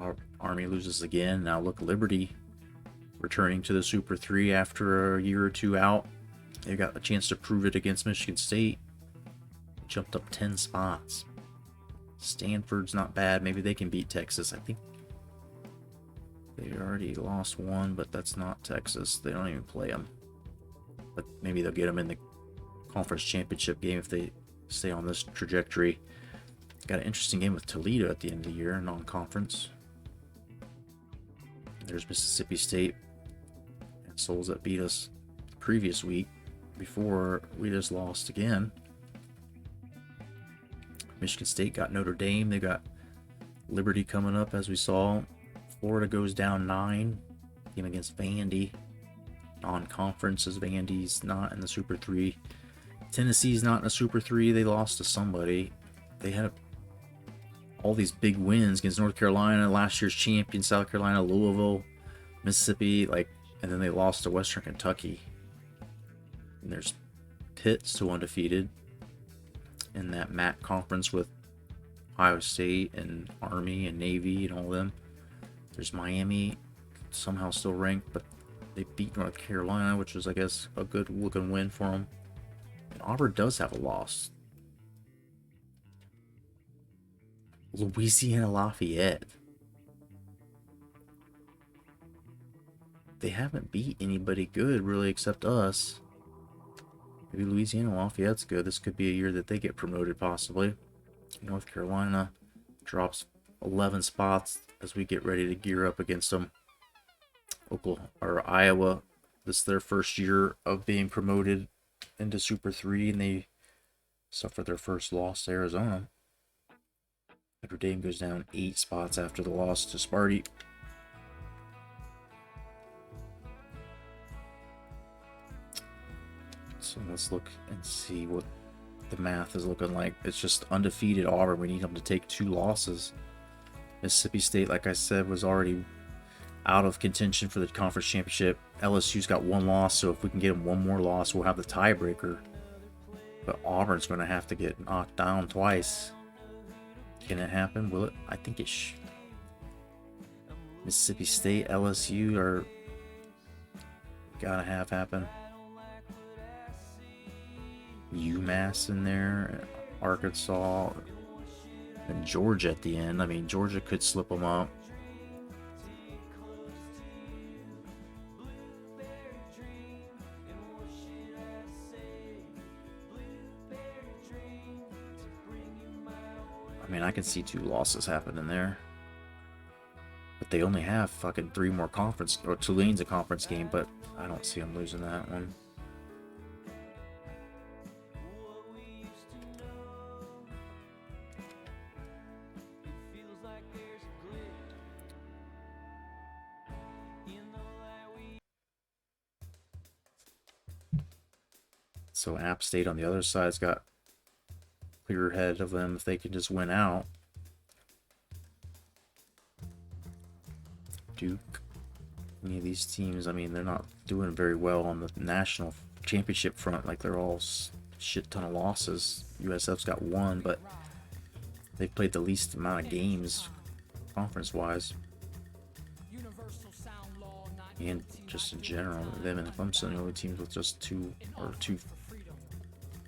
Our Army loses again. Now look, Liberty returning to the Super 3 after a year or two out. They got a chance to prove it against Michigan State. jumped up 10 spots. Stanford's not bad. Maybe they can beat Texas. I think they already lost one, but that's not Texas. They don't even play them. But maybe they'll get them in the conference championship game if they stay on this trajectory. Got an interesting game with Toledo at the end of the year, non-conference. There's Mississippi State and Souls that beat us the previous week before we just lost again. Michigan State got Notre Dame. They got Liberty coming up, as we saw. Florida goes down 9. Game against Vandy. Non-conference as Vandy's not in the Super 3. Tennessee's not in the Super 3. They lost to somebody. They had all these big wins against North Carolina, last year's champion, South Carolina, Louisville, Mississippi, and then they lost to Western Kentucky. And there's Pitt still undefeated in that MAC conference with Ohio State and Army and Navy and all of them. There's Miami, somehow still ranked, but they beat North Carolina, which was, I guess, a good looking win for them. And Auburn does have a loss. Louisiana Lafayette. They haven't beat anybody good, really, except us. Maybe Louisiana Lafayette's good. This could be a year that they get promoted, possibly. North Carolina drops 11 spots as we get ready to gear up against them. Oklahoma or Iowa, this is their first year of being promoted into Super 3, and they suffer their first loss to Arizona. Notre Dame goes down 8 spots after the loss to Sparty. So let's look and see what the math is looking like. It's just undefeated Auburn. We need them to take 2 losses. Mississippi State, like I said, was already out of contention for the conference championship. LSU's got 1 loss, so if we can get them 1 more loss, we'll have the tiebreaker. But Auburn's going to have to get knocked down twice. Can it happen? Will it? I think it should. Mississippi State, LSU are gotta have happen. UMass in there, Arkansas, and Georgia at the end. I mean, Georgia could slip them up. I mean, I can see 2 losses happening there. But they only have fucking 3 more conference, or Tulane's a conference game, but I don't see them losing that one. So App State on the other side's got clear ahead of them if they can just win out. Duke, any of these teams, I mean, they're not doing very well on the national championship front. Like, they're all shit ton of losses. USF's got 1, but they've played the least amount of games conference-wise. And just in general, them and Clemson, the only teams with just 2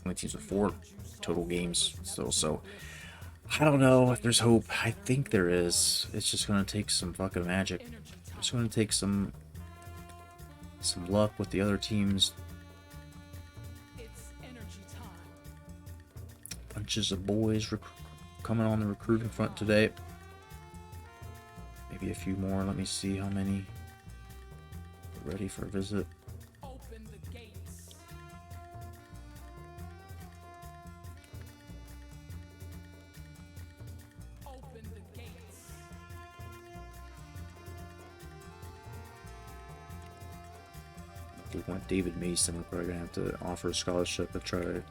only teams with 4 total games still. So I don't know if there's hope. I think there is. It's just going to take some fucking magic. It's going to take some luck with the other teams. Bunches of boys coming on the recruiting front today. Maybe a few more. Let me see how many are ready for a visit. If we want David Mason, we're probably going to have to offer a scholarship and try to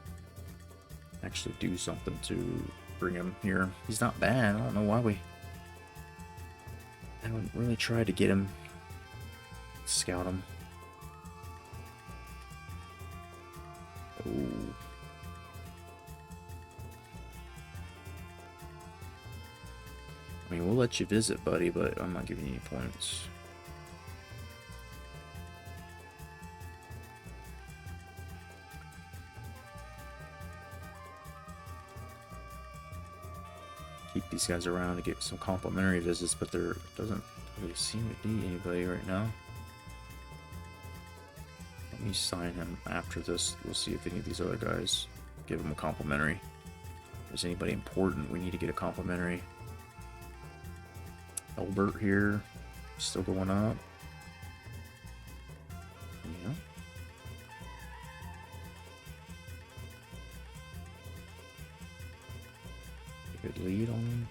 actually do something to bring him here. He's not bad. I don't know why we haven't really tried to get him, scout him. Oh. I mean, we'll let you visit, buddy, but I'm not giving you any points. keep these guys around to get some complimentary visits, but there doesn't really seem to be anybody right now. Let me sign him after this. We'll see if any of these other guys give him a complimentary. If there's anybody important, we need to get a complimentary. Albert here, still going up. Yeah. Good lead on him.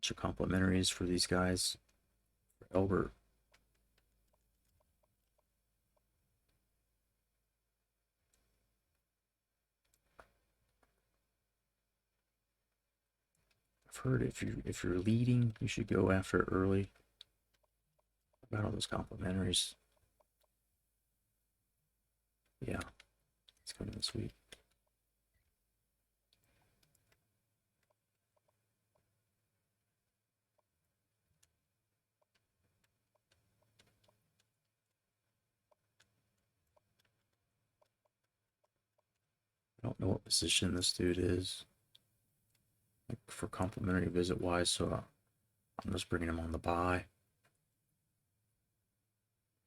Bunch of complimentaries for these guys. For Albert. I've heard if you're leading, you should go after it early. About all those complimentaries. Yeah, it's coming this week. I don't know what position this dude is, like for complimentary visit wise, so I'm just bringing him on the bye.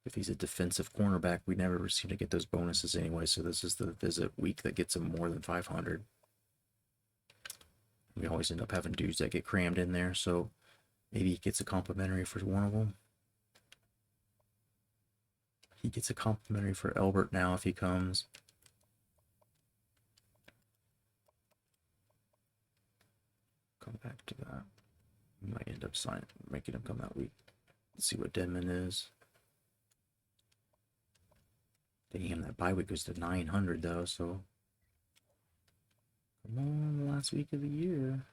If he's a defensive cornerback, we never seem to get those bonuses anyway, so this is the visit week that gets him more than 500. We always end up having dudes that get crammed in there, so maybe he gets a complimentary for one of them. He gets a complimentary for Albert now if he comes. Come back to that. We might end up making him come that week. Let's see what Denman is. Damn, that bye week goes to 900 though, so come on, last week of the year,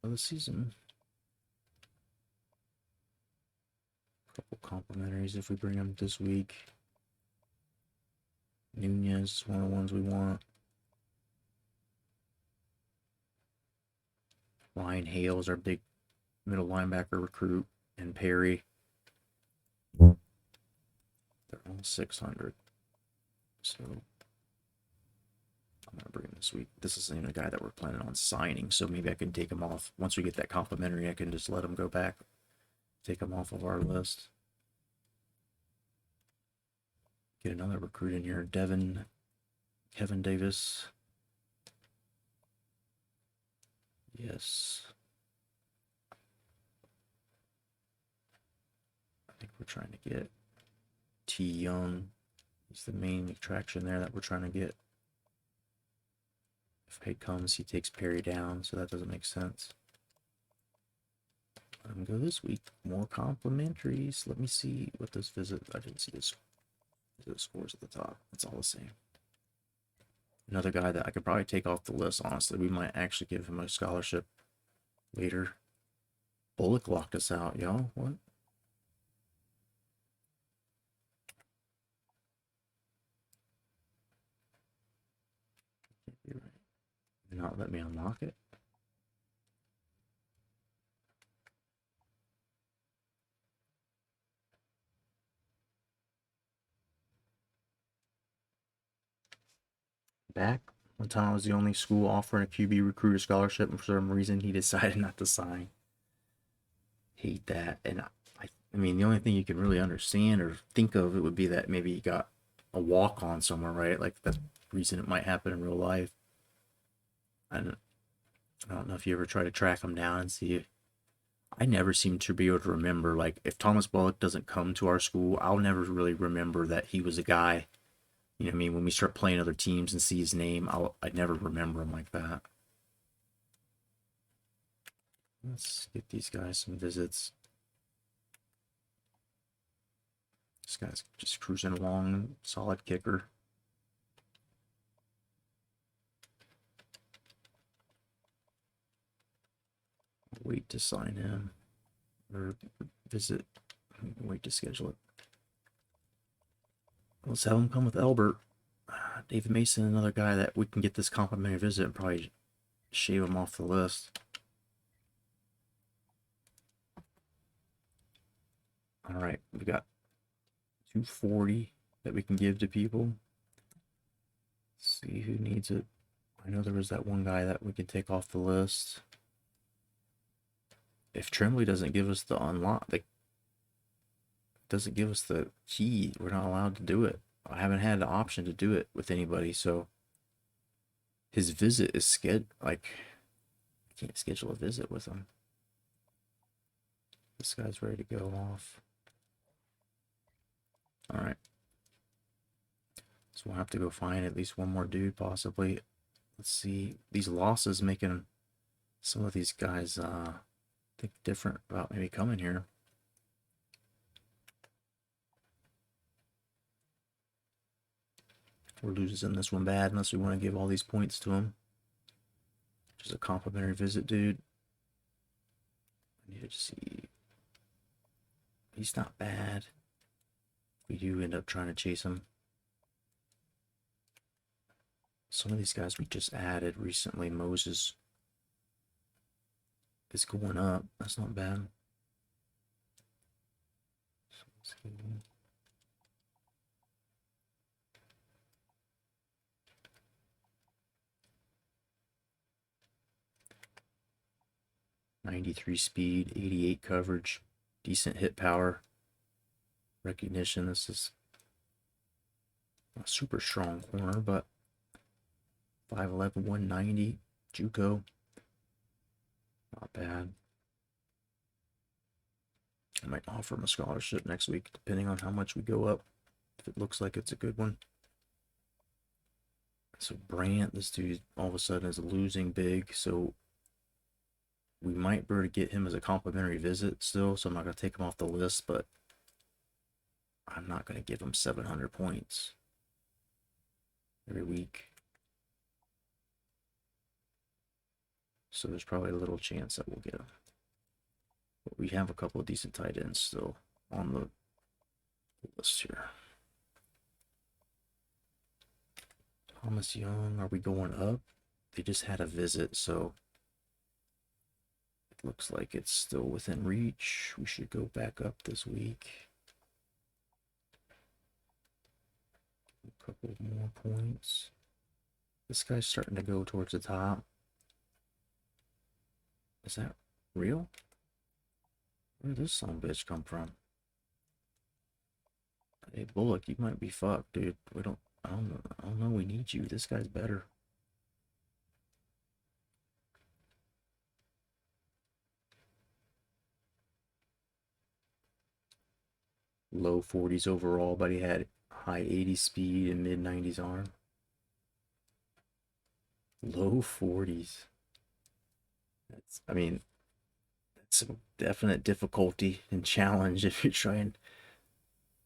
of the season. Couple complimentaries if we bring them this week. Nunez is one of the ones we want. Ryan Hales, our big middle linebacker recruit, and Perry. They're all 600. So I'm gonna bring him this week. This is the guy that we're planning on signing, so maybe I can take him off. Once we get that complimentary, I can just let him go back. Take him off of our list. Get another recruit in here, Kevin Davis. Yes. I think we're trying to get T. Young. He's the main attraction there that we're trying to get. If Pate comes, he takes Perry down, so that doesn't make sense. Let him go this week. More complimentaries. Let me see what this visit. I didn't see this visit scores at the top. It's all the same. Another guy that I could probably take off the list, honestly. We might actually give him a scholarship later. Bullock locked us out, y'all. What? Can't be right. Did not let me unlock it. Back one time I was the only school offering a QB recruiter scholarship, and for some reason he decided not to sign. Hate that. And I mean, the only thing you can really understand or think of it would be that maybe he got a walk on somewhere, right? Like that's the reason it might happen in real life. I don't know if you ever try to track him down and see. I never seem to be able to remember, like, if Thomas Bullock doesn't come to our school, I'll never really remember that he was a guy. You know what I mean? When we start playing other teams and see his name, I'd never remember him like that. Let's get these guys some visits. This guy's just cruising along, solid kicker. Wait to sign him or visit. Wait to schedule it. Let's have him come with Albert. David Mason, another guy that we can get this complimentary visit and probably shave them off the list. All right, we got 240 that we can give to people. Let's see who needs it. I know there was that one guy that we could take off the list. If Tremblay doesn't give us the unlock, doesn't give us the key, we're not allowed to do it. I haven't had the option to do it with anybody, so his visit is scheduled. Like, I can't schedule a visit with him. This guy's ready to go off. All right. So we'll have to go find at least one more dude, possibly. Let's see. These losses making some of these guys think different about maybe coming here. We're losing this one bad unless we want to give all these points to him. Just a complimentary visit, dude. I need to see. He's not bad. We do end up trying to chase him. Some of these guys we just added recently. Moses is going up. That's not bad. So let's see. 93 speed, 88 coverage, decent hit power, recognition. This is a super strong corner, but 5'11", 190, JUCO, not bad. I might offer him a scholarship next week, depending on how much we go up, if it looks like it's a good one. So Brant, this dude all of a sudden is losing big, so we might be able to get him as a complimentary visit still, so I'm not going to take him off the list, but I'm not going to give him 700 points every week. So there's probably a little chance that we'll get him. But we have a couple of decent tight ends still on the list here. Thomas Young, are we going up? They just had a visit, so it looks like it's still within reach. We should go back up this week. A couple more points. This guy's starting to go towards the top. Is that real? Where did this son of a bitch come from? Hey Bullock, you might be fucked, dude. I don't know. We need you. This guy's better. Low 40s overall, but he had high 80s speed and mid 90s arm. Low 40s. That's a definite difficulty and challenge if you're trying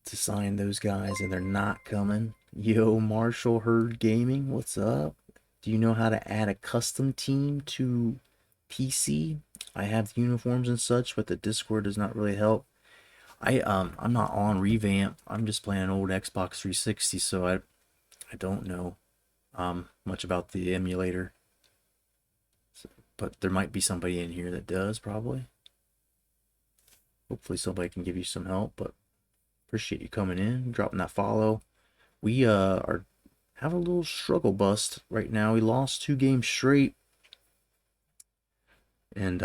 to sign those guys and they're not coming. Yo, Marshall Herd Gaming, what's up? Do you know how to add a custom team to PC? I have uniforms and such, but the Discord does not really help. I'm not on Revamp. I'm just playing an old Xbox 360, so I don't know much about the emulator. So, but there might be somebody in here that does, probably. Hopefully somebody can give you some help, but appreciate you coming in, dropping that follow. We have a little struggle bust right now. We lost 2 games straight, and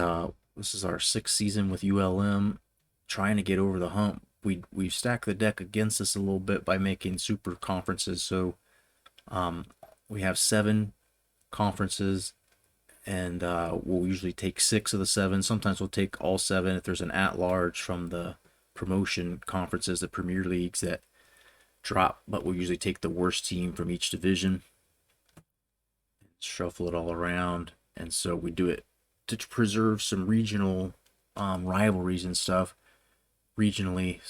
this is our 6th season with ULM, trying to get over the hump. We've stacked the deck against us a little bit by making super conferences. So we have 7 conferences, and we'll usually take 6 of the 7. Sometimes we'll take all 7 if there's an at-large from the promotion conferences, the Premier Leagues that drop, but we'll usually take the worst team from each division, shuffle it all around, and so we do it to preserve some regional rivalries and stuff regionally,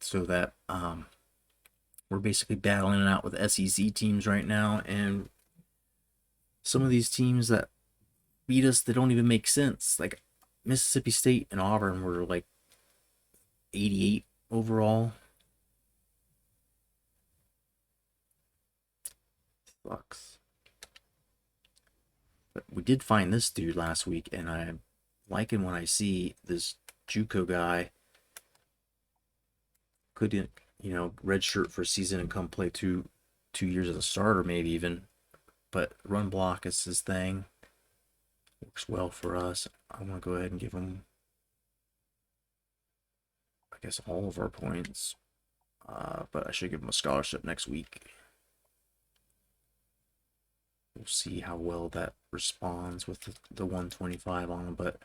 so that we're basically battling it out with SEC teams right now, and some of these teams that beat us, they don't even make sense. Like Mississippi State and Auburn were like 88 overall. Sucks. But we did find this dude last week, and I'm liking when I see this JUCO guy couldn't, redshirt for a season and come play two years as a starter, maybe even. But run block is his thing. Works well for us. I want to go ahead and give him, I guess, all of our points. But I should give him a scholarship next week. We'll see how well that responds with the 125 on him. But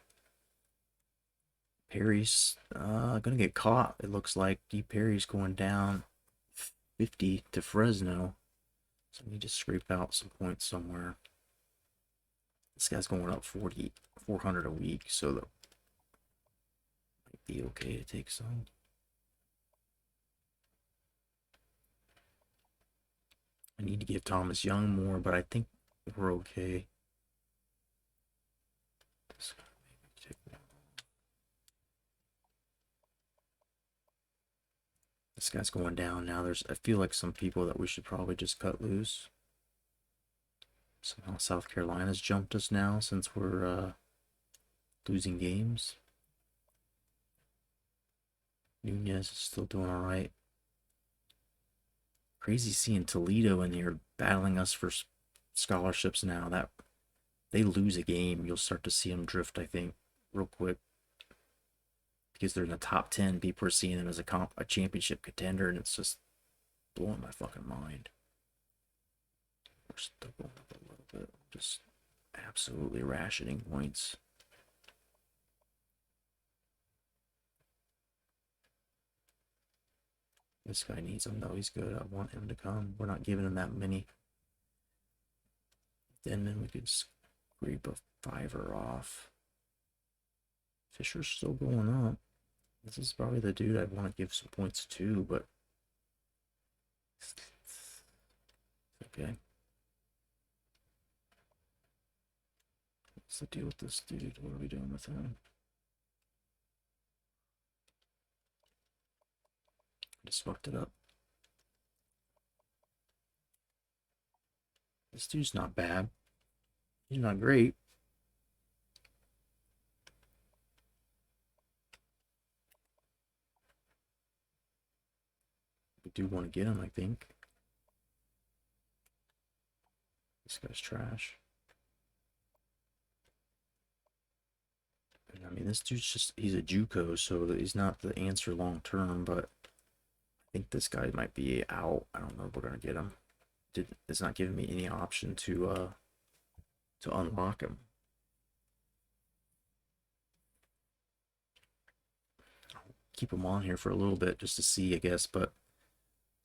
Perry's gonna get caught. It looks like D. Perry's going down 50 to Fresno. So I need to scrape out some points somewhere. This guy's going up 400 a week, so that might be okay to take some. I need to give Thomas Young more, but I think we're okay. This guy, maybe take one. This guy's going down now. I feel like some people that we should probably just cut loose. Somehow South Carolina's jumped us now since we're losing games. Nunez is still doing all right. Crazy seeing Toledo in here battling us for scholarships now. That they lose a game, you'll start to see them drift, I think, real quick. Because they're in the top 10, people are seeing them as a championship contender, and it's just blowing my fucking mind. We're still going up a little bit, just absolutely rationing points. This guy needs him though. He's good. I want him to come. We're not giving him that many. Then we could scrape a fiver off. Fisher's still going up. This is probably the dude I'd want to give some points to, but okay. What's the deal with this dude? What are we doing with him? Just fucked it up. This dude's not bad. He's not great. We do want to get him, I think. This guy's trash. I mean, this dude's he's a JUCO, so he's not the answer long term, but I think this guy might be out. I don't know if we're going to get him. It's not giving me any option to unlock him. I'll keep him on here for a little bit just to see, I guess, but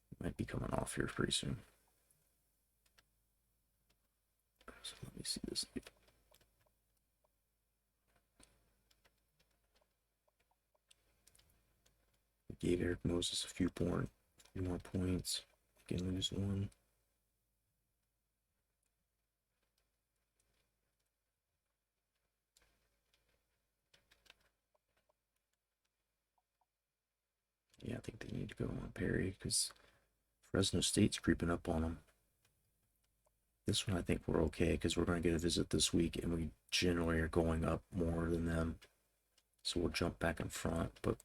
he might be coming off here pretty soon. So let me see this. We gave Eric Moses a few more points. He can lose one. Yeah, I think they need to go on Perry because Fresno State's creeping up on them. This one I think we're okay because we're going to get a visit this week and we generally are going up more than them. So we'll jump back in front, but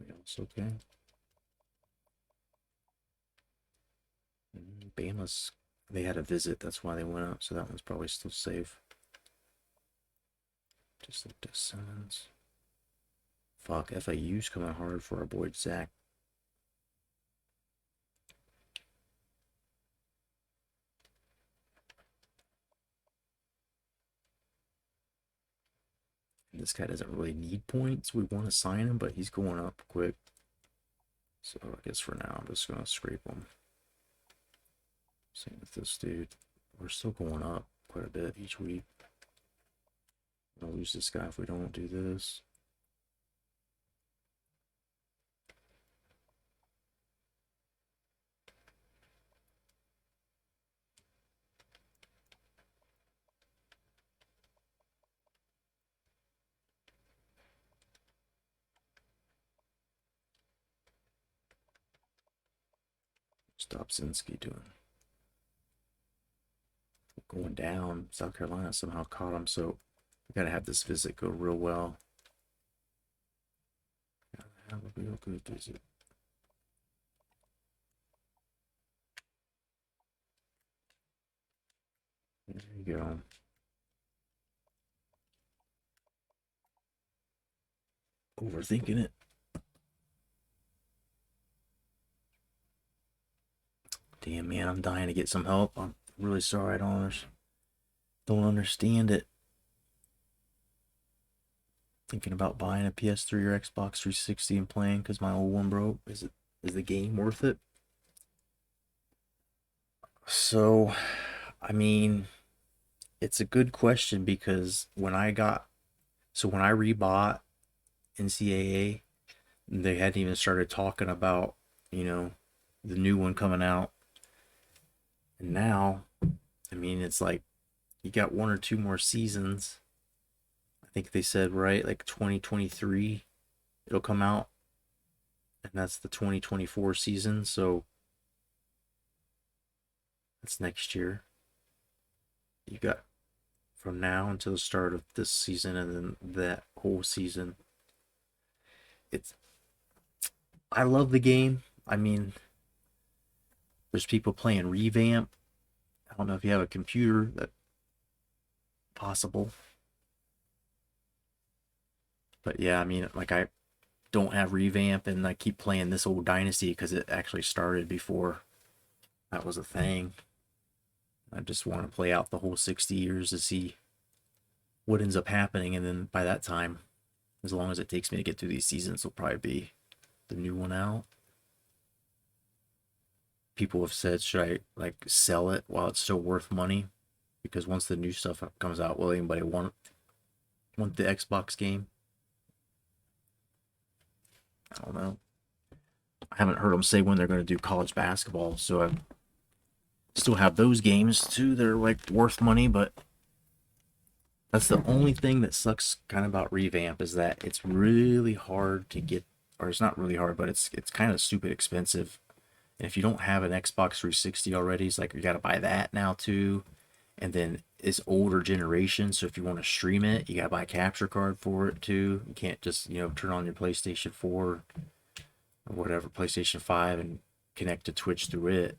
it's okay. Bama's, they had a visit, that's why they went up, so that one's probably still safe. Just looked at Simmons. Fuck, FIU's coming hard for our boy Zach. And this guy doesn't really need points. We want to sign him, but he's going up quick. So I guess for now, I'm just going to scrape him. Same with this dude. We're still going up quite a bit each week. I'll lose this guy if we don't do this. What's Dobzinski doing? going down. South Carolina somehow caught them, so we gotta have this visit go real well. Gotta have a real good visit. There you go. Overthinking it. Damn, man, I'm dying to get some help. I'm really sorry. I don't understand it. Thinking about buying a PS3 or Xbox 360 and playing because my old one broke. Is the game worth it? So, I mean, it's a good question because when I rebought NCAA, they hadn't even started talking about, the new one coming out. And now, I mean, it's like you got 1 or 2 more seasons. I think they said, right, like 2023 it'll come out. And that's the 2024 season, so that's next year. You got from now until the start of this season and then that whole season. I love the game. I mean, there's people playing revamp. I don't know if you have a computer that possible. But yeah, I mean, like I don't have revamp and I keep playing this old Dynasty because it actually started before that was a thing. I just want to play out the whole 60 years to see what ends up happening, and then by that time, as long as it takes me to get through these seasons, will probably be the new one out. People have said, should I like sell it while it's still worth money? Because once the new stuff comes out, will anybody want the Xbox game? I don't know. I haven't heard them say when they're going to do college basketball, so I still have those games too. They're like worth money, but that's the only thing that sucks kind of about revamp is that it's really hard to get, or it's not really hard, but it's kind of stupid expensive. And if you don't have an Xbox 360 already, it's like you got to buy that now too. And then it's older generation, so if you want to stream it, you got to buy a capture card for it too. You can't just, turn on your PlayStation 4 or whatever, PlayStation 5 and connect to Twitch through it.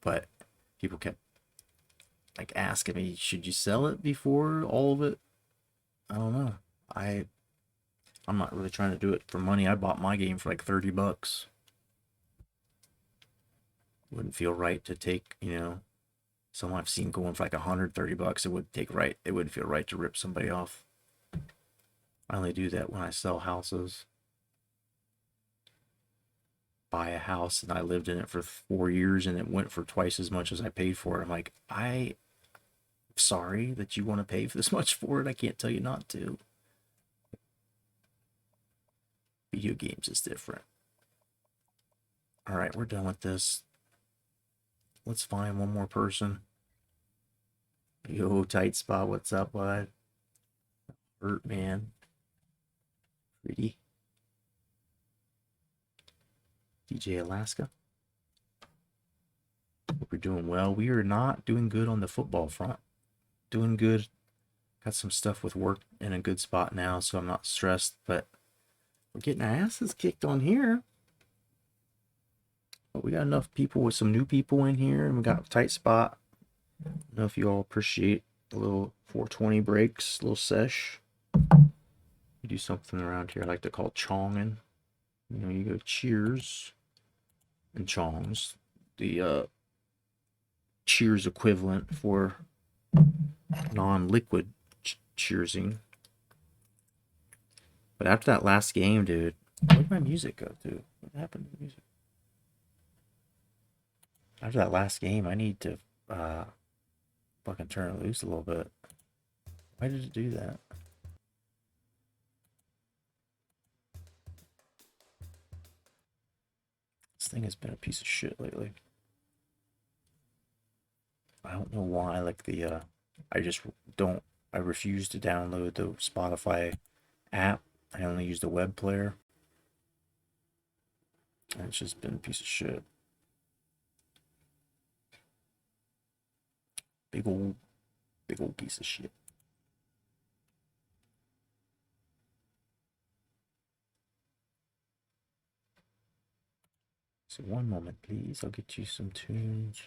But people kept like asking me, should you sell it before all of it? I don't know. I'm not really trying to do it for money. I bought my game for like $30. Wouldn't feel right to take, some I've seen going for like $130. It wouldn't feel right to rip somebody off. I only do that when I sell houses. Buy a house and I lived in it for 4 years and it went for twice as much as I paid for it. I'm like, I'm sorry that you want to pay for this much for it. I can't tell you not to. Video games is different. All right, we're done with this. Let's find one more person. Yo, tight spot. What's up, bud? Hurt, man. Pretty. DJ Alaska. Hope you're doing well. We are not doing good on the football front. Doing good. Got some stuff with work in a good spot now, so I'm not stressed, but we're getting our asses kicked on here. But we got enough people with some new people in here, and we got a tight spot. I don't know if you all appreciate the little 420 breaks, little sesh. We do something around here I like to call chonging. You go cheers and chongs. The cheers equivalent for non-liquid cheersing. But after that last game, dude, where'd my music go to? What happened to the music? After that last game, I need to fucking turn it loose a little bit. Why did it do that? This thing has been a piece of shit lately. I don't know why. Like I refuse to download the Spotify app. I only use the web player. And it's just been a piece of shit. Big old piece of shit. So one moment, please. I'll get you some tunes.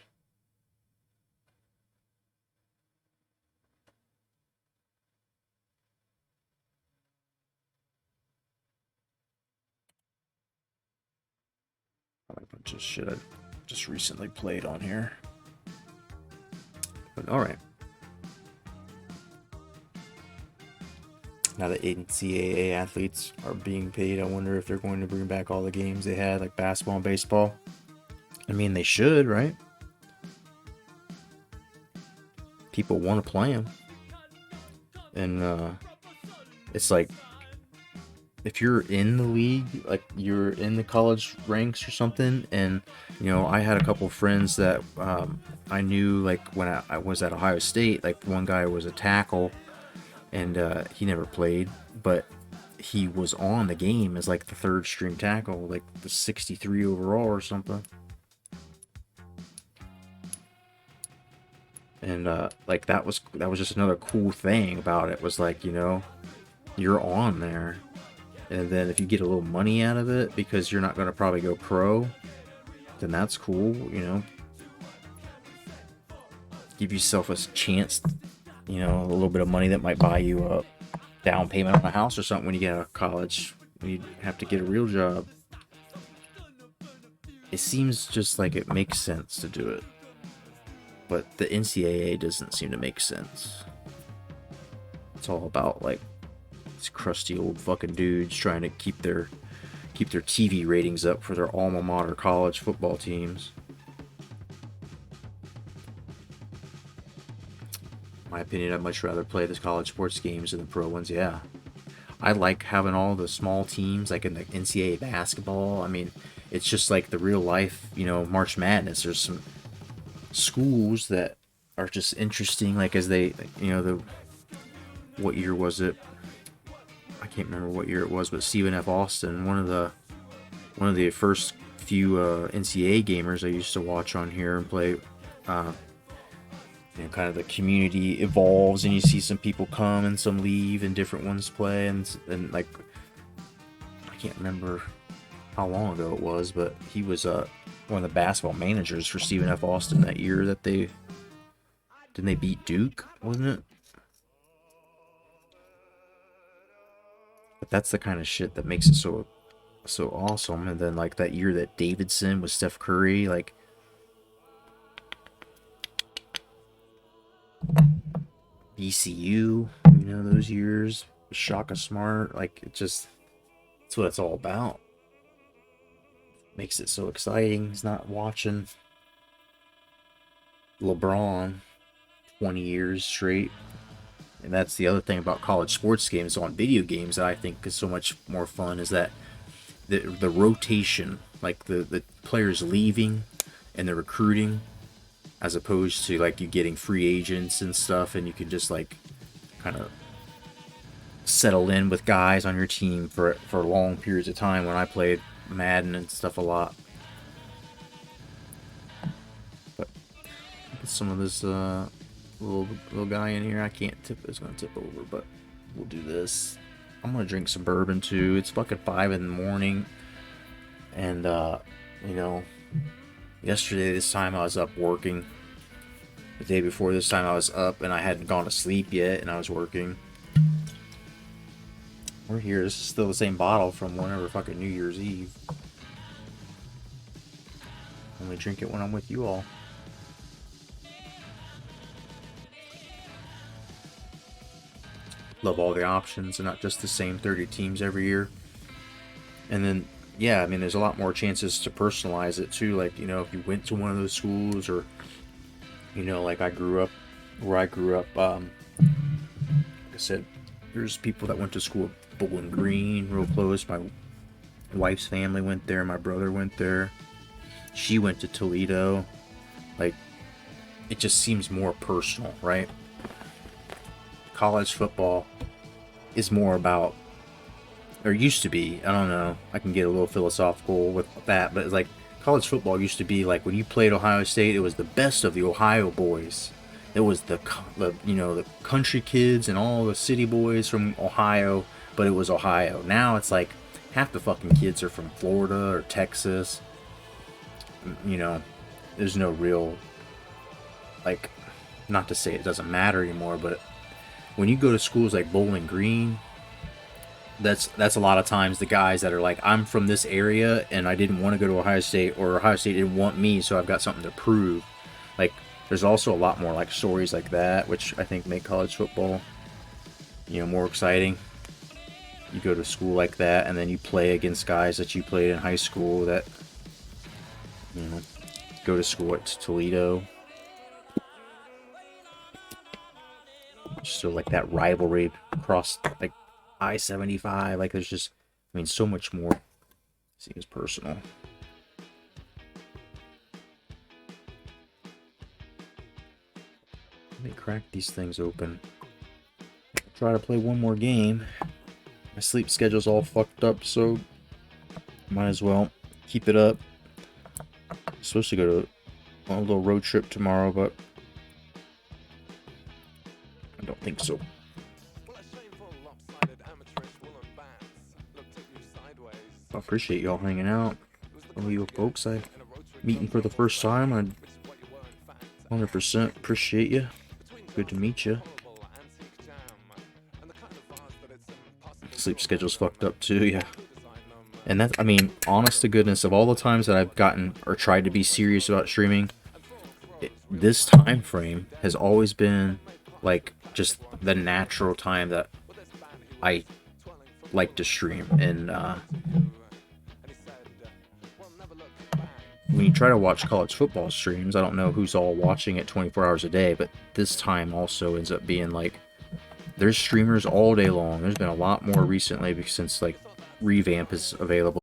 A bunch of shit I just recently played on here. But alright. Now that NCAA athletes are being paid, I wonder if they're going to bring back all the games they had, like basketball and baseball. I mean, they should, right? People want to play them. And it's like, if you're in the league, like you're in the college ranks or something, and you know, I had a couple friends that I knew, like when I was at Ohio State, like one guy was a tackle, and he never played, but he was on the game as like the third string tackle, like the 63 overall or something. And like that was just another cool thing about it, was like, you know, you're on there. And then if you get a little money out of it because you're not going to probably go pro, then that's cool, you know. Give yourself a chance, you know, a little bit of money that might buy you a down payment on a house or something when you get out of college. You have to get a real job. It seems just like it makes sense to do it. But the NCAA doesn't seem to make sense. It's all about like crusty old fucking dudes trying to keep their TV ratings up for their alma mater college football teams. In my opinion, I'd much rather play the college sports games than the pro ones. Yeah, I like having all the small teams, like in the NCAA basketball. I mean, it's just like the real life, you know, March Madness. There's some schools that are just interesting, like as they, you know, what year was it? I can't remember what year it was, but Stephen F. Austin, one of the first few NCAA gamers I used to watch on here and play. You know, kind of the community evolves, and you see some people come and some leave, and different ones play, and like I can't remember how long ago it was, but he was one of the basketball managers for Stephen F. Austin that year that didn't they beat Duke, wasn't it? But that's the kind of shit that makes it so awesome. And then like that year that Davidson with Steph Curry, like BCU, you know, those years, Shaka Smart, like that's what it's all about. Makes it so exciting. He's not watching LeBron 20 years straight. And that's the other thing about college sports games on video games that I think is so much more fun, is that the rotation, like the players leaving and the recruiting, as opposed to like you getting free agents and stuff, and you can just like kind of settle in with guys on your team for long periods of time. When I played Madden and stuff a lot. But some of this little guy in here, I can't tip, it's gonna tip over, but we'll do this. I'm gonna drink some bourbon too. It's fucking 5 in the morning, and you know, yesterday this time I was up working. The day before this time I was up and I hadn't gone to sleep yet, and I was working. We're here. This is still the same bottle from whenever fucking New Year's Eve. Only drink it when I'm with you all. Love all the options and not just the same 30 teams every year. And then, yeah, I mean, there's a lot more chances to personalize it too. Like, you know, if you went to one of those schools, or, you know, like I grew up, like I said, there's people that went to school at Bowling Green, real close. My wife's family went there. My brother went there. She went to Toledo. Like, it just seems more personal, right? College football is more about, or used to be, I don't know, I can get a little philosophical with that, but it's like college football used to be like when you played Ohio State, it was the best of the Ohio boys. it was the country kids and all the city boys from Ohio, but it was Ohio. Now it's like half the fucking kids are from Florida or Texas. You know, there's no real, like, not to say it doesn't matter anymore, but when you go to schools like Bowling Green, that's a lot of times the guys that are like, I'm from this area and I didn't want to go to Ohio State, or Ohio State didn't want me, so I've got something to prove. Like, there's also a lot more like stories like that, which I think make college football, more exciting. You go to school like that, and then you play against guys that you played in high school that, go to school at Toledo. So like that rivalry across like I-75, like there's just, so much more. Seems personal. Let me crack these things open. Try to play one more game. My sleep schedule's all fucked up, so might as well keep it up. I'm supposed to go to a little road trip tomorrow, but I don't think so. I appreciate y'all hanging out. All you folks I meeting for the first time, I 100% appreciate you. Good to meet you. Sleep schedule's fucked up too, yeah. And that's, honest to goodness, of all the times that I've gotten or tried to be serious about streaming, this time frame has always been like just the natural time that I like to stream. And when you try to watch college football streams, I don't know who's all watching it 24 hours a day, but this time also ends up being like there's streamers all day long. There's been a lot more recently since like Revamp is available.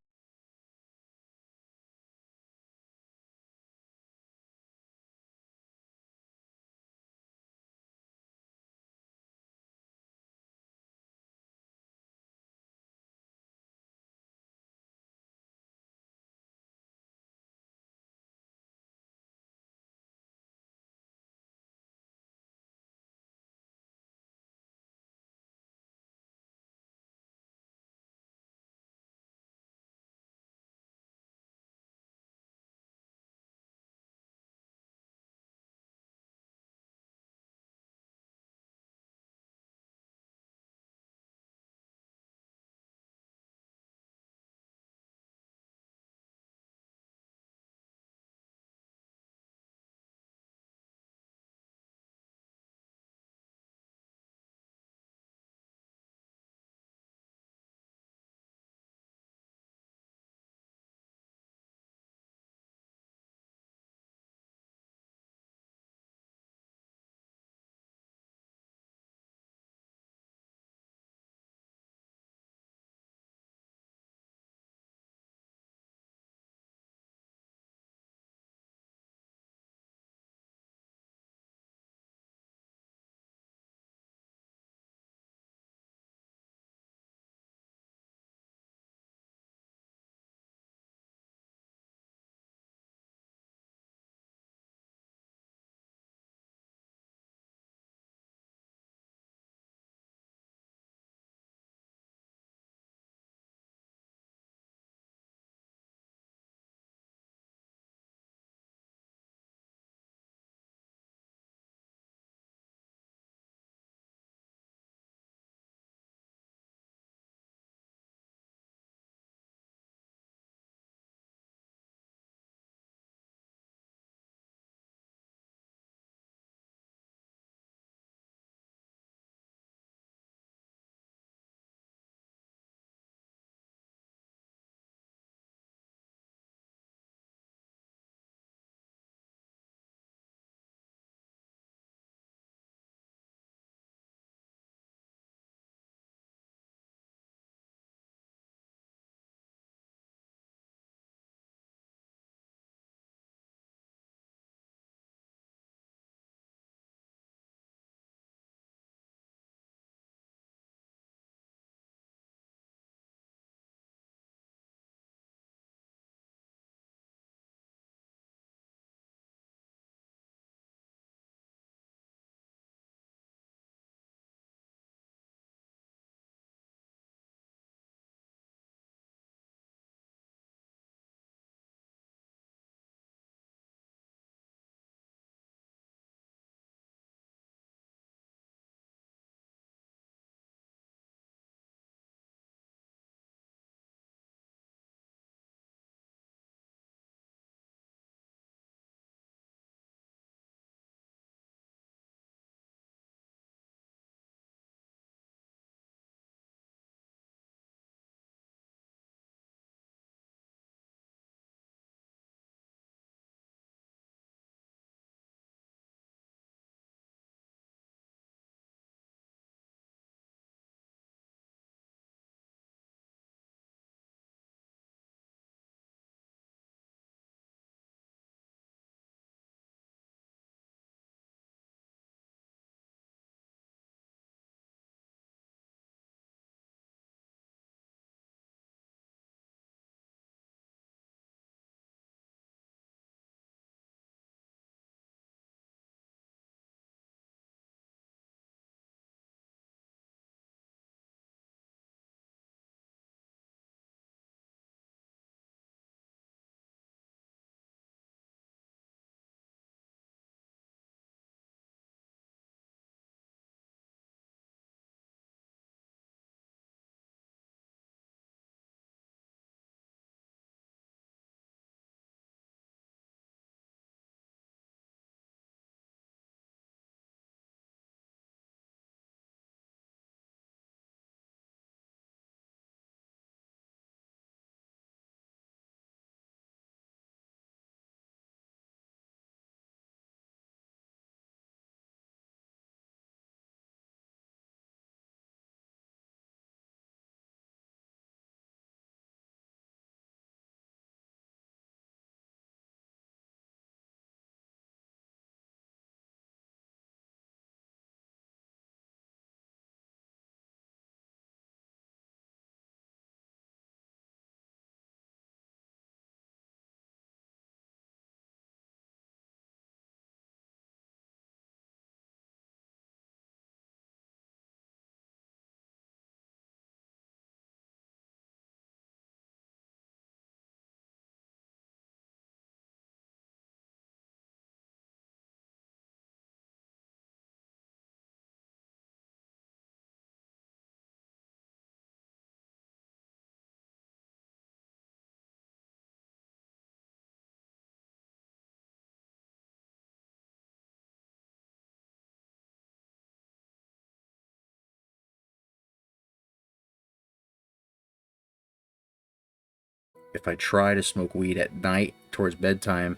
if I try to smoke weed at night towards bedtime,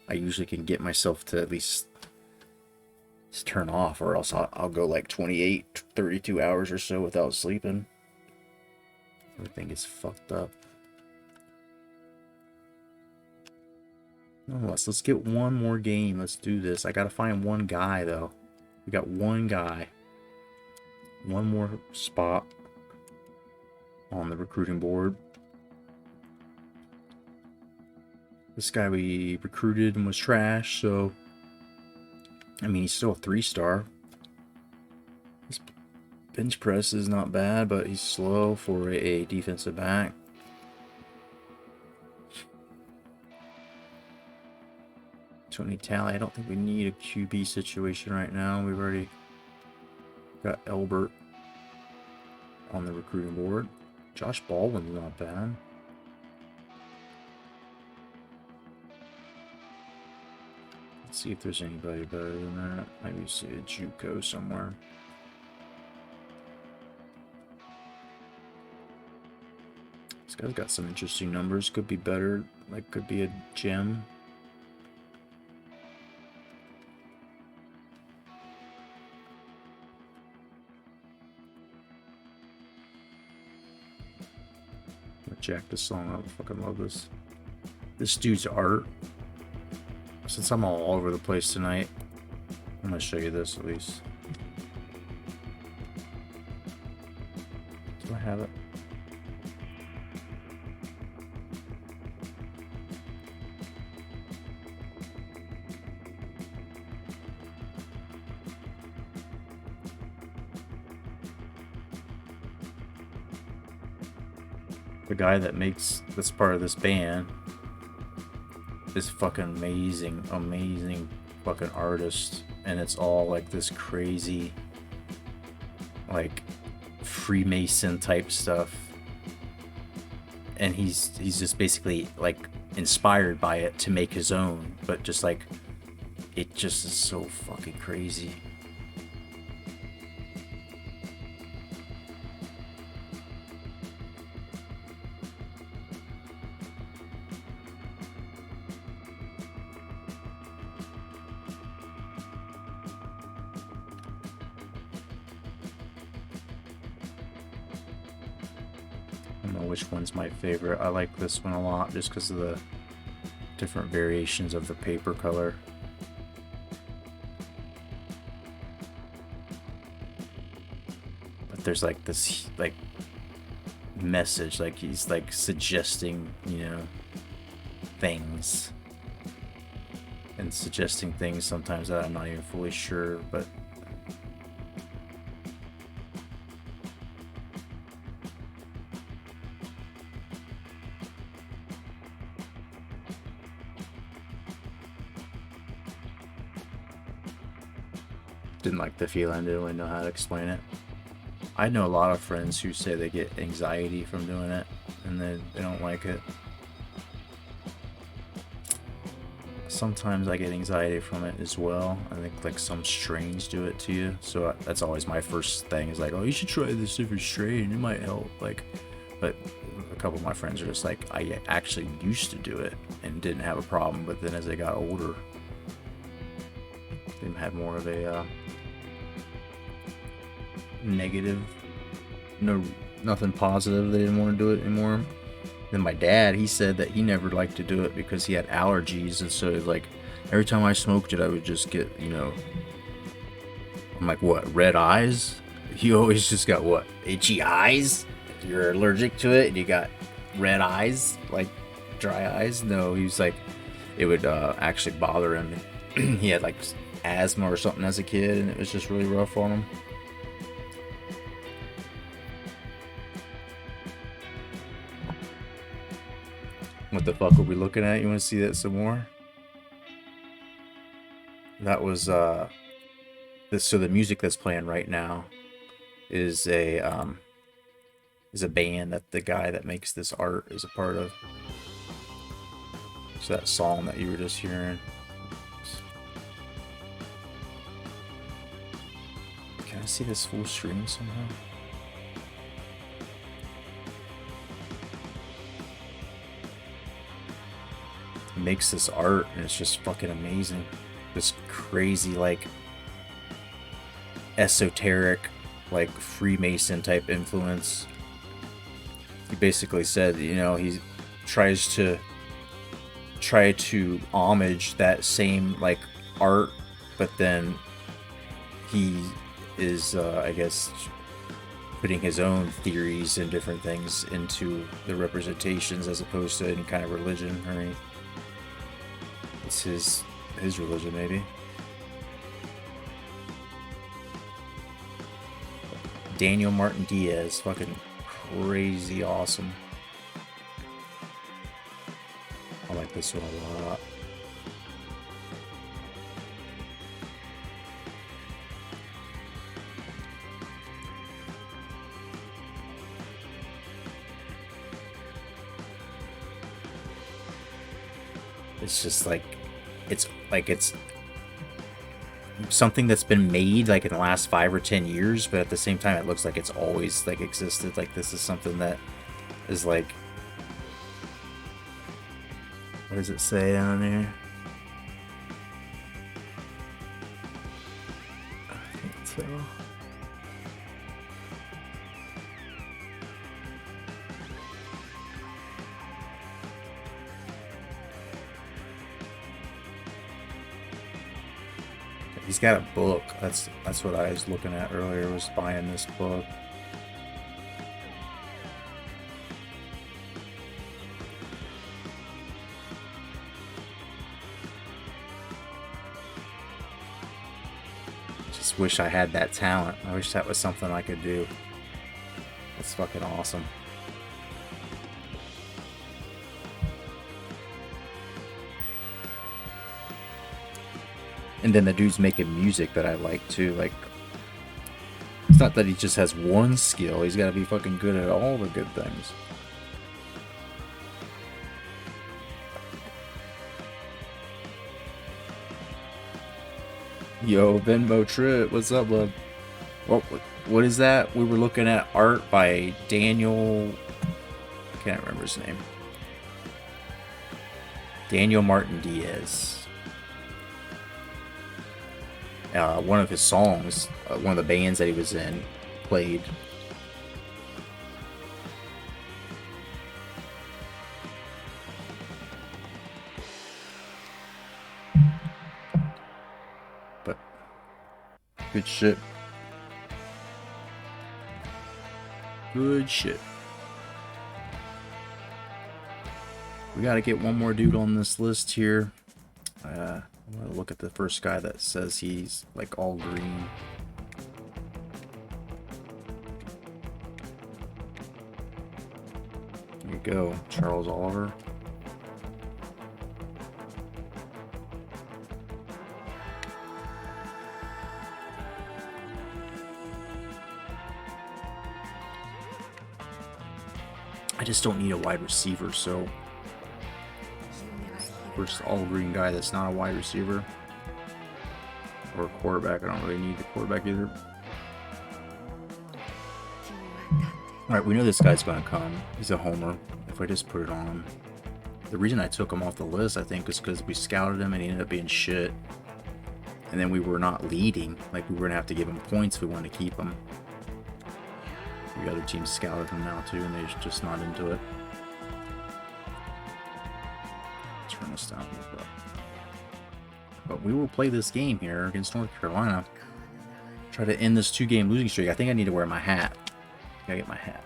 I usually can get myself to at least just turn off, or else I'll go like 28, 32 hours or so without sleeping. Everything gets fucked up. Let's get one more game. Let's do this. I gotta find one guy though. We got one guy. One more spot on the recruiting board. This guy we recruited and was trash, so I mean he's still a 3-star. His bench press is not bad, but he's slow for a defensive back. Tony Talley, I don't think we need a QB situation right now. We've already got Elbert on the recruiting board. Josh Baldwin's not bad. Let's see if there's anybody better than that. Maybe see a JUCO somewhere. This guy's got some interesting numbers. Could be better. Like, could be a gem. Jack this song up. I fucking love this. This dude's art. Since I'm all over the place tonight, I'm gonna show you this at least. Do I have it? The guy that makes this part of this band is fucking amazing fucking artist, and it's all like this crazy like Freemason type stuff, and he's just basically like inspired by it to make his own, but just like it just is so fucking crazy. Which one's my favorite? I like this one a lot just because of the different variations of the paper color. But there's like this like message, like he's like suggesting, you know, things, and suggesting things sometimes that I'm not even fully sure, but didn't like the feeling. Didn't really know how to explain it. I know a lot of friends who say they get anxiety from doing it, and they don't like it. Sometimes I get anxiety from it as well. I think like some strains do it to you, so that's always my first thing is like, oh, you should try this different strain, it might help. Like, but a couple of my friends are just like, I actually used to do it and didn't have a problem, but then as they got older, they had more of a negative, nothing positive. They didn't want to do it anymore. Then my dad, he said that he never liked to do it because he had allergies, and so like every time I smoked it, I would just get, you know, I'm like, what, red eyes? You always just got what, itchy eyes? You're allergic to it and you got red eyes, like dry eyes? No, he was like, it would actually bother him. He had like asthma or something as a kid, and it was just really rough on him. What the fuck are we looking at? You want to see that some more? That was this. So the music that's playing right now is a band that the guy that makes this art is a part of. So that song that you were just hearing. Can I see this full screen somehow? makes this art, and it's just fucking amazing. This crazy, like, esoteric, like, Freemason type influence. He basically said, you know, he tries to homage that same, like, art, but then he is, I guess, putting his own theories and different things into the representations as opposed to any kind of religion or anything. It's his religion, maybe. Daniel Martin Diaz, fucking crazy awesome. I like this one a lot. It's just like it's something that's been made like in the last 5 or 10 years, but at the same time it looks like it's always like existed. Like this is something that is like, what does it say on there? I can't tell. He's got a book. That's what I was looking at earlier, was buying this book. Just wish I had that talent. I wish that was something I could do. That's fucking awesome. And then the dude's making music that I like too. Like, it's not that he just has one skill. He's got to be fucking good at all the good things. Yo, Venmo Trip, what's up, bud? What is that? We were looking at art by Daniel... I can't remember his name. Daniel Martin Diaz. One of his songs, one of the bands that he was in, played. But good shit. Good shit. We gotta get one more dude on this list here. I'm gonna look at the first guy that says he's like all green. There you go, Charles Oliver. I just don't need a wide receiver, so first all green guy that's not a wide receiver or a quarterback. I don't really need the quarterback either. Alright, we know this guy's gonna come. He's a homer. If I just put it on him. The reason I took him off the list, I think, is because we scouted him and he ended up being shit. And then we were not leading. Like, we were gonna have to give him points if we wanted to keep him. The other teams scouted him now too, and they're just not into it. Turn this down a little bit. But we will play this game here against North Carolina. Try to end this 2-game losing streak. I think I need to wear my hat. Gotta get my hat.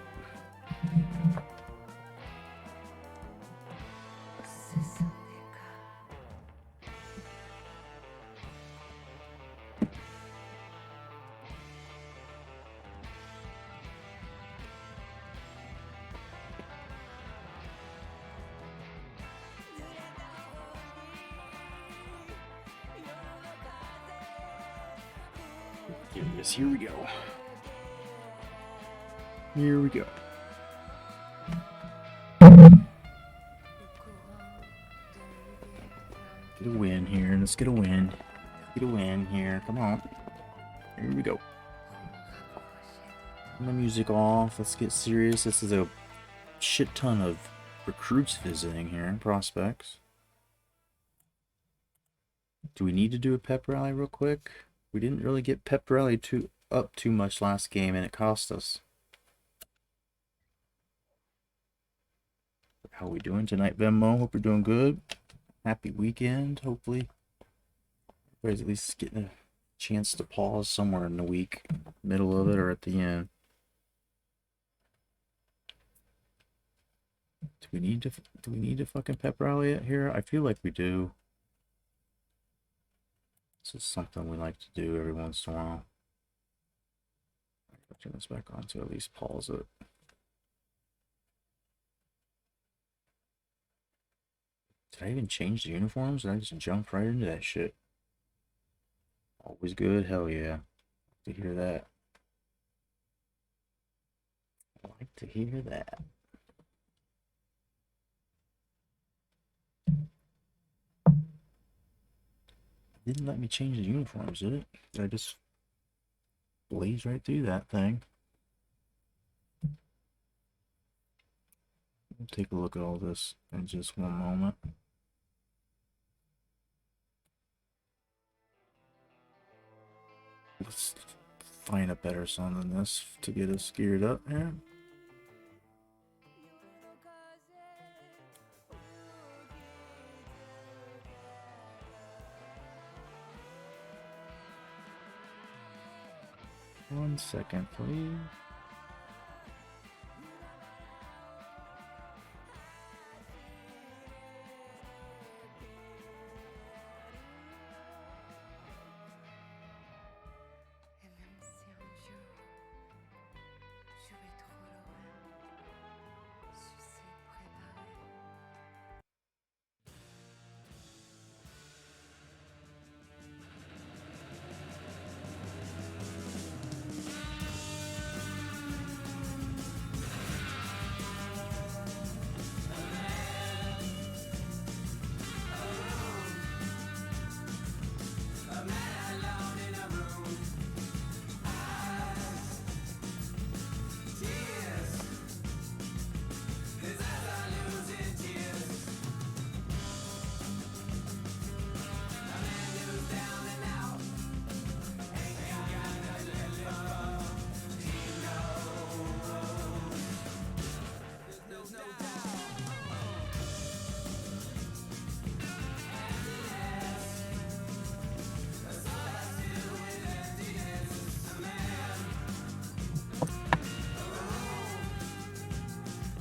Here we go. Here we go. Get a win here. Let's get a win. Get a win here. Come on. Here we go. Turn the music off. Let's get serious. This is a shit ton of recruits visiting here, prospects. Do we need to do a pep rally real quick? We didn't really get pep rally up too much last game, and it cost us. How are we doing tonight, Venmo? Hope you're doing good. Happy weekend, hopefully. Everybody's at least getting a chance to pause somewhere in the week, middle of it or at the end. Do we need to fucking pep rally it here? I feel like we do. This is something we like to do every once in a while. I'll turn this back on to at least pause it. Did I even change the uniforms? Did I just jump right into that shit? Always good? Hell yeah. To hear that. I like to hear that. Didn't let me change the uniforms, did it? Did I just blaze right through that thing? We'll take a look at all this in just one moment. Let's find a better song than this to get us geared up here. One second, please.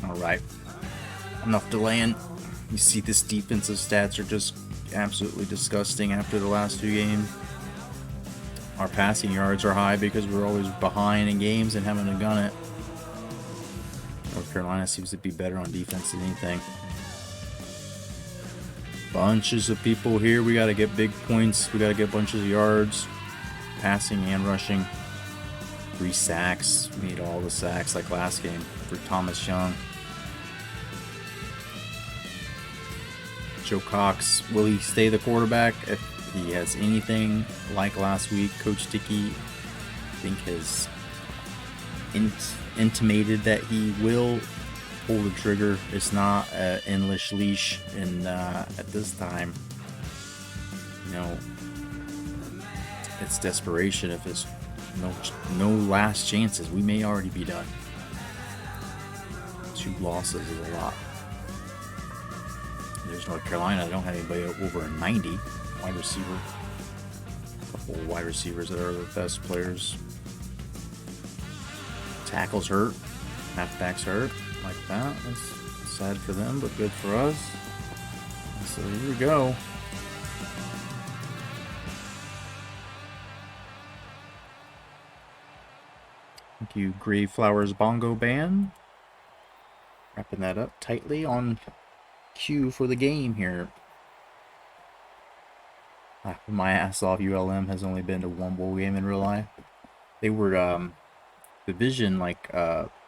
Alright, enough delaying. You see this defensive stats are just absolutely disgusting after the last two games. Our passing yards are high because we're always behind in games and having to gun it. North Carolina seems to be better on defense than anything. Bunches of people here. We got to get big points. We got to get bunches of yards. Passing and rushing. 3 sacks. We need all the sacks like last game for Thomas Young. Joe Cox, will he stay the quarterback? If he has anything like last week, Coach Dickey, I think, has intimated that he will pull the trigger. It's not an endless leash, and at this time, you know, it's desperation. If there's no last chances, we may already be done. 2 losses is a lot. There's North Carolina. They don't have anybody over a 90 wide receiver. A couple of wide receivers that are the best players. Tackles hurt. Halfbacks hurt. Like that. That's sad for them, but good for us. So here we go. Thank you, Grave Flowers Bongo Band. Wrapping that up tightly on cue for the game here. My ass off. ULM has only been to 1 bowl game in real life. They were division like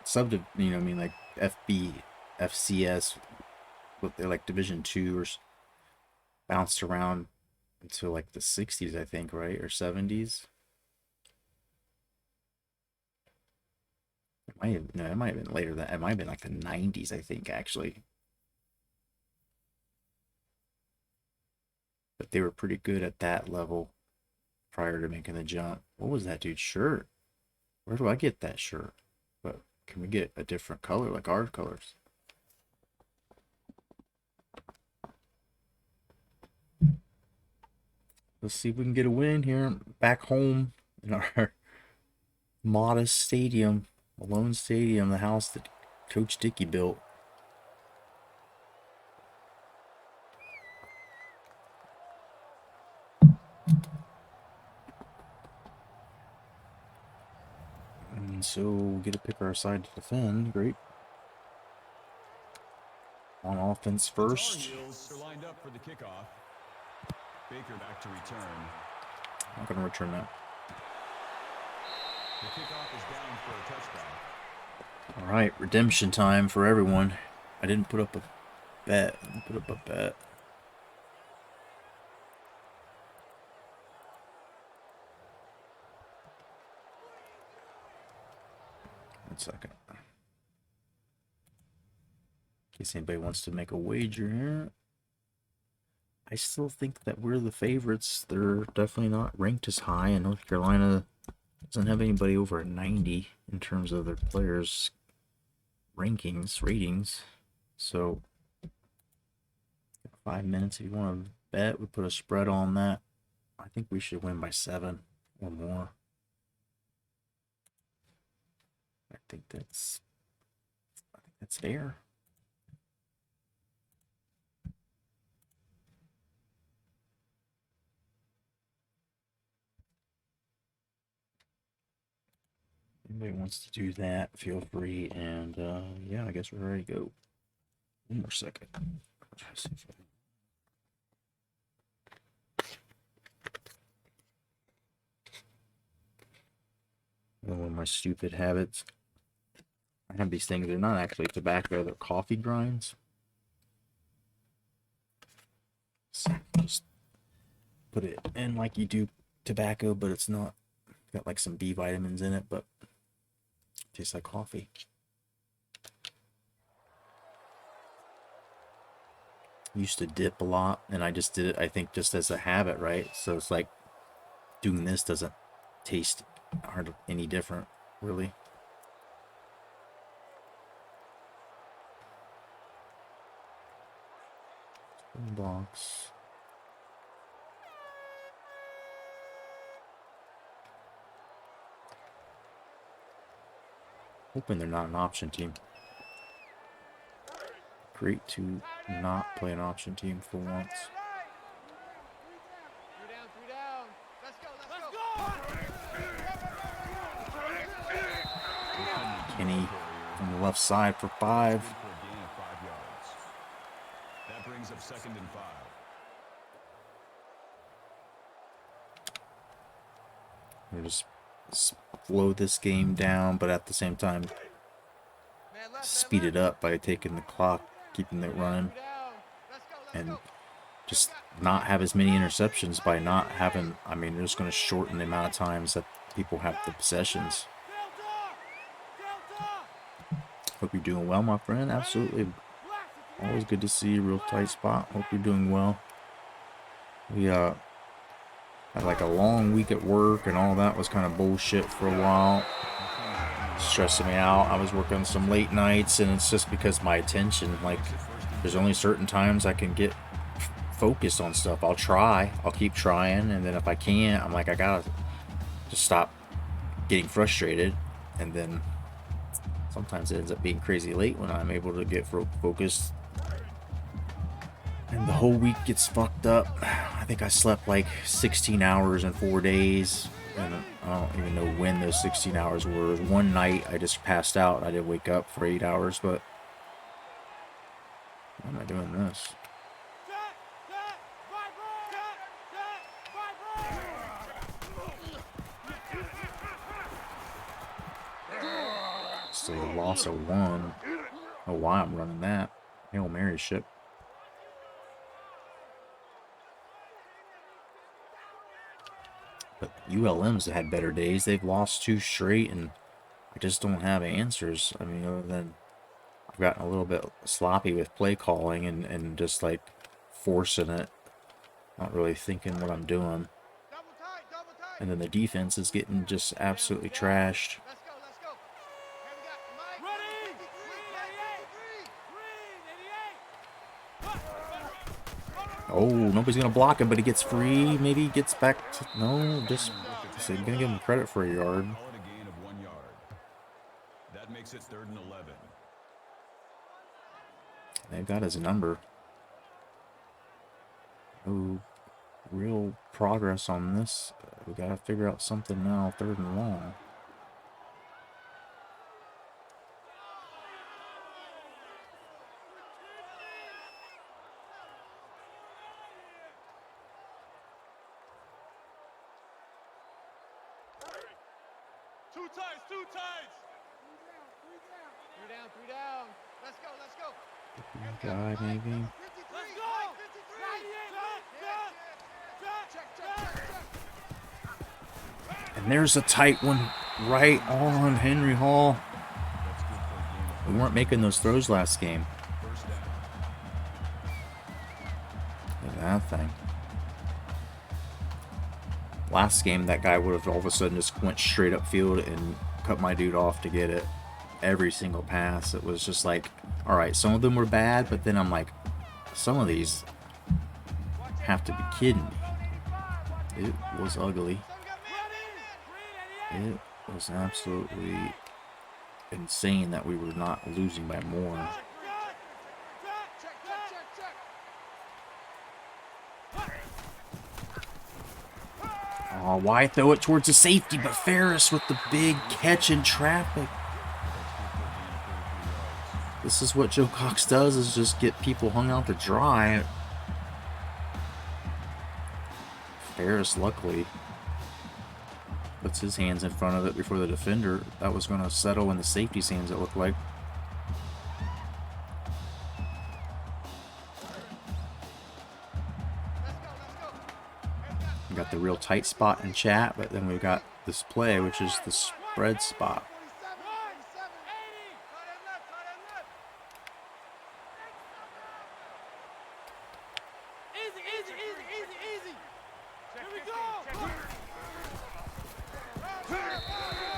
sub, you know, I mean, like FB, FCS, but they're like Division 2 or bounced around until like the 60s, I think, right, or 70s. It might have been later than that. It might have been like the 90s, I think, actually. But they were pretty good at that level prior to making the jump. What was that dude's shirt? Where do I get that shirt? But can we get a different color, like our colors? Let's see if we can get a win here back home in our modest stadium, Malone Stadium, the house that Coach Dickey built. And so we get to pick our side to defend. Great. On offense first. They're lined up for the kickoff. Baker back to return. I'm not going to return that. The kickoff is down for a touchback. All right, redemption time for everyone. I didn't put up a bet. I didn't put up a bet. One second. In case anybody wants to make a wager here. I still think that we're the favorites. They're definitely not ranked as high, and North Carolina doesn't have anybody over a 90 in terms of their players' ratings. So 5 minutes if you want to bet. We put a spread on that. I think we should win by 7 or more. I think that's fair. Anybody wants to do that, feel free. And yeah, I guess we're ready to go. One more second. One of my stupid habits. I have these things, they're not actually tobacco, they're coffee grinds. So just put it in like you do tobacco, but it's not. Got like some B vitamins in it, but tastes like coffee. Used to dip a lot, and I just did it, I think, just as a habit, right? So it's like doing this doesn't taste hardly any different, really. Blocks. Hoping they're not an option team. Great to not play an option team for once. 3 down. Let's go. Kenny on the left side for 5. For a gain of 5 yards. That brings up 2nd and 5. We'll just slow this game down, but at the same time speed it up by taking the clock, keeping it running, and just not have as many interceptions by not having. I mean, they're just going to shorten the amount of times that people have the possessions. Hope you're doing well, my friend. Absolutely. Always good to see you. Real tight spot. Hope you're doing well. We had like a long week at work, and all that was kind of bullshit for a while. Stressing me out. I was working some late nights, and it's just because my attention, like, there's only certain times I can get focused on stuff. I'll try. I'll keep trying, and then if I can't, I'm like, I gotta just stop getting frustrated, and then sometimes it ends up being crazy late when I'm able to get focused. And the whole week gets fucked up. I think I slept like 16 hours in 4 days. And I don't even know when those 16 hours were. One night I just passed out. I did wake up for 8 hours, but why am I doing this? Still a loss of 1. I don't know why I'm running that. Hail Mary ship. But ULM's had better days. They've lost 2 straight, and I just don't have answers. I mean, other than I've gotten a little bit sloppy with play calling and just like forcing it. Not really thinking what I'm doing. And then the defense is getting just absolutely trashed. Let's go, let's go. Here we got Mike. Ready. Oh, nobody's gonna block him, but he gets free. Maybe he gets back to no. Just I'm gonna give him credit for a yard. Call it a gain of 1 yard. That makes it 3rd and 11. They've got his number. Oh, real progress on this. We gotta figure out something now. 3rd and long. Two times. 3 down. Let's go, let's go. Guy maybe. Let's go. 98. And there's a tight one right on Henry Hall. We weren't making those throws last game. Look at that thing. Last game, that guy would have all of a sudden just went straight up field and cut my dude off to get it. Every single pass. It was just like, all right, some of them were bad, but then I'm like, some of these have to be kidding me. It was ugly. It was absolutely insane that we were not losing by more. Oh, why throw it towards the safety? But Ferris with the big catch in traffic. This is what Joe Cox does, is just get people hung out to dry. Ferris, luckily, puts his hands in front of it before the defender. That was going to settle in the safety's hands, it looked like. We got the real tight spot in chat, but then we've got this play, which is the spread spot. Easy. Here we go.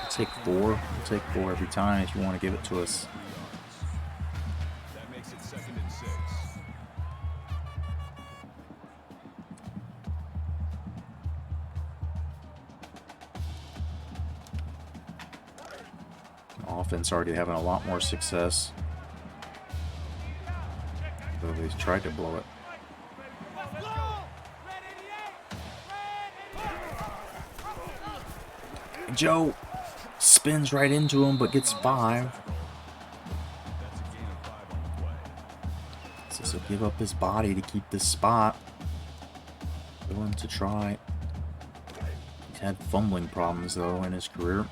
Take 4. We'll take 4 every time if you want to give it to us. That makes it 2nd and 6. Offense already having a lot more success. Though they tried to blow it. Joe spins right into him, but gets 5. That's a gain of 5 on the play. So he'll give up his body to keep this spot. Willing to try. He's had fumbling problems though in his career.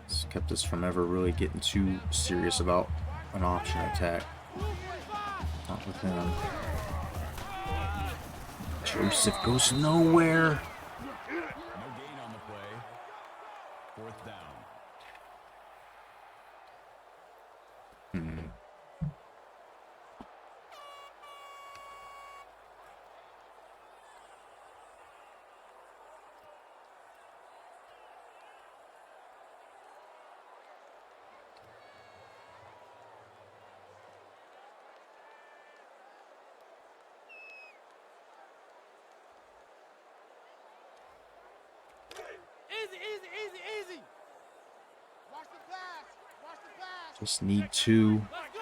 It's kept us from ever really getting too serious about an option attack. Not with him. Joseph goes nowhere. No gain on the play. 4th down. Easy. Watch the pass. Just need 2. Let's go.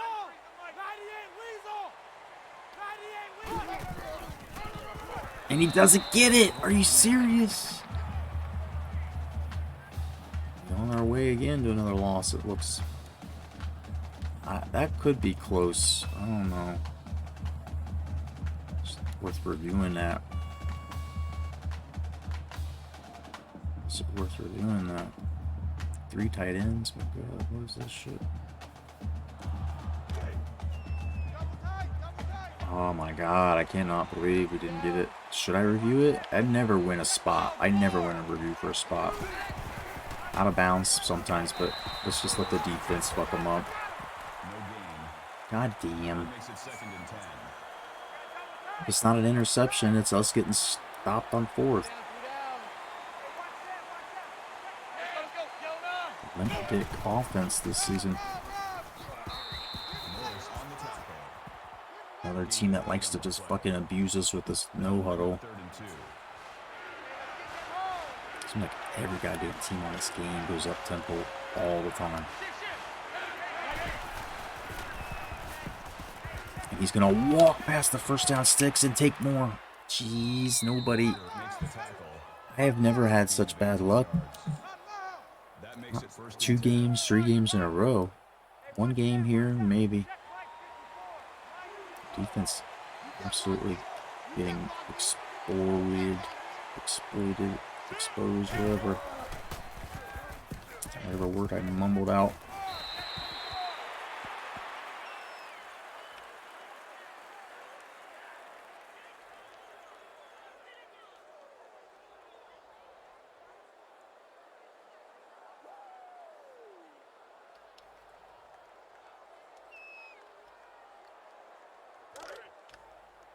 98 Weasel. And he doesn't get it. Are you serious? On our way again to another loss, it looks. That could be close. I don't know. It's worth reviewing that. Is it worth reviewing that? 3 tight ends? My God, what is this shit? Oh my God, I cannot believe we didn't get it. Should I review it? I never win a spot. I never win a review for a spot. Out of bounds sometimes, but let's just let the defense fuck them up. No gain. God damn. Makes it 2nd and 10. It's not an interception. It's us getting stopped on 4th. Olympic offense this season. Another team that likes to just fucking abuse us with this no huddle. Seems like every goddamn team on this game goes up tempo all the time. And he's gonna walk past the first down sticks and take more. Jeez, nobody. I have never had such bad luck. 2 games, 3 games in a row. 1 game here, maybe. Defense absolutely getting exploited, exposed, whatever word I mumbled out.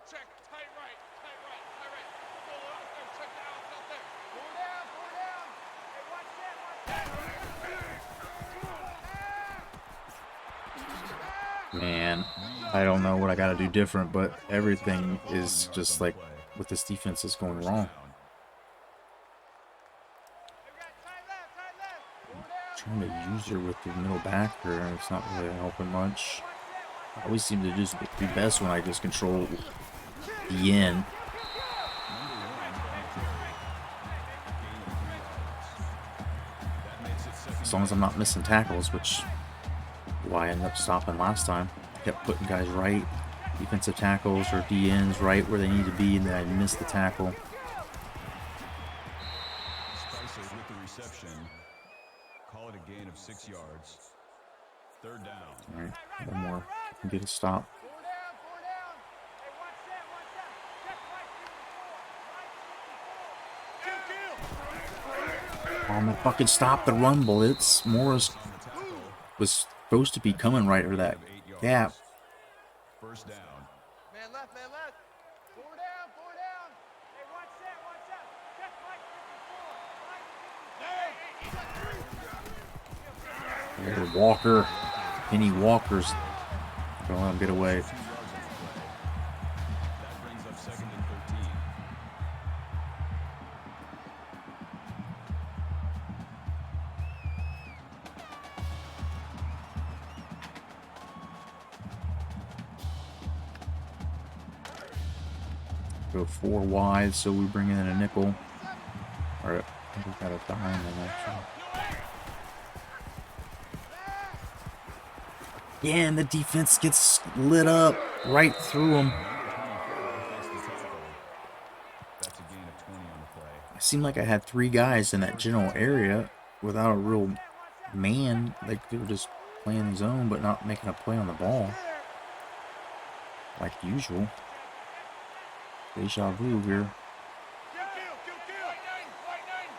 Check, tight right, tight right, tight right. Go out there, check the outs out there. Four down, four down. Hey, watch that, watch that. Man, I don't know what I gotta do different, but everything is just like with this defense is going wrong. Trying to use her with the middle backer, and it's not really helping much. I always seem to just be best when I just control the end. As long as I'm not missing tackles, which why I ended up stopping last time. I kept putting guys right, defensive tackles or DNs right where they need to be, and then I missed the tackle. Spicer with the reception. Call it a gain of 6 yards. 3rd down. All right, one more. I can get a stop. Four down, four down. Hey, watch that, watch that. Check right, 54. Right, 54. Kill, kill. Oh, I'm gonna fucking stop the run, bullets. Morris was supposed to be coming right over that gap. 1st down. Man left, man left. Four down, four down. Hey, watch that, watch that. Check right, 54. Right, 54. There's Walker. Penny Walker's. Don't let him get away. 2 yards on the play. That brings up 2nd and 13. Go 4 wide, so we bring in a nickel. Or I think we got a dime in actually. Yeah, and the defense gets lit up right through them. That's the tackle. That's a gain of 20 on the play. It seemed like I had 3 guys in that general area without a real man. Like they were just playing zone, but not making a play on the ball. Like usual. Deja vu here. Kill, kill, kill, kill. White nine,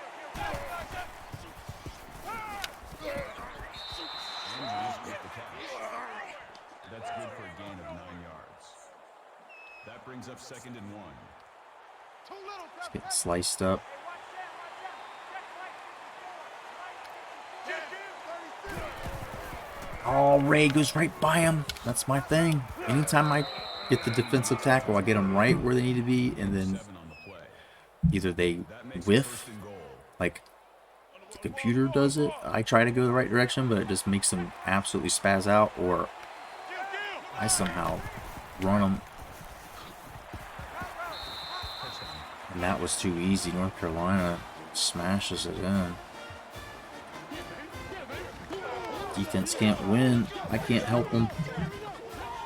Andrews with the catch. That's good for a gain of 9 yards. That brings up 2nd and 1. Too little. It's getting sliced up. Oh, Ray goes right by him. That's my thing. Anytime I get the defensive tackle, I get them right where they need to be, and then 7 on the play. either they That makes it whiff, 1st and goal. like the computer does it. I try to go the right direction, but it just makes them absolutely spaz out, or I somehow run them. And that was too easy. North Carolina smashes it in. Defense can't win. I can't help them.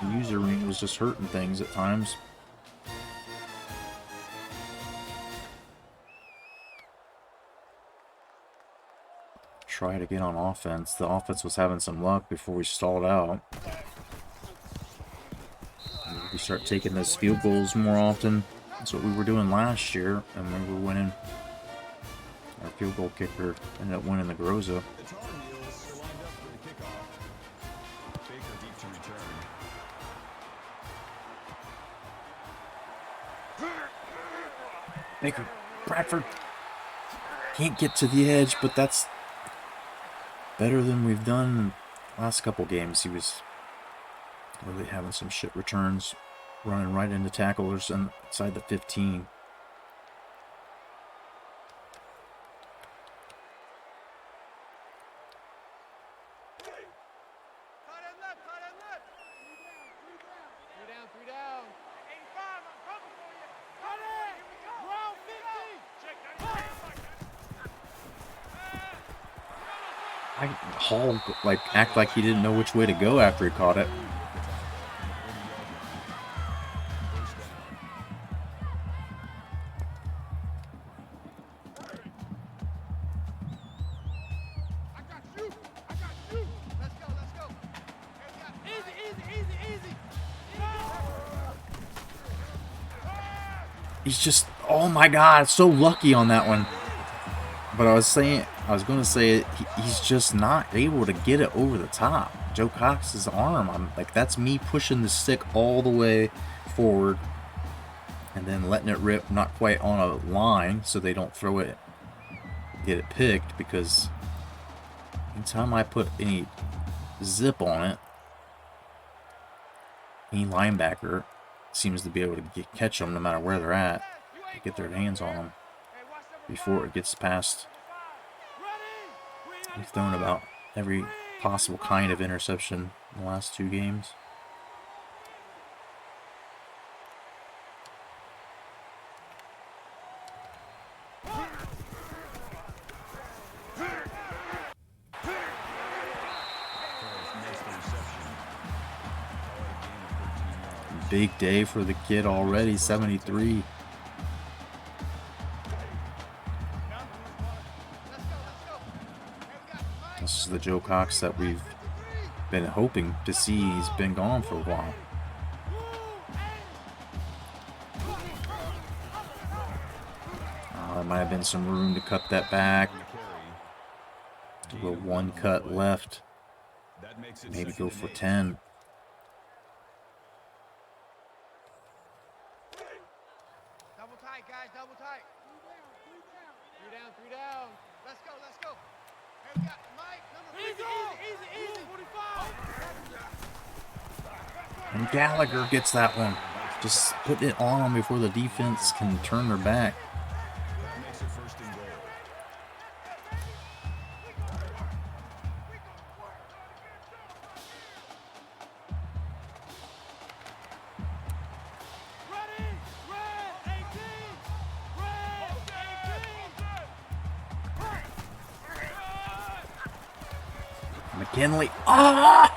The user ring was just hurting things at times. Try to get on offense. The offense was having some luck before we stalled out. And we start taking those field goals more often. That's what we were doing last year, and we were winning. Our field goal kicker ended up winning the Groza. The Tar Heels are lined up for the kickoff. Baker deep to return. Baker, Bradford can't get to the edge, but that's better than we've done in the last couple games. He was really having some shit returns, running right into tacklers inside the 15. Three down. 85, I'm coming for you. Cut it. Here we go. Round 50. Check. Hall act like he didn't know which way to go after he caught it. I got you. Let's go. Easy. He's just, oh my God, so lucky on that one. But I was going to say, he's just not able to get it over the top. Joe Cox's arm, I'm like, that's me pushing the stick all the way forward and then letting it rip, not quite on a line so they don't throw it, get it picked, because anytime I put any zip on it, any linebacker seems to be able to catch them no matter where they're at, to get their hands on them before it gets past. We've thrown about every possible kind of interception in the last 2 games. Big day for the kid already, 73. This is the Joe Cox that we've been hoping to see. He's been gone for a while. There might have been some room to cut that back. A little 1 cut left. Maybe go for 10. Double tight, guys. Double tight. Three down. Let's go. Hey, we got Mike. Easy. 45. And Gallagher gets that one. Just put it on them before the defense can turn their back. McKinley. Oh!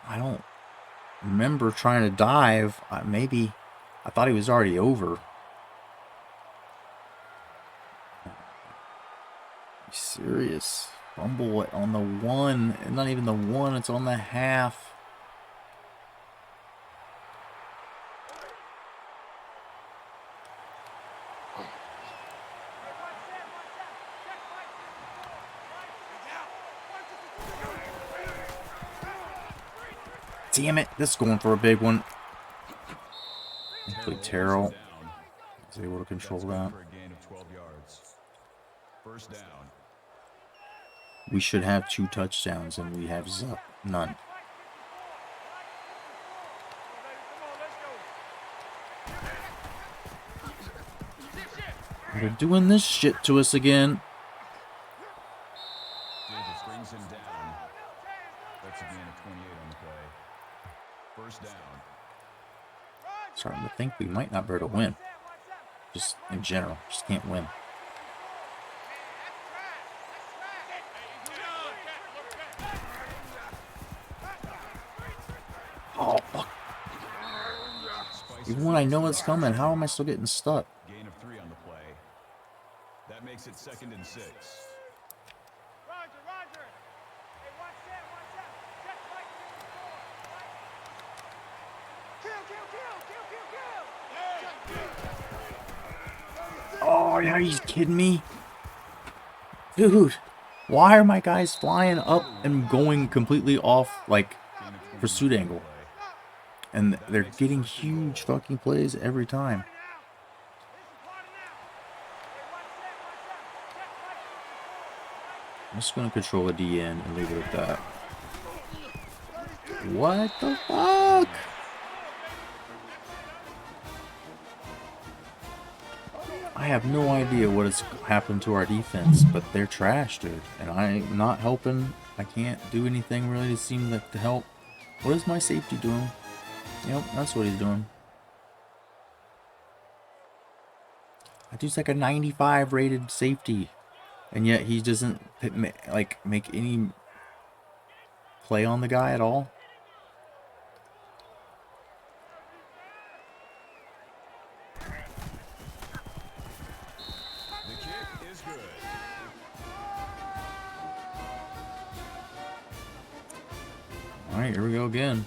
I don't remember trying to dive. Maybe I thought he was already over. Serious fumble on the 1, and not even the 1, it's on the half. Damn it, this is going for a big one. Hopefully Terrell is able to control that. First down. We should have 2 touchdowns, and we have none. They're doing this shit to us again. Davis brings him down. That's a gain of 28 on the play. First down. Starting to think we might not be able to win. Just in general, just can't win. Oh, fuck. Even when I know it's coming, how am I still getting stuck? Gain of 3 on the play. That makes it 2nd and 6. Roger. Hey, watch that. Check Mike. Kill. Oh, yeah, he's kidding me. Dude, why are my guys flying up and going completely off, like, pursuit angle? And they're getting huge fucking plays every time. I'm just going to control the DN and leave it at that. What the fuck? I have no idea what has happened to our defense, but they're trash, dude. And I'm not helping. I can't do anything really to seem like to help. What is my safety doing? Yep, that's what he's doing. That dude's like a 95 rated safety. And yet he doesn't like make any play on the guy at all. The kick is good. Alright, here we go again.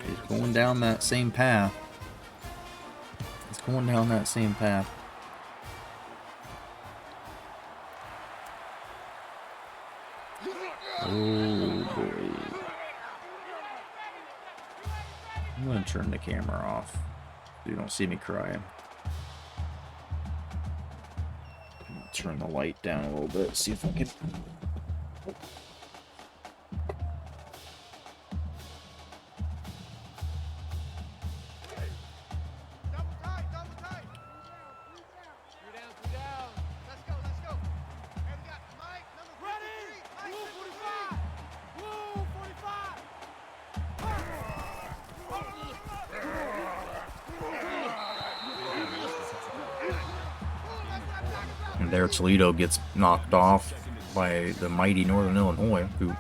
He's going down that same path. He's going down that same path. Oh boy. I'm gonna turn the camera off so you don't see me crying. Turn the light down a little bit, see if I can. And there Toledo gets knocked off by the mighty Northern Illinois, who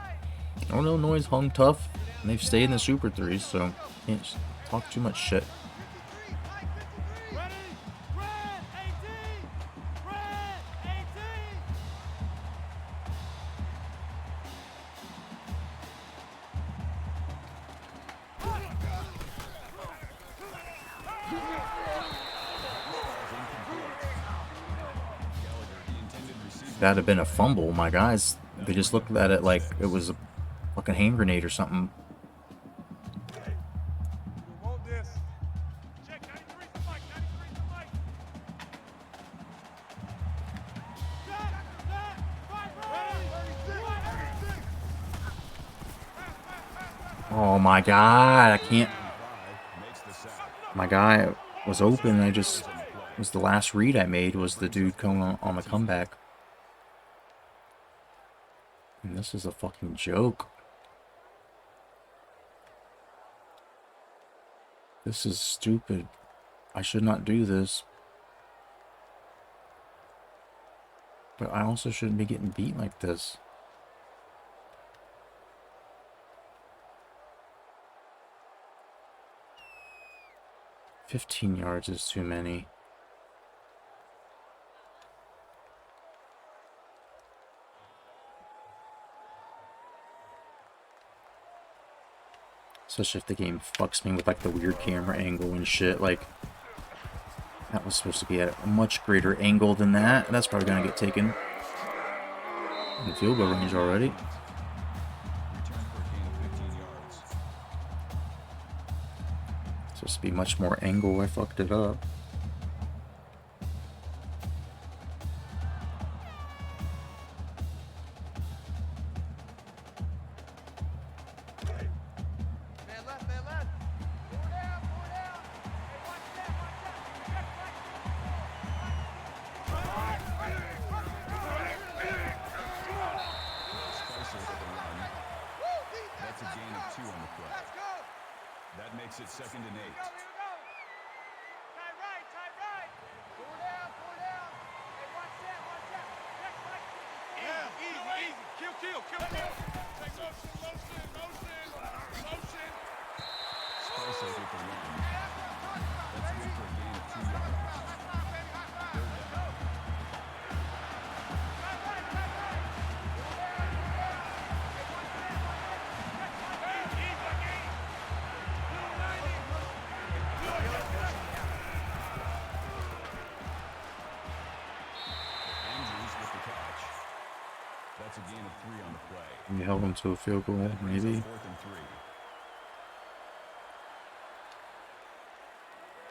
Northern Illinois hung tough, and they've stayed in the Super 3s, so can't talk too much shit. That'd have been a fumble. My guys, they just looked at it like it was a fucking hand grenade or something. Oh my god, I can't. My guy was open. I just was the last read I made was the dude coming on the comeback. And this is a fucking joke. This is stupid. I should not do this. But I also shouldn't be getting beat like this. "15 yards is too many." Especially if the game fucks me with like the weird camera angle and shit. Like, that was supposed to be at a much greater angle than that. That's probably gonna get taken in field goal range already. Supposed to be much more angle. I fucked it up. That's a gain of 2 on the play. That makes it 2nd and 8. Spicer with the run. That's good for a gain of 2 yards. Third down. We held them to a field goal, maybe. 4th and 3.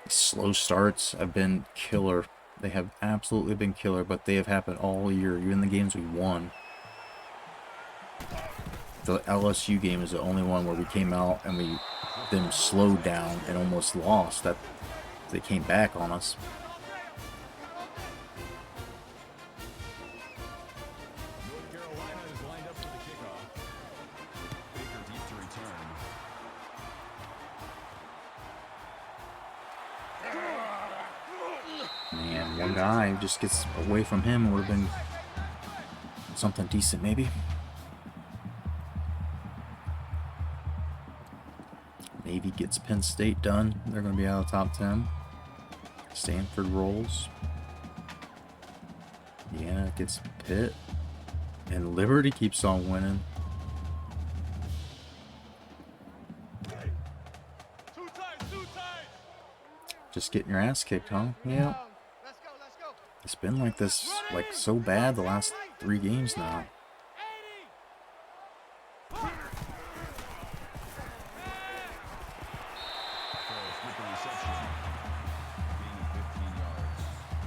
Slow starts have been killer. They have absolutely been killer, but they have happened all year, even the games we won. The LSU game is the only one where we came out and we them slowed down and almost lost. That they came back on us. North Carolina is lined up for the kickoff. Baker deep to return. Man, one guy just gets away from him, would have been something decent, maybe. Navy gets Penn State done. They're going to be out of top 10. Stanford rolls. Yeah, gets Pitt. And Liberty keeps on winning. Just getting your ass kicked, huh? Yeah. It's been like this, like so bad the last 3 games now.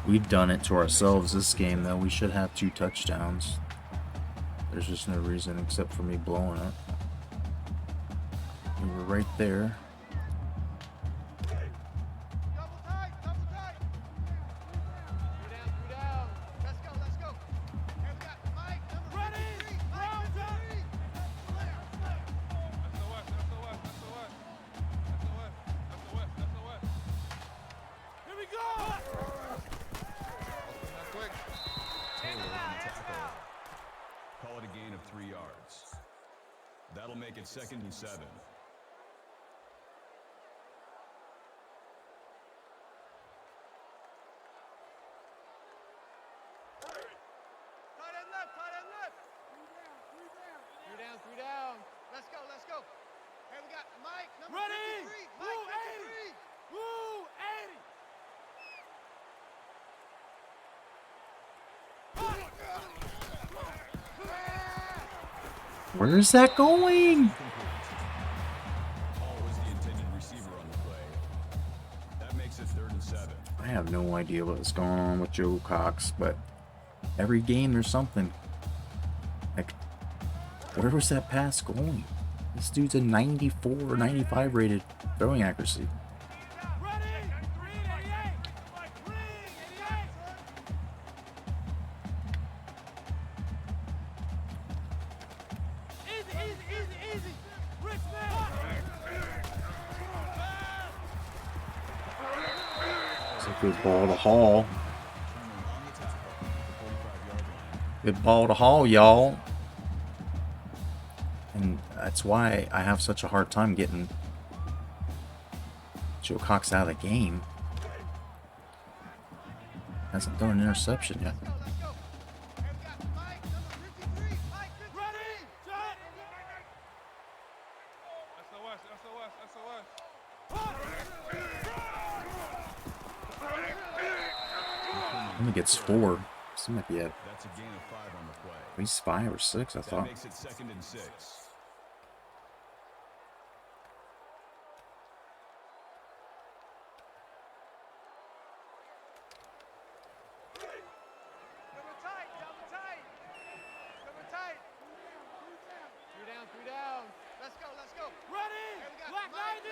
We've done it to ourselves this game, though. We should have 2 touchdowns. There's just no reason except for me blowing it. We were right there. Call it a gain of 3 yards. That'll make it 2nd and 7. Three down. Let's go. Hey, we got Mike, number 53. Mike, 53. Woo, 80. Where's that going? Hall was the intended receiver on the play. That makes it 3rd and 7. I have no idea what's going on with Joe Cox, but every game there's something. Like, where was that pass going? This dude's a 94 or 95 rated throwing accuracy. Easy. It's a good ball to Hall. Good ball to Hall, y'all. And that's why I have such a hard time getting Joe Cox out of the game. Hasn't thrown an interception yet. Only gets 4. So he might be at That's a gain of 5 on the play. least 5 or 6, I That thought. makes it 2nd and 6. Three down. Let's go. Ready. Black 90.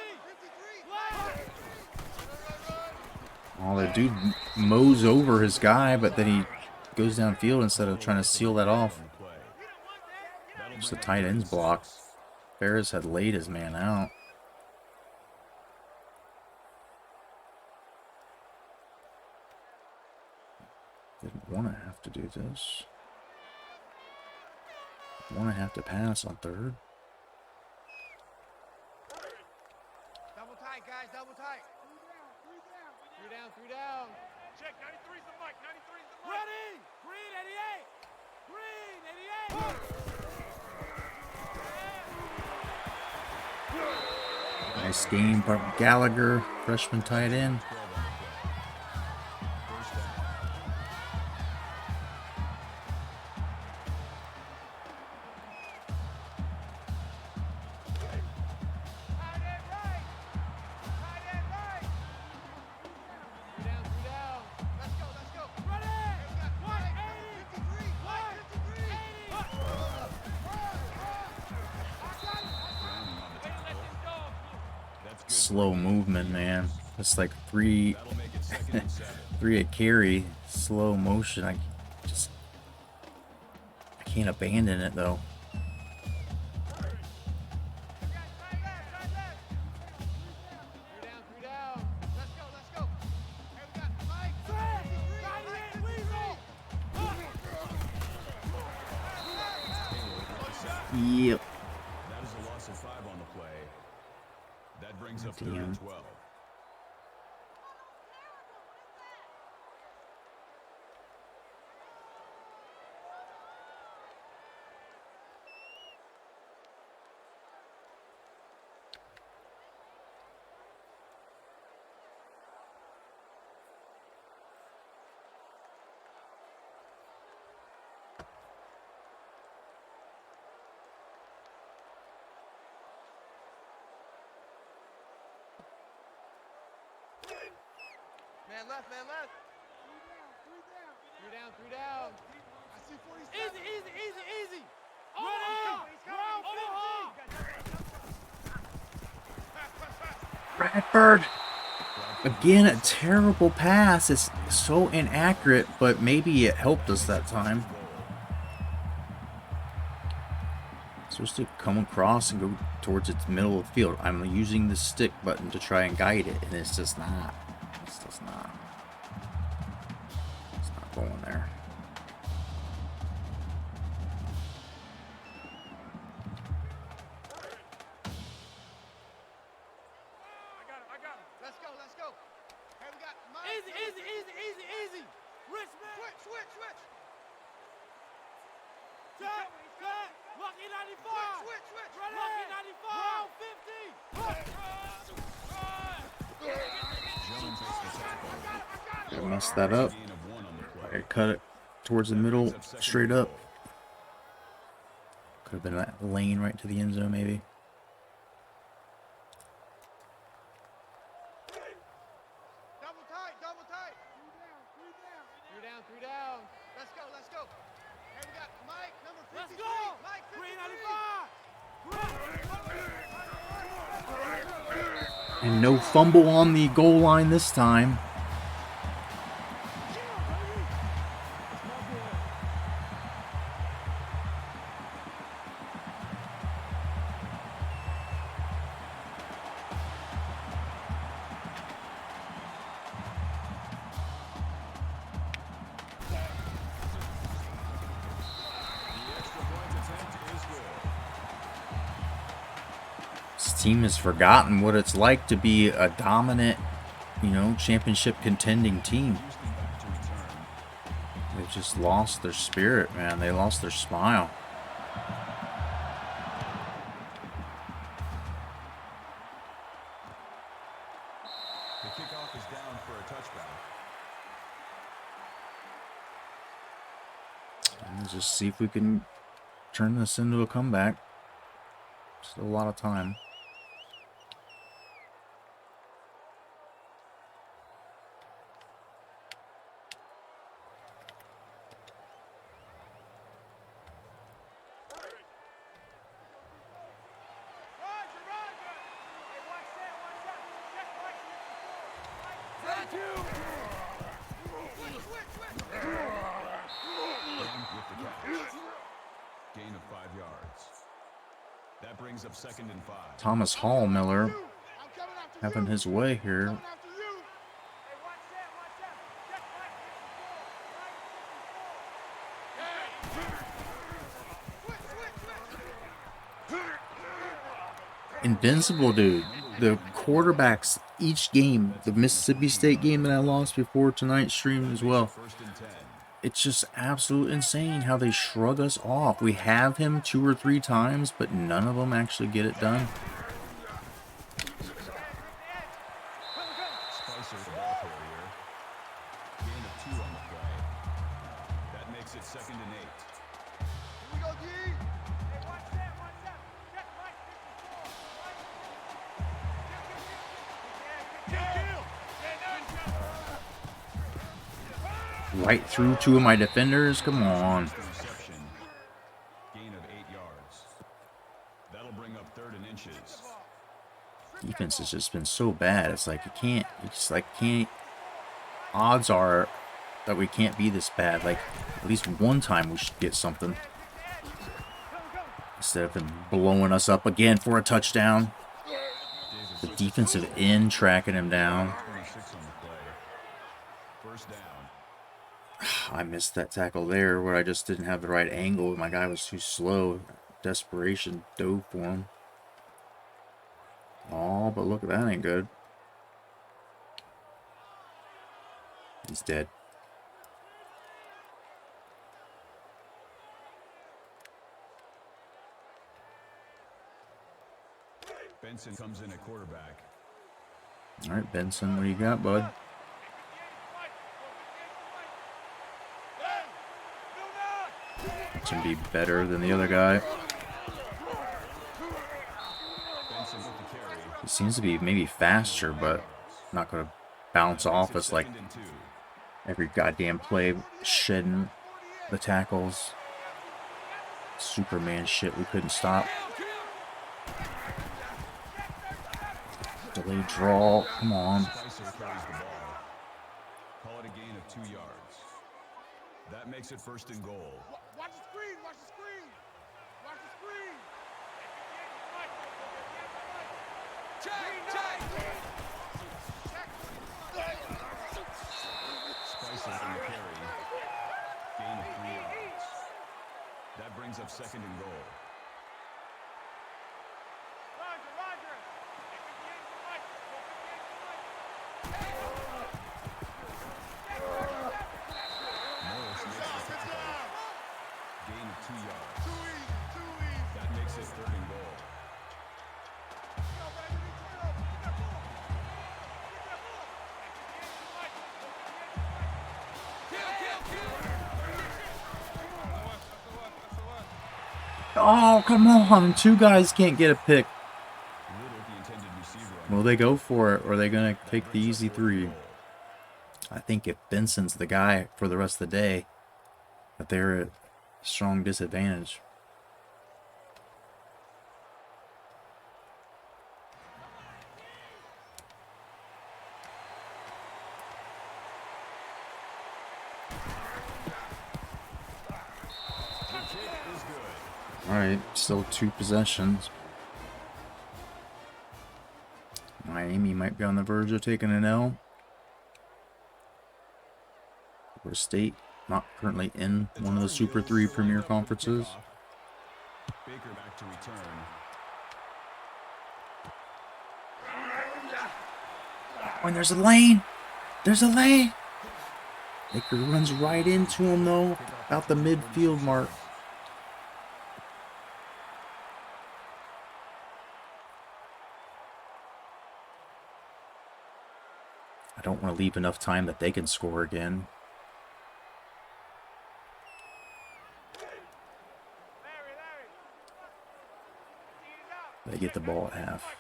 Oh, the dude mows over his guy, but then he goes downfield instead of trying to seal that off. Just the tight end's block. Ferris had laid his man out. Didn't want to have to do this. Want to have to pass on 3rd. Double tight, guys. Double tight. Three down. Check. 93's the mic. Ready. Green 88. Nice game by Gallagher, freshman tight end. slow movement, man. It's like three That'll make it 2nd and 7. a carry, slow motion. I can't abandon it though. Yep. That is a loss of 5 on the play. That brings up 3rd Damn. and 12. Man left, man left. Three down. I see 47. Easy. Run out. Round 50. Bradford. Again, a terrible pass. It's so inaccurate, but maybe it helped us that time. It's supposed to come across and go towards its middle of the field. I'm using the stick button to try and guide it, and it's just not. It's just not. It's not going there. I got him. Let's go. Hey, we got Mike. Easy. Richmond. Switch. Cut. Lucky 95. Switch. Lucky 95. I messed that up. Gain of 1 on the play. I cut it towards the middle, straight up. Could have been that lane right to the end zone, maybe. Double tight. Three down. Let's go. Hey, we got Mike, number 53. Let's go. Mike, 395. And no fumble on the goal line this time. This team has forgotten what it's like to be a dominant, championship contending team. They've just lost their spirit, man. They lost their smile. The kickoff is down for a touchback. Let's just see if we can turn this into a comeback. Still a lot of time. Gain of 5 yards. That brings up 2nd and 5. Thomas Hall Miller having his way here. Invincible, dude. The quarterbacks each game, the Mississippi State game that I lost before tonight's stream as well. 1st and 10. It's just absolutely insane how they shrug us off. We have him 2 or 3 times, but none of them actually get it done. Spicer, the ball carrier. Gain of 2 on the play. That makes it 2nd and 8. Here we go, D. Hey, watch that. Check Mike, 54. Right through 2 of my defenders. Come on. Reception. Gain of 8 yards. That'll bring up 3rd and inches. Defense is has just been so bad. It's like you just like can't. Odds are that we can't be this bad. Like at least one time we should get something instead of them blowing us up again for a touchdown. The defensive end tracking him down. I missed that tackle there where I just didn't have the right angle. My guy was too slow. Desperation dove for him. Oh, but look, that ain't good. He's dead. Benson comes in at quarterback. All right, Benson, what do you got, bud? Can be better than the other guy. He seems to be maybe faster, but not going to bounce off us like every goddamn play, shedding the tackles. Superman shit we couldn't stop. Delayed draw, come on. Call it a gain of 2 yards. That makes it 1st and goal. Watch the screen, watch the screen. Watch the screen. Check. Spicer on the carry. Gain of 3 yards. That brings up 2nd and goal. Roger. Morris makes the tackle. Gain of 2 yards. That makes it 3rd and goal. Oh, come on. 2 guys can't get a pick. Will they go for it, or are they going to take the easy 3? I think if Benson's the guy for the rest of the day, that they're at a strong disadvantage. Alright, still 2 possessions. Miami might be on the verge of taking an L. Florida State not currently in one of the Super 3 premier conferences. Baker back to return. Oh, and there's a lane. There's a lane. Baker runs right into him, though, about the midfield mark. I don't want to leave enough time that they can score again. They get the ball at half.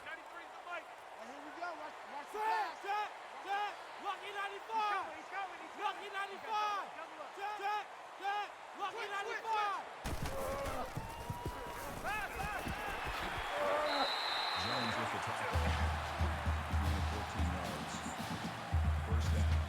Jones with the tackle. Gain of 14 yards. 1st down.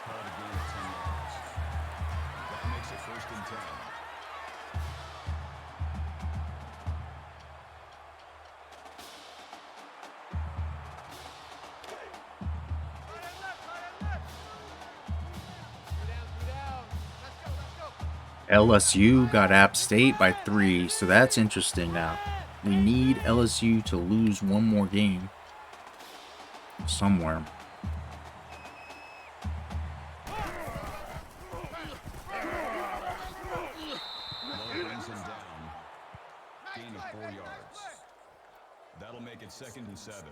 Call it a gain of 10 yards. That makes it 1st and 10. LSU got App State by 3, so that's interesting now. We need LSU to lose one more game somewhere. Lowe brings him down. Gain of 4 yards. That'll make it 2nd and 7.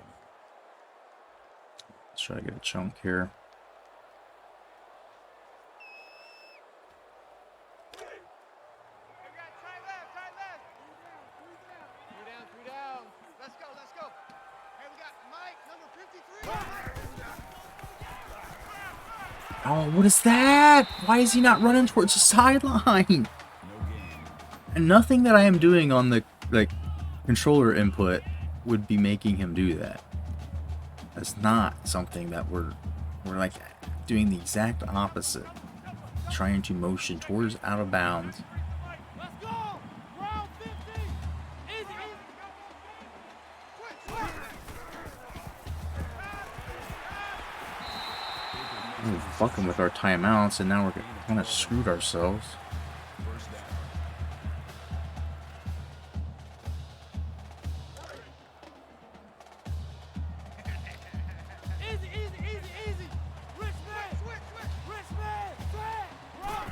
Let's try to get a chunk here. Oh, what is that? Why is he not running towards the sideline? And nothing that I am doing on the controller input would be making him do that. That's not something that we're like doing the exact opposite. Trying to motion towards out of bounds. Let's go! Round 50! Easy, easy! We're fucking with our timeouts, and now we're kind of screwed ourselves. Easy, easy, easy, easy! Rich man! Rich man! Drag! Roll!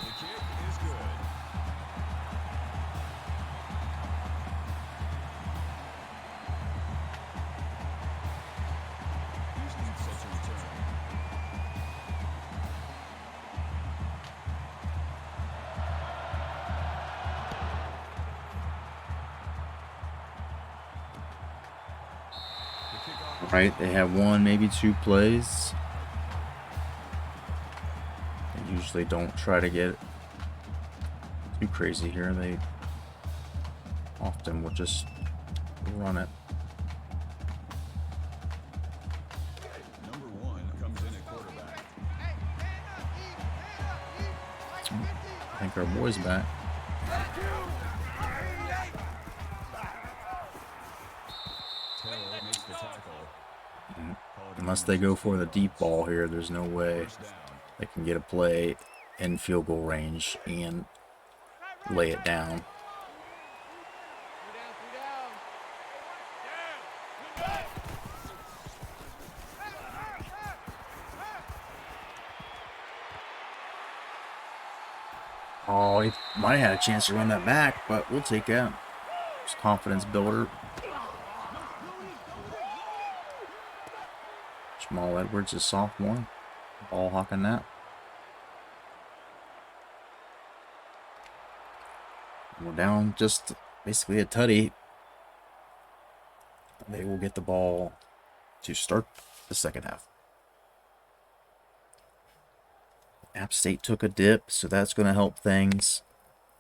The kick is good. Houston sets a return. The kickoff is Right, they have one, maybe two plays. They usually don't try to get too crazy here. They often will just run it. number 1 comes in at quarterback. I think our boy's back. Taylor makes the tackle. Call it a Unless gain they of go 16 for the deep ball here, there's no way First down. they can get a play in field goal range and lay it down. Oh, he might have had a chance to run that back, but we'll take that. It's confidence builder. Jamal Edwards is sophomore. Ball hawking that. We're down just basically a tutty. They will get the ball to start the second half. App State took a dip, so that's going to help things.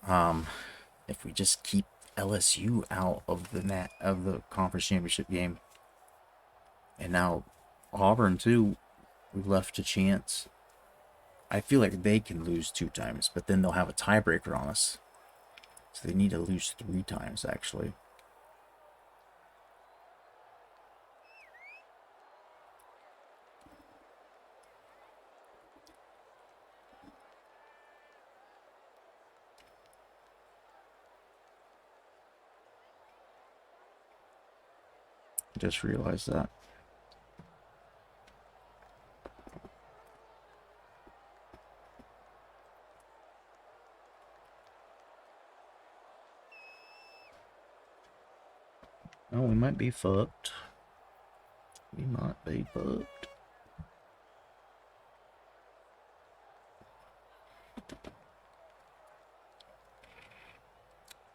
If we just keep LSU out of the conference championship game, and now Auburn too, we've left a chance. I feel like they can lose 2 times, but then they'll have a tiebreaker on us. So they need to lose 3 times, actually. Just realized that. Oh, we might be fucked. We might be fucked.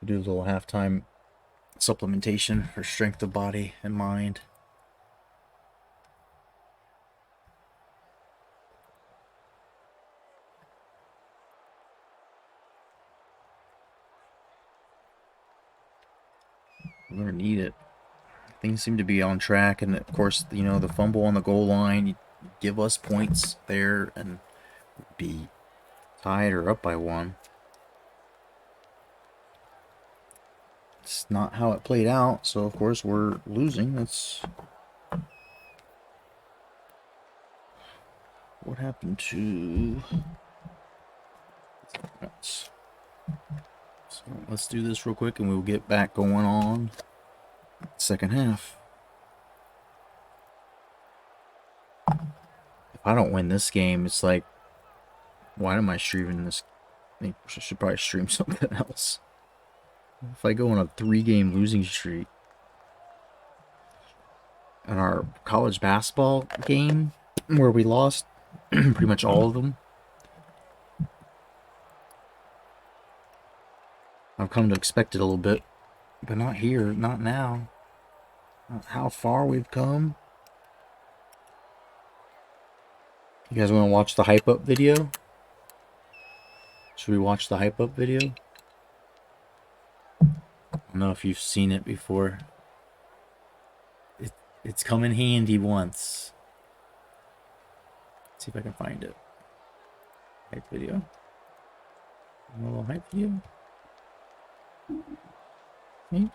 Do a little halftime supplementation for strength of body and mind. We're gonna need it. Things seem to be on track, and of course, you know, the fumble on the goal line, you give us points there and be tied or up by 1. It's not how it played out, so of course we're losing. That's what happened to. So let's do this real quick, and we'll get back going on second half. If I don't win this game, it's like Why am I streaming this? I think I should probably stream something else. If I go on a 3-game losing streak on our college basketball game, where we lost pretty much all of them, I've come to expect it a little bit, but not here, not now. Not how far we've come. You guys want to watch the hype up video? Should we watch the hype up video? I don't know if you've seen it before. It's come in handy once. Let's see if I can find it. Hype video. A little hype video. Okay.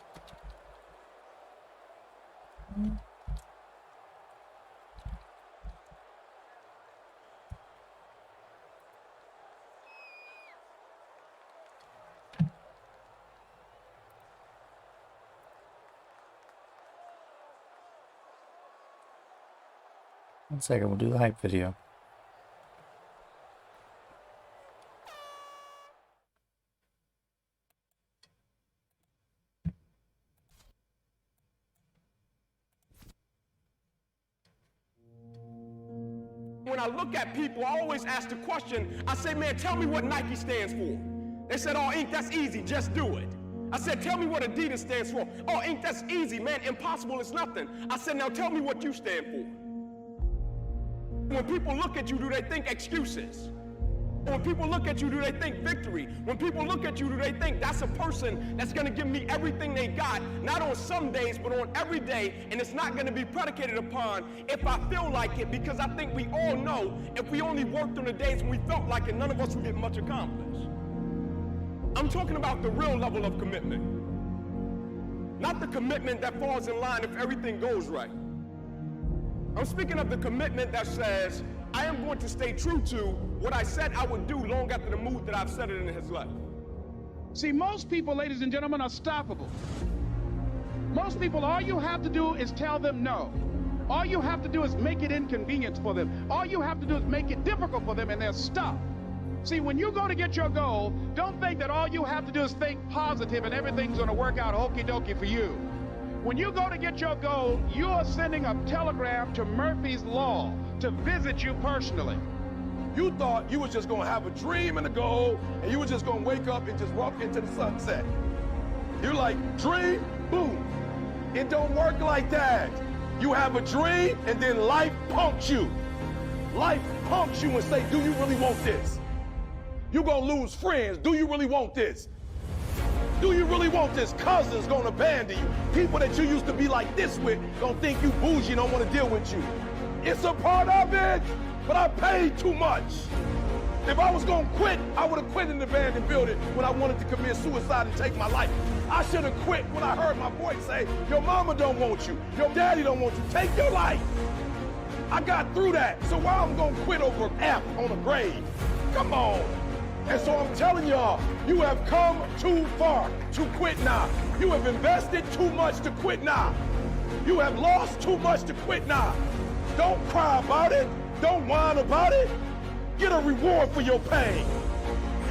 1 second, we'll do the hype video. When I look at people, I always ask the question, I say, man, tell me what Nike stands for. They said, oh, Inc., that's easy, just do it. I said, tell me what Adidas stands for. Oh, Inc., that's easy, man, impossible is nothing. I said, now tell me what you stand for. When people look at you, do they think excuses? When people look at you, do they think victory? When people look at you, do they think that's a person that's going to give me everything they got, not on some days, but on every day, and it's not going to be predicated upon if I feel like it, because I think we all know if we only worked on the days when we felt like it, none of us would get much accomplished. I'm talking about the real level of commitment, not the commitment that falls in line if everything goes right. I'm speaking of the commitment that says, I am going to stay true to what I said I would do long after the mood that I've set it in has left. See, most people, ladies and gentlemen, are stoppable. Most people, all you have to do is tell them no. All you have to do is make it inconvenient for them. All you have to do is make it difficult for them, and they'll stop. See, when you go to get your goal, don't think that all you have to do is think positive and everything's going to work out okie dokie for you. When you go to get your goal, you are sending a telegram to Murphy's Law to visit you personally. You thought you was just gonna have a dream and a goal, and you were just gonna wake up and just walk into the sunset. You're like, dream, boom. It don't work like that. You have a dream, and then life punks you. Life punks you and say, do you really want this? You're gonna lose friends. Do you really want this? Do you really want this? Cousins gonna abandon you. People that you used to be like this with gonna think you bougie, don't wanna deal with you. It's a part of it, but I paid too much. If I was gonna quit, I would have quit in the abandoned building when I wanted to commit suicide and take my life. I should have quit when I heard my voice say, your mama don't want you, your daddy don't want you, take your life. I got through that, so why I'm gonna quit over an F on a grade? Come on. And so I'm telling y'all, you have come too far to quit now. You have invested too much to quit now. You have lost too much to quit now. Don't cry about it. Don't whine about it. Get a reward for your pain.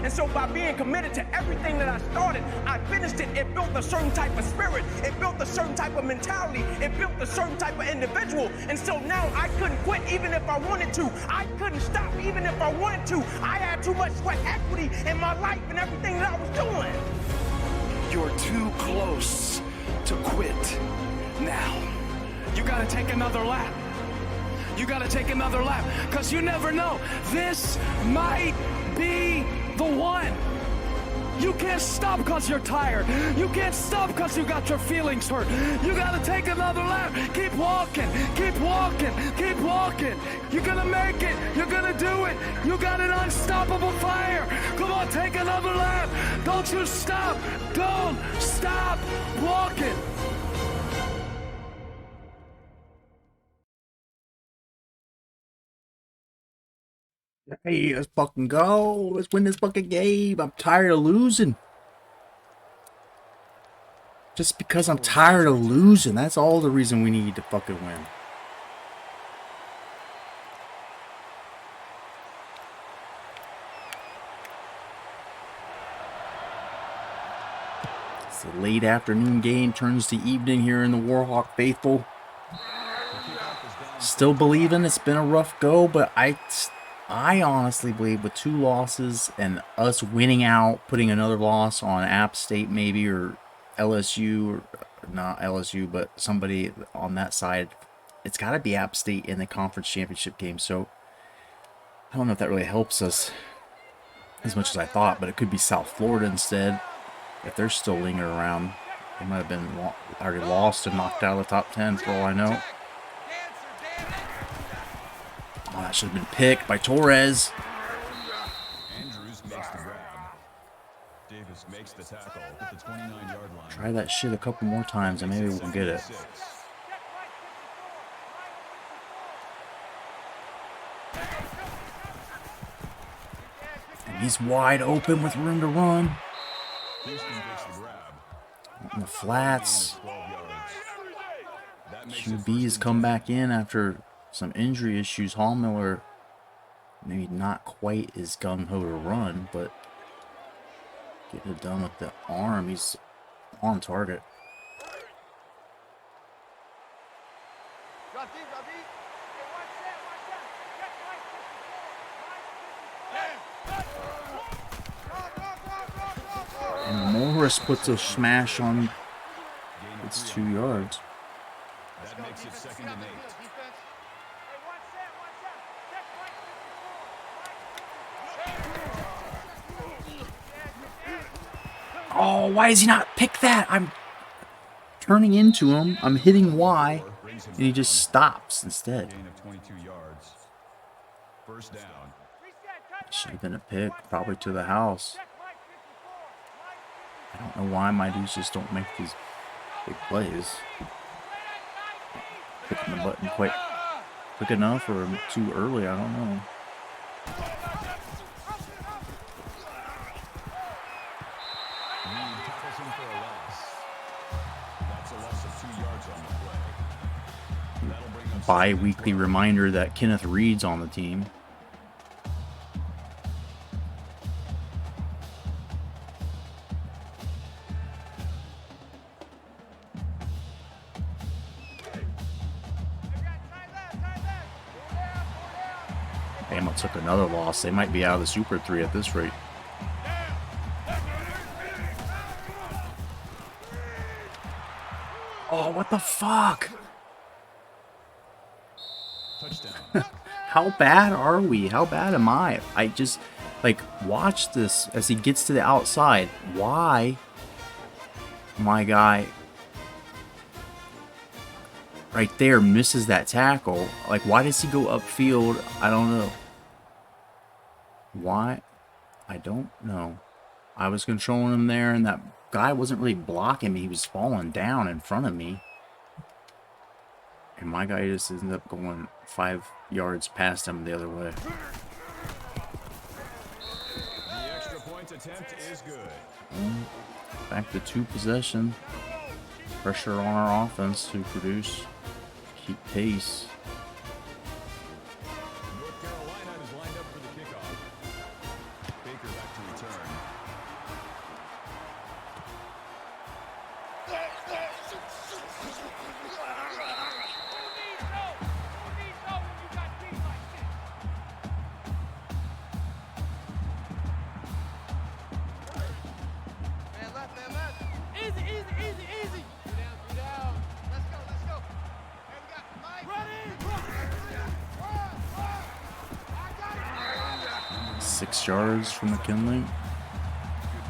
And so by being committed to everything that I started, I finished it. It built a certain type of spirit. It built a certain type of mentality. It built a certain type of individual. And so now I couldn't quit even if I wanted to. I couldn't stop even if I wanted to. I had too much sweat equity in my life and everything that I was doing. You're too close to quit now. You gotta take another lap. You gotta take another lap, because you never know. This might be the one. You can't stop because you're tired. You can't stop because you got your feelings hurt. You gotta take another lap. Keep walking, keep walking, keep walking. You're gonna make it. You're gonna do it. You got an unstoppable fire. Come on, take another lap. Don't you stop. Don't stop walking. Hey, let's fucking go. Let's win this fucking game. I'm tired of losing. Just because I'm tired of losing. That's all the reason we need to fucking win. late afternoon game turns to evening here in the Warhawk faithful. Still believing it's been a rough go, but I honestly believe with 2 losses and us winning out, putting another loss on App State maybe, or LSU, or not LSU, but somebody on that side, it's got to be App State in the conference championship game. So I don't know if that really helps us as much as I thought, but it could be South Florida instead. If they're still lingering around, they might have been already lost and knocked out of the top 10 for all I know. Oh, that should have been picked by Torres. Andrews makes the grab. Davis makes the tackle at the 29-yard line. Try that shit a couple more times and maybe we'll get it. And he's wide open with room to run. On the flats. QB's come back in after some injury issues. Hallmiller maybe not quite as gung-ho to run, but getting it done with the arm. He's on target. And Morris puts a smash on. It's 2 yards. That makes it 2nd and 8. Oh, why does he not pick that? I'm turning into him. I'm hitting Y, and he just stops instead. Gain of 22 yards. First down. Should have been a pick, probably to the house. I don't know why my dudes just don't make these big plays. Clicking the button quite quick enough or too early, I don't know. Tackles him for a loss. That's a loss of 2 yards on the play. That'll bring up Bi-weekly reminder that Kenneth Reed's on the team. Bama took another loss. They might be out of the Super 3 at this rate. Oh, what the fuck? touchdown. How bad are we? How bad am I? I just, like, watch this as he gets to the outside. Why? My guy right there misses that tackle. Like, why does he go upfield? I don't know. Why? I don't know. I was controlling him there, and that guy wasn't really blocking me. He was falling down in front of me. And my guy just ended up going 5 yards past him the other way. The extra point attempt is good. And back to 2 possession. Pressure on our offense to produce. Keep pace. North Carolina is lined up for the kickoff. Baker back to return. Easy, easy, easy, easy. Two down. Let's go, let's go. Hey, we got Mike. Ready. 6 yards from McKinley. Good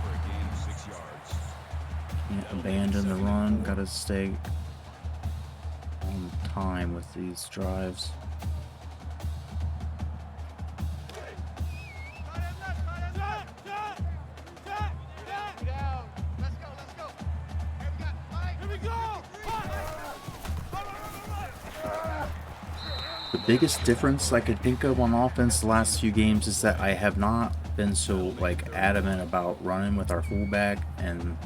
for a gain of 6 yards. Can't abandon the run. Gotta stay on time with these drives. The biggest difference I could think of on offense the last few games is that I have not been so like adamant about running with our fullback, and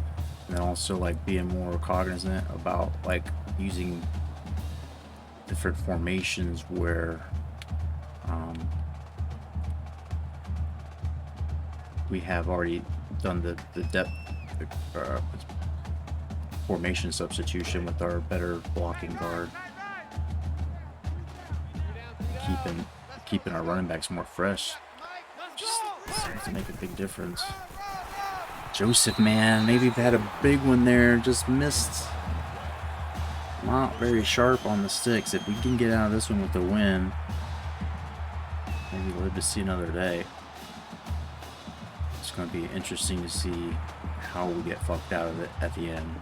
then also like being more cognizant about like using different formations where we have already done the depth formation substitution with our better blocking guard. Keeping our running backs more fresh just seems to make a big difference. Joseph, man, maybe we've had a big one there, just missed. Not very sharp on the sticks. If we can get out of this one with a win, maybe live to see another day. It's going to be interesting to see how we get fucked out of it at the end.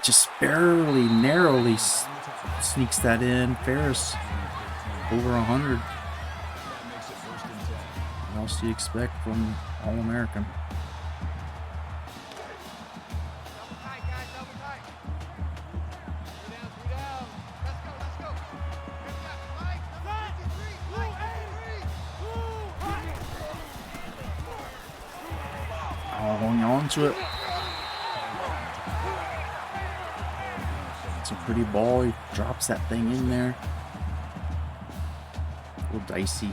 Just barely, narrowly sneaks that in. Ferris over 100. What else do you expect from All-American? Oh, holding on to it. It's a pretty ball. He drops that thing in there. A little dicey.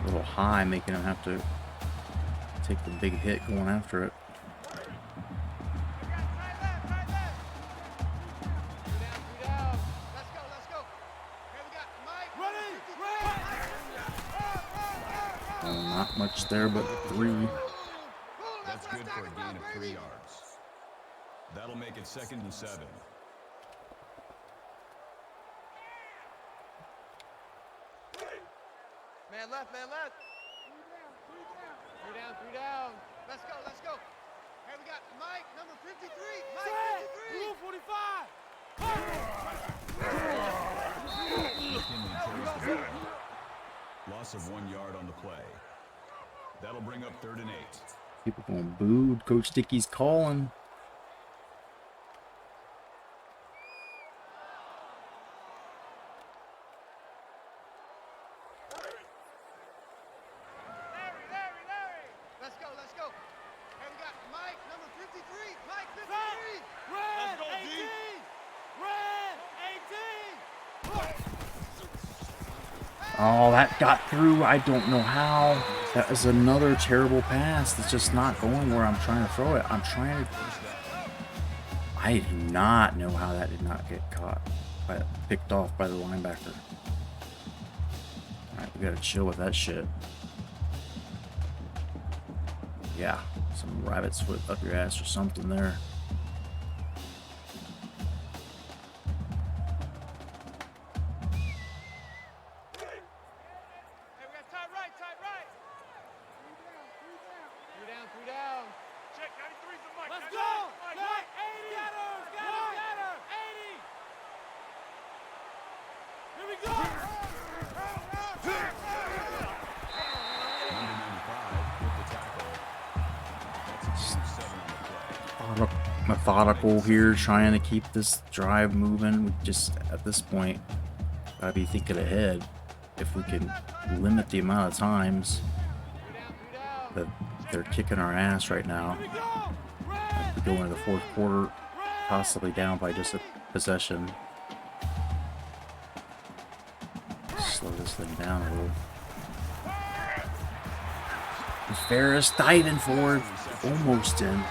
A little high, making him have to take the big hit going after it. Not much there, but 3. That's good for a gain of 3 yards. That'll make it 2nd and 7. Man left, man left. 3 down. Let's go. Hey, we got Mike, number 53. Mike, 53. Blue 45. Loss of 1 yard on the play. That'll bring up 3rd and 8. People going boo. Coach Dickey's calling. Larry. Let's go. Hey, we got Mike, number 53. Mike, 53. Red, 18. Red, 18. Oh, that got through. I don't know how. That is another terrible pass that's just not going where I'm trying to throw it. I do not know how that did not get caught. Picked off by the linebacker. Alright, we gotta chill with that shit. Yeah, some rabbit's foot up your ass or something there. Methodical here, trying to keep this drive moving. We just, at this point, gotta be thinking ahead. If we can limit the amount of times that they're kicking our ass right now, we go into the 4th quarter, possibly down by just a possession. Slow this thing down a little. Ferris diving forward, almost in.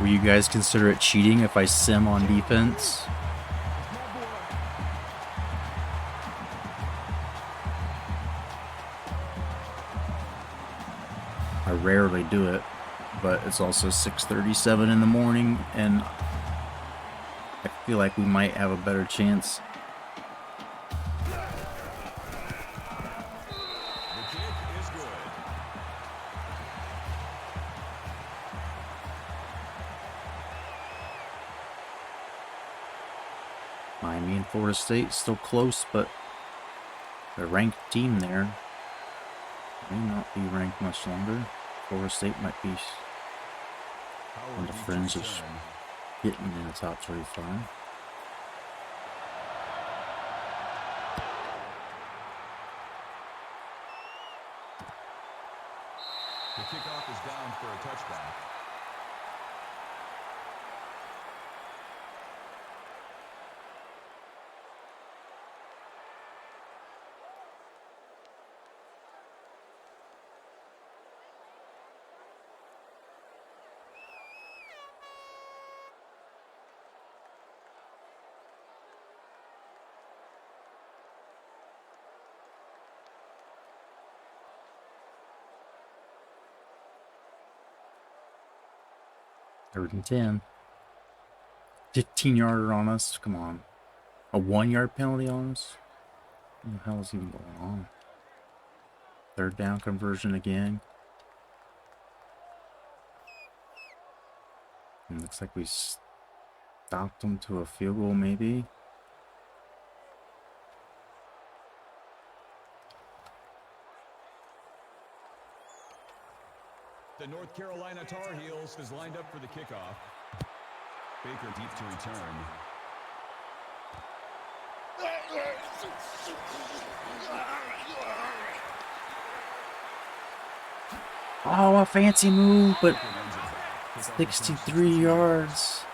Will you guys consider it cheating if I sim on defense? I rarely do it, but it's also 6:37 in the morning, and I feel like we might have a better chance. Florida State still close, but the ranked team there may not be ranked much longer. Florida State might be on the fringe of getting in the top 35. The kickoff is down for a touchback. Third and 10. 15-yarder on us. Come on. A 1-yard penalty on us? What the hell is even going on? Third down conversion again. And looks like we stopped them to a field goal, maybe. The North Carolina Tar Heels is lined up for the kickoff. Baker deep to return. Oh, a fancy move, but 63 yards.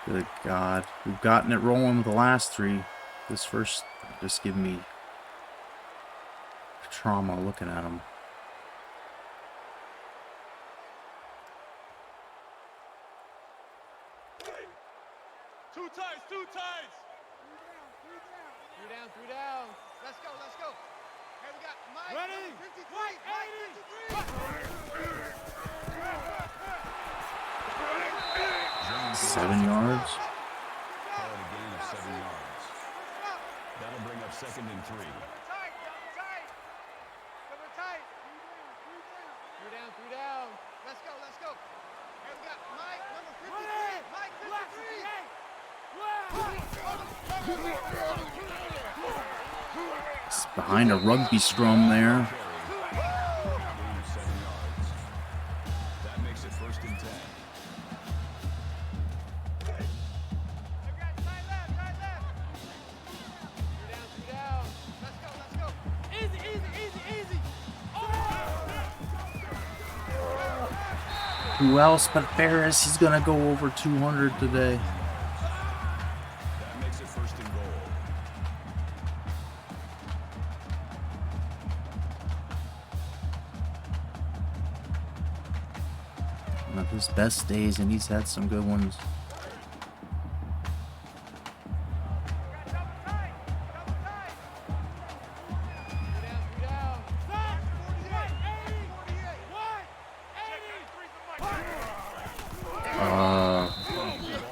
Good God. We've gotten it rolling with the last three. This first just giving me trauma looking at them. Two tights, two tights. Three down. Let's go. Hey, we got Mike. Ready? 53. Mike 83. 7 yards. Call it a gain of 7 yards. That'll bring up 2nd and 3. Double tight. Three down. Let's go. Hey, we got Mike, number 53. Mike 53. It's behind a rugby scrum there. Gain of 7 yards. That makes it 1st and 10. Three down. Let's go. Easy. Who else but Ferris? He's gonna go over 200 today. That makes it 1st and goal. One of his best days, and he's had some good ones.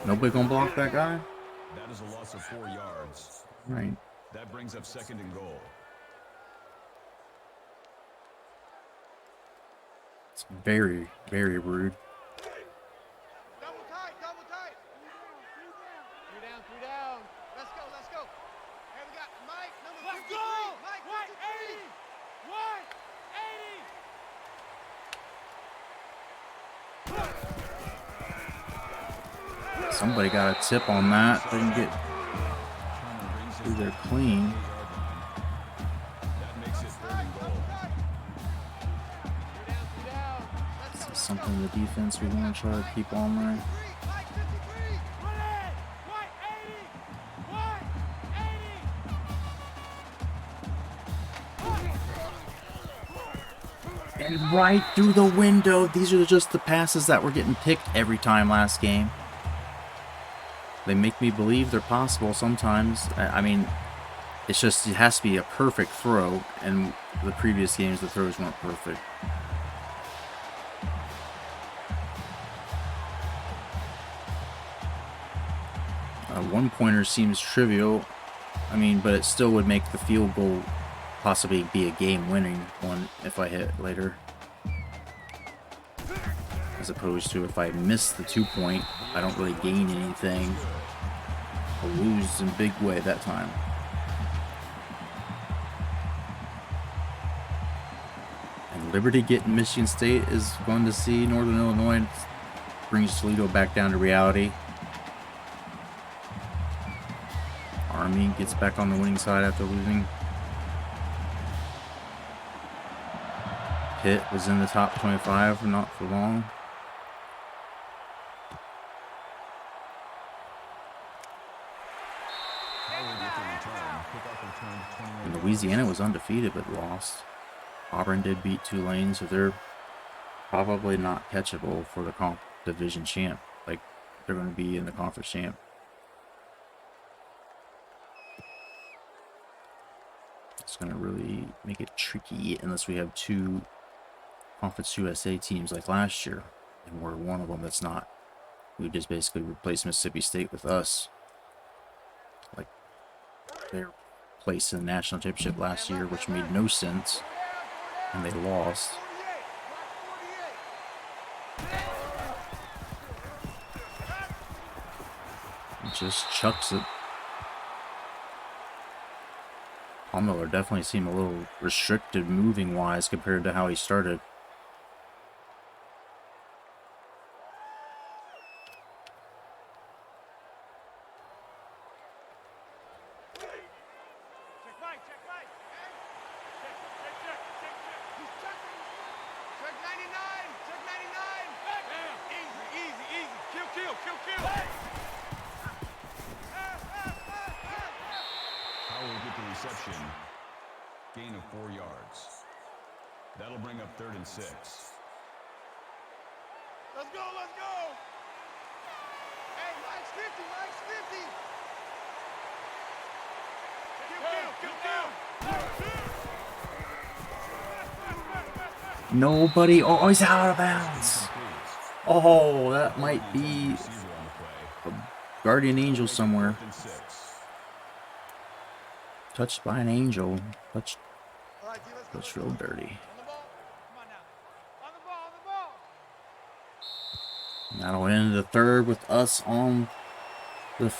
Nobody gonna block that guy? That is a loss of 4 yards. Right. That brings up 2nd and goal. It's very, very rude. Double tight. Three down. Let's go. Hey, we got Mike, number 53. Mike 53. 180. Somebody got a tip on that. Didn't get through there clean. That makes it 3rd and goal. This is something the defense we want to try to keep on there. And right through the window. These are just the passes that were getting picked every time last game. They make me believe they're possible sometimes. I mean, it's just, it has to be a perfect throw, and the previous games the throws weren't perfect. One-pointer seems trivial, I mean, but it still would make the field goal possibly be a game-winning one if I hit later. As opposed to if I miss the 2-point, I don't really gain anything. a lose in a big way that time. And Liberty getting Michigan State is fun to see. Northern Illinois brings Toledo back down to reality. Army gets back on the winning side after losing. Pitt was in the top 25 for not for long. And Louisiana was undefeated but lost. Auburn did beat Tulane, so they're probably not catchable for the division champ. Like, they're going to be in the conference champ. It's going to really make it tricky unless we have two Conference USA teams like last year, and we're one of them that's not. We just basically replaced Mississippi State with us. Like, their place in the national championship last year, which made no sense, and they lost. It just chucks it. Paul Miller definitely seemed a little restricted moving wise compared to how he started. Gain of 4 yards. That'll bring up 3rd and 6. Let's go, let's go. Hey, Mike's 50, Mike's 50. Nobody. Oh, he's out of bounds. Oh, that might be a guardian angel somewhere. Touched by an angel. Touched real dirty. That'll end the third with us on the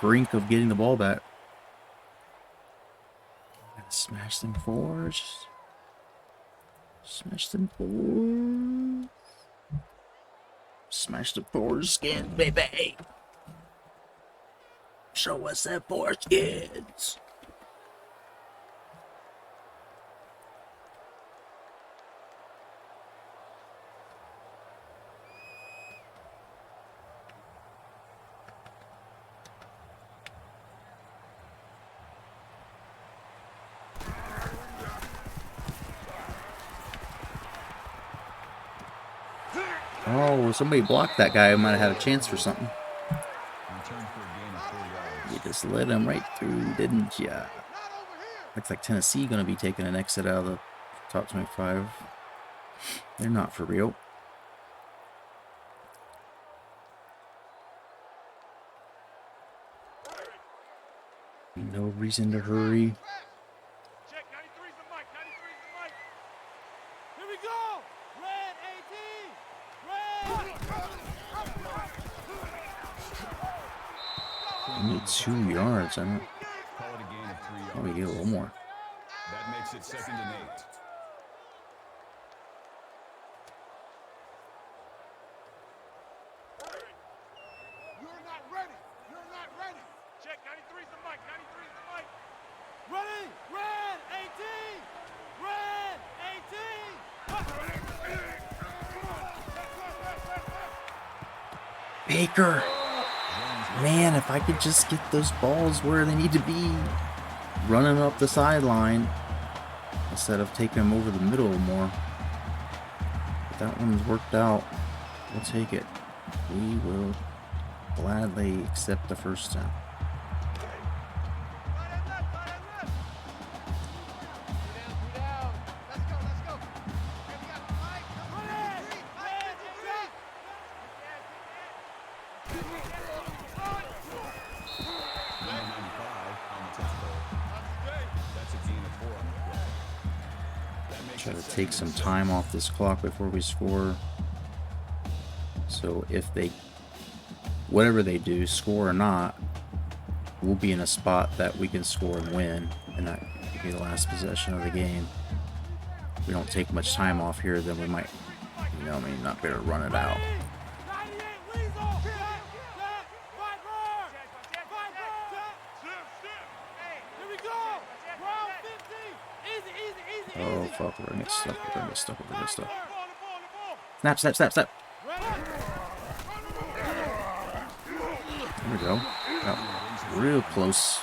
brink of getting the ball back. Smash them fours. Smash them fours. Smash the foreskin, baby. Show us that foreskins. Oh, somebody blocked that guy who might have had a chance for something. You just let him right through, didn't ya? Looks like Tennessee going to be taking an exit out of the top 25. They're not for real. No reason to hurry. Check, 93's the mic, 93's the mic. Here we go. Red 18. Red. We need 2 yards. I don't. Call it a gain of 3 yards. Oh, we get a little more. That makes it 2nd and 8. You're not ready. You're not ready. Check, 93's the mic, 93's the mic. Ready. Red 18. Red 18. Baker. Man, if I could just get those balls where they need to be. Running up the sideline instead of taking them over the middle more. But that one's worked out. We'll take it. We will gladly accept the first down. Try to take some time off this clock before we score. So if they, whatever they do, score or not, we'll be in a spot that we can score and win, and that could be the last possession of the game. If we don't take much time off here, then we might, you know, I mean, not be able to run it out. Oh fuck, we're gonna get stuck, we're gonna get stuck, we're gonna get stuck. Snap, snap, snap, snap. There we go. Got real close.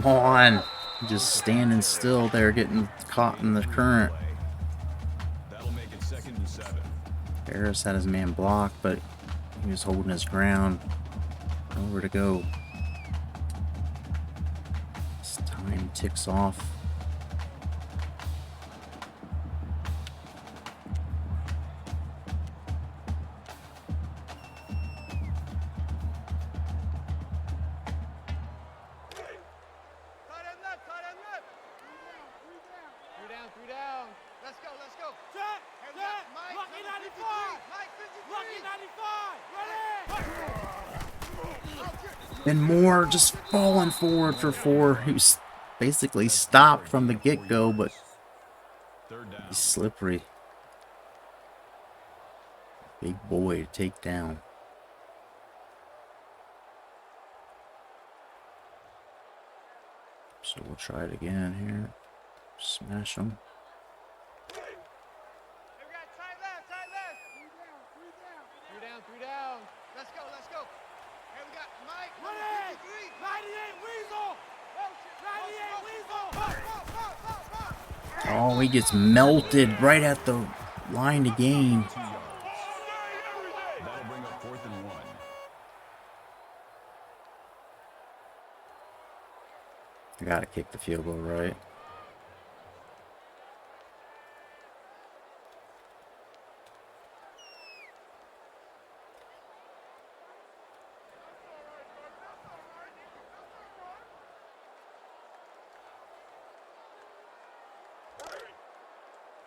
Come on, just standing still there, getting caught in the current. That'll make it 2nd and 7. Harris had his man blocked, but he was holding his ground. Nowhere to go. As time ticks off. And Moore just falling forward for 4. He was basically stopped from the get-go, but he's slippery. Big boy to take down. So we'll try it again here. Smash him. Oh, he gets melted right at the line to gain. That'll bring up 4th and 1. I gotta kick the field goal, right?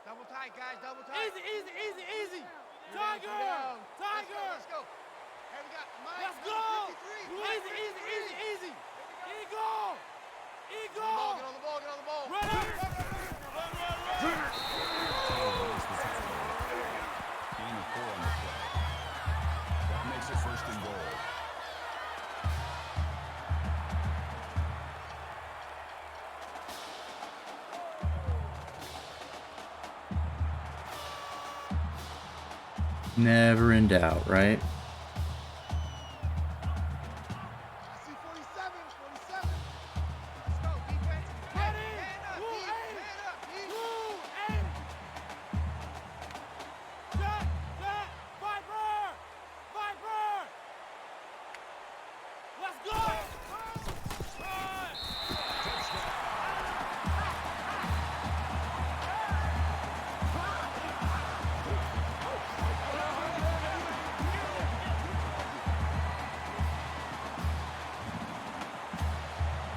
Double tight, guys, double tight. Easy, easy, easy, easy. Tiger! Tiger! Let's go. Hey, we got Mike. Let's go! Easy, easy, easy, easy. Eagle! Eagle! Get on the ball, get on the ball. Run up! Gain of 4 on the play. That makes it 1st and goal. Never in doubt, right?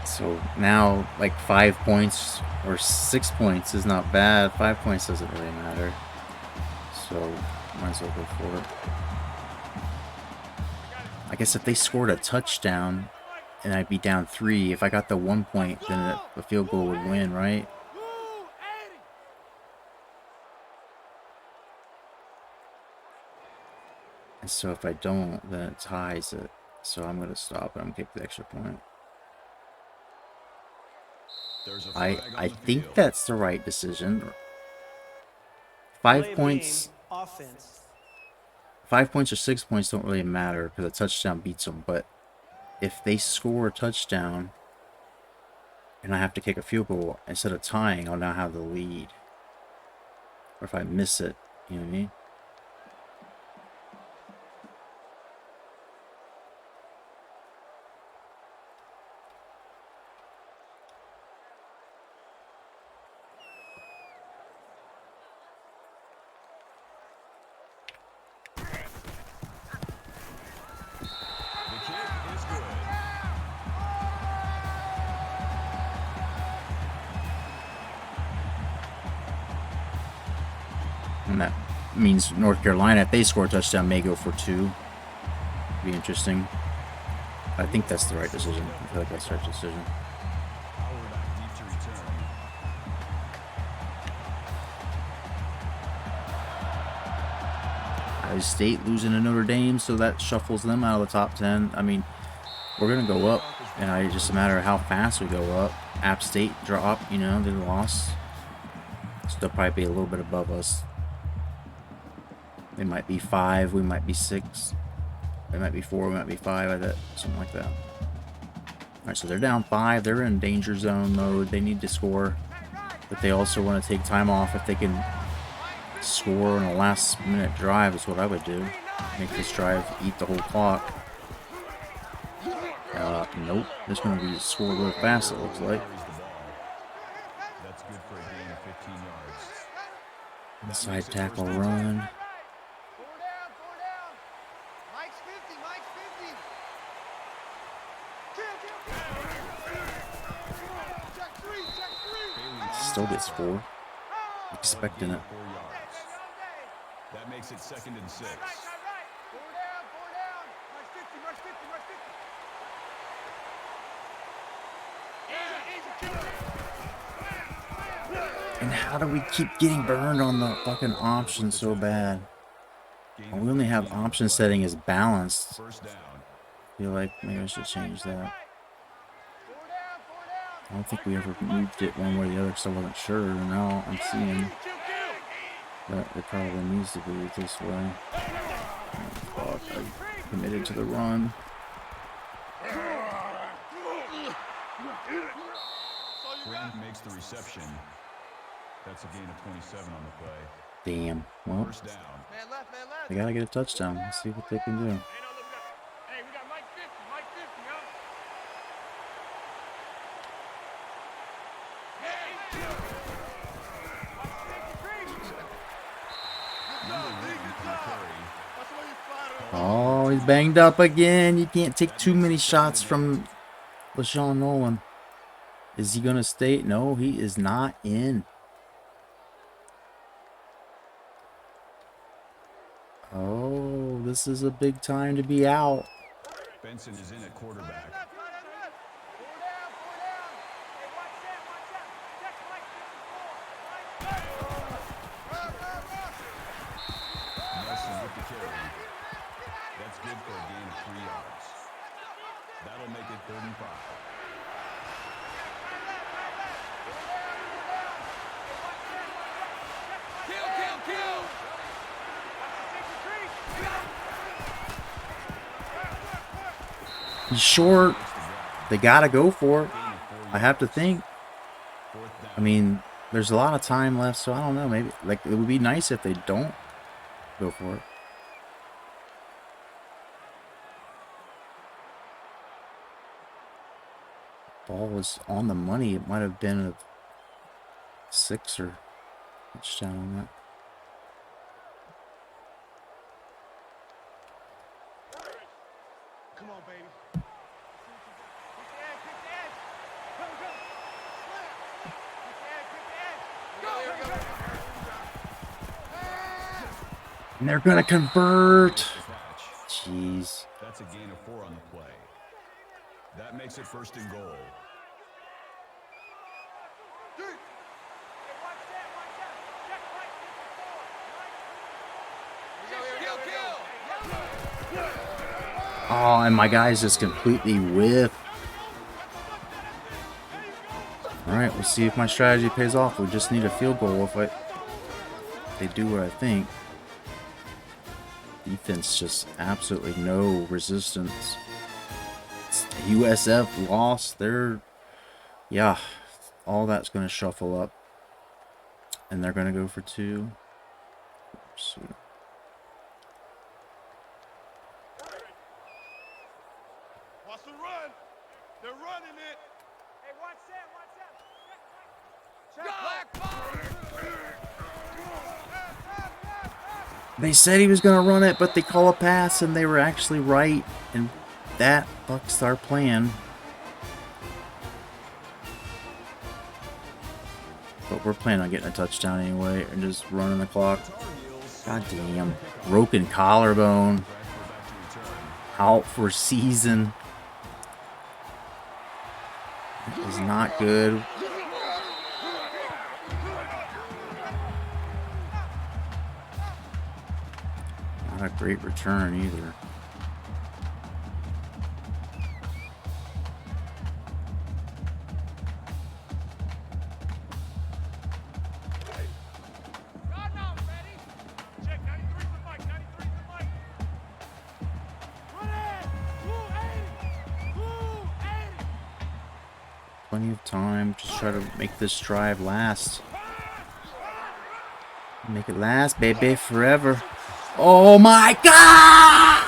So now, like 5 points or 6 points is not bad. 5 points doesn't really matter. So might as well go for it. I guess if they scored a touchdown and I'd be down 3, if I got the 1 point, then the field goal would win, right? And so if I don't, then it ties it. So I'm going to stop and I'm going to kick the extra point. I think that's the right decision. 5 points. 5 points or 6 points don't really matter because a touchdown beats them. But if they score a touchdown and I have to kick a field goal, instead of tying, I'll now have the lead. Or if I miss it, you know what I mean? And that means North Carolina, if they score a touchdown, may go for 2. Be interesting. I think that's the right decision. I feel like that's the right decision. Iowa State losing to Notre Dame, so that shuffles them out of the top 10. I mean, we're going to go up, and it's just a matter of how fast we go up. App State drop, you know, they lost. So they'll probably be a little bit above us. They might be 5, we might be 6. They might be 4, we might be 5, something like that. Alright, so they're down 5. They're in danger zone mode. They need to score. But they also want to take time off. If they can score on a last minute drive is what I would do. Make this drive eat the whole clock. Nope. It's going to be scored real fast, it looks like. That's good for a gain of 15 yards. Inside tackle run. Still gets 4. Expecting it. 4 yards. That makes it 2nd and 6. And how do we keep getting burned on the fucking option so bad? And we only have option setting as balanced. First down. I feel like maybe I should change that. I don't think we ever moved it one way or the other because I wasn't sure. Now I'm seeing that it probably needs to be this way. Oh, fuck, I committed to the run. Grant makes the reception. That's a gain of 27 on the play. Damn. Well, First down. they gotta get a touchdown. Let's see what they can do. Hey, we got Mike 50, Mike 50, yo. Oh, he's banged up again. You can't take too many shots from LaShawn Nolan. Is he gonna stay? No, he is not in. Oh, this is a big time to be out. Benson is in at quarterback. Nelson with the carry. That's good for a gain of 3 yards. That'll make it 3rd and 5. He's short. They gotta go for it. I have to think. I mean, there's a lot of time left, so I don't know. Maybe, like, it would be nice if they don't go for it. Ball was on the money. It might have been a 6 or touchdown on that. Come on, baby. Pick the edge, pick the edge. Go, go. Pick the edge, pick the edge. Go. And they're gonna convert. Jeez. That's a gain of 4 on the play. That makes it 1st and goal. Oh, and my guys just completely whiff. Alright, we'll see if my strategy pays off. We just need a field goal if they do what I think. Defense just absolutely no resistance. USF lost. Yeah, all that's going to shuffle up. And they're going to go for 2. Oops. Watch the run. They're running it. Hey, watch that, They said he was going to run it, but they call a pass, and they were actually right. And that fucks our plan. But we're planning on getting a touchdown anyway and just running the clock. God damn. Broken collarbone. Out for season. That is not good. Not a great return either. Plenty of time. Just try to make this drive last. Make it last, baby, forever. Oh my God!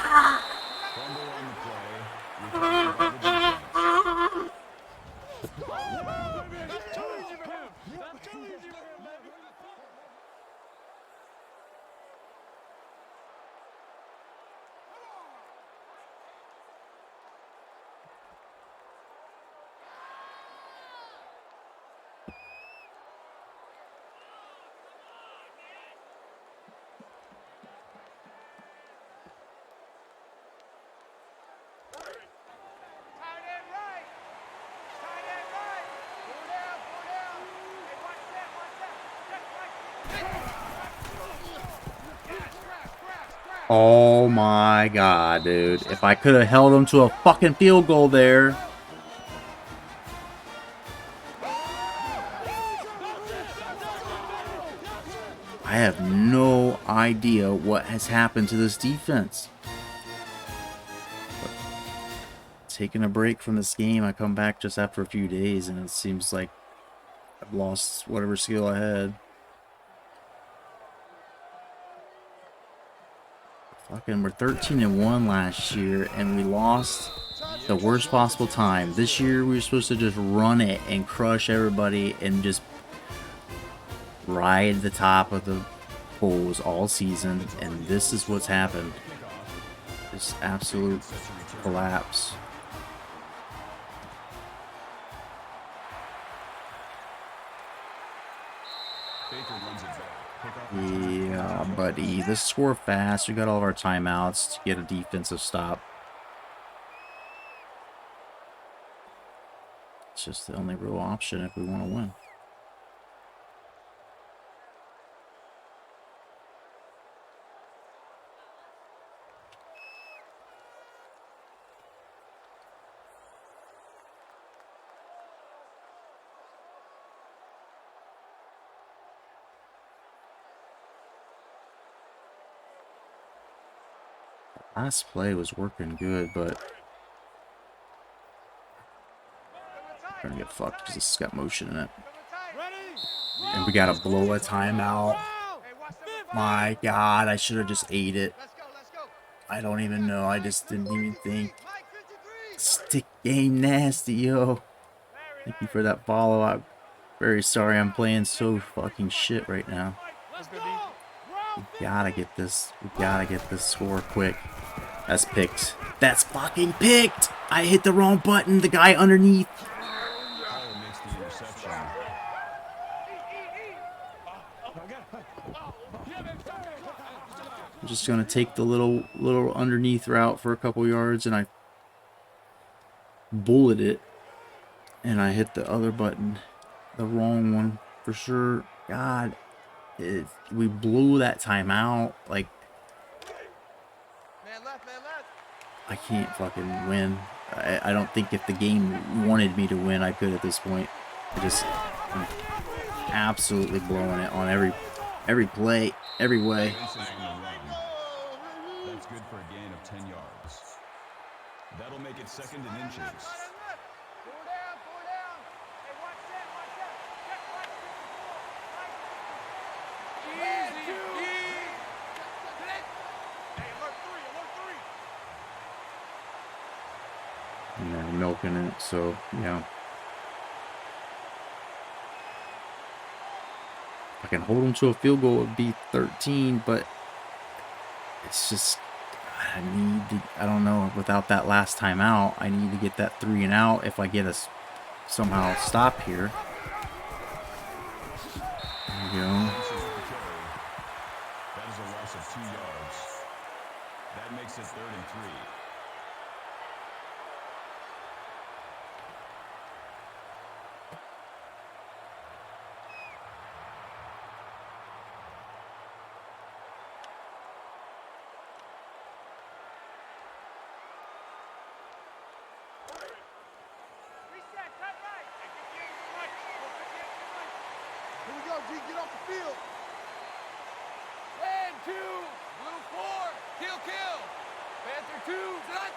Oh my God, dude. If I could have held him to a fucking field goal there. I have no idea what has happened to this defense. But taking a break from this game, I come back just after a few days and it seems like I've lost whatever skill I had. Fucking, we're 13-1 last year, and we lost the worst possible time. This year, we were supposed to just run it and crush everybody and just ride the top of the poles all season, and this is what's happened. This absolute collapse. Yeah, buddy. Let's score fast. We got all of our timeouts to get a defensive stop. It's just the only real option if we want to win. Last play was working good, but we're gonna get fucked because it's got motion in it. And we gotta blow a timeout. My God, I should have just ate it. I don't even know. I just didn't even think. Stick game nasty, yo. Thank you for that follow. I'm very sorry I'm playing so fucking shit right now. We gotta get this. We gotta get this score quick. That's picked. That's fucking picked! I hit the wrong button. The guy underneath. I'm just gonna take the little underneath route for a couple yards, and I bullet it, and I hit the other button, the wrong one for sure. God, we blew that timeout. Like, I can't fucking win. I don't think if the game wanted me to win, I could at this point. I'm absolutely blowing it on every play, every way. That's good for a gain of 10 yards. That'll make it 2nd and inches. And they're milking it, so, yeah. If I can hold them to a field goal, it would be 13, but it's just, I don't know, without that last time out, I need to get that 3 and out if I get us somehow stop here. go. That is a loss of 2 yards. That makes it 3rd and 3. Reset, cut right. Here we go, G. Get off the field. And 2, blue 4, kill, kill. Panther 2, cut.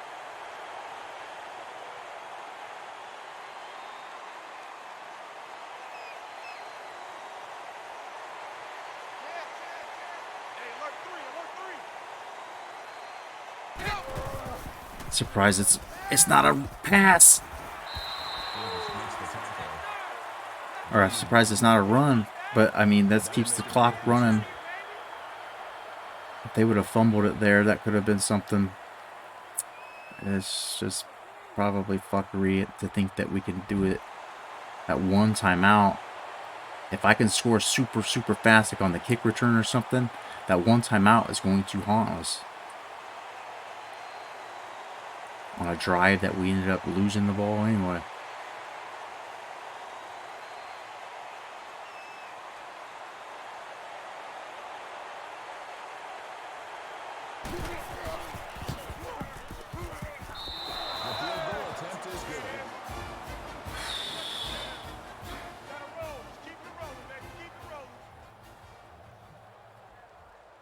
Hey, alert 3, alert 3. Surprised it's not a pass. Or I'm surprised it's not a run. But I mean, that keeps the clock running. If they would have fumbled it there, that could have been something. It's just probably fuckery to think that we can do it at one timeout. If I can score super fast, like on the kick return or something, that one timeout is going to haunt us. On a drive that we ended up losing the ball anyway.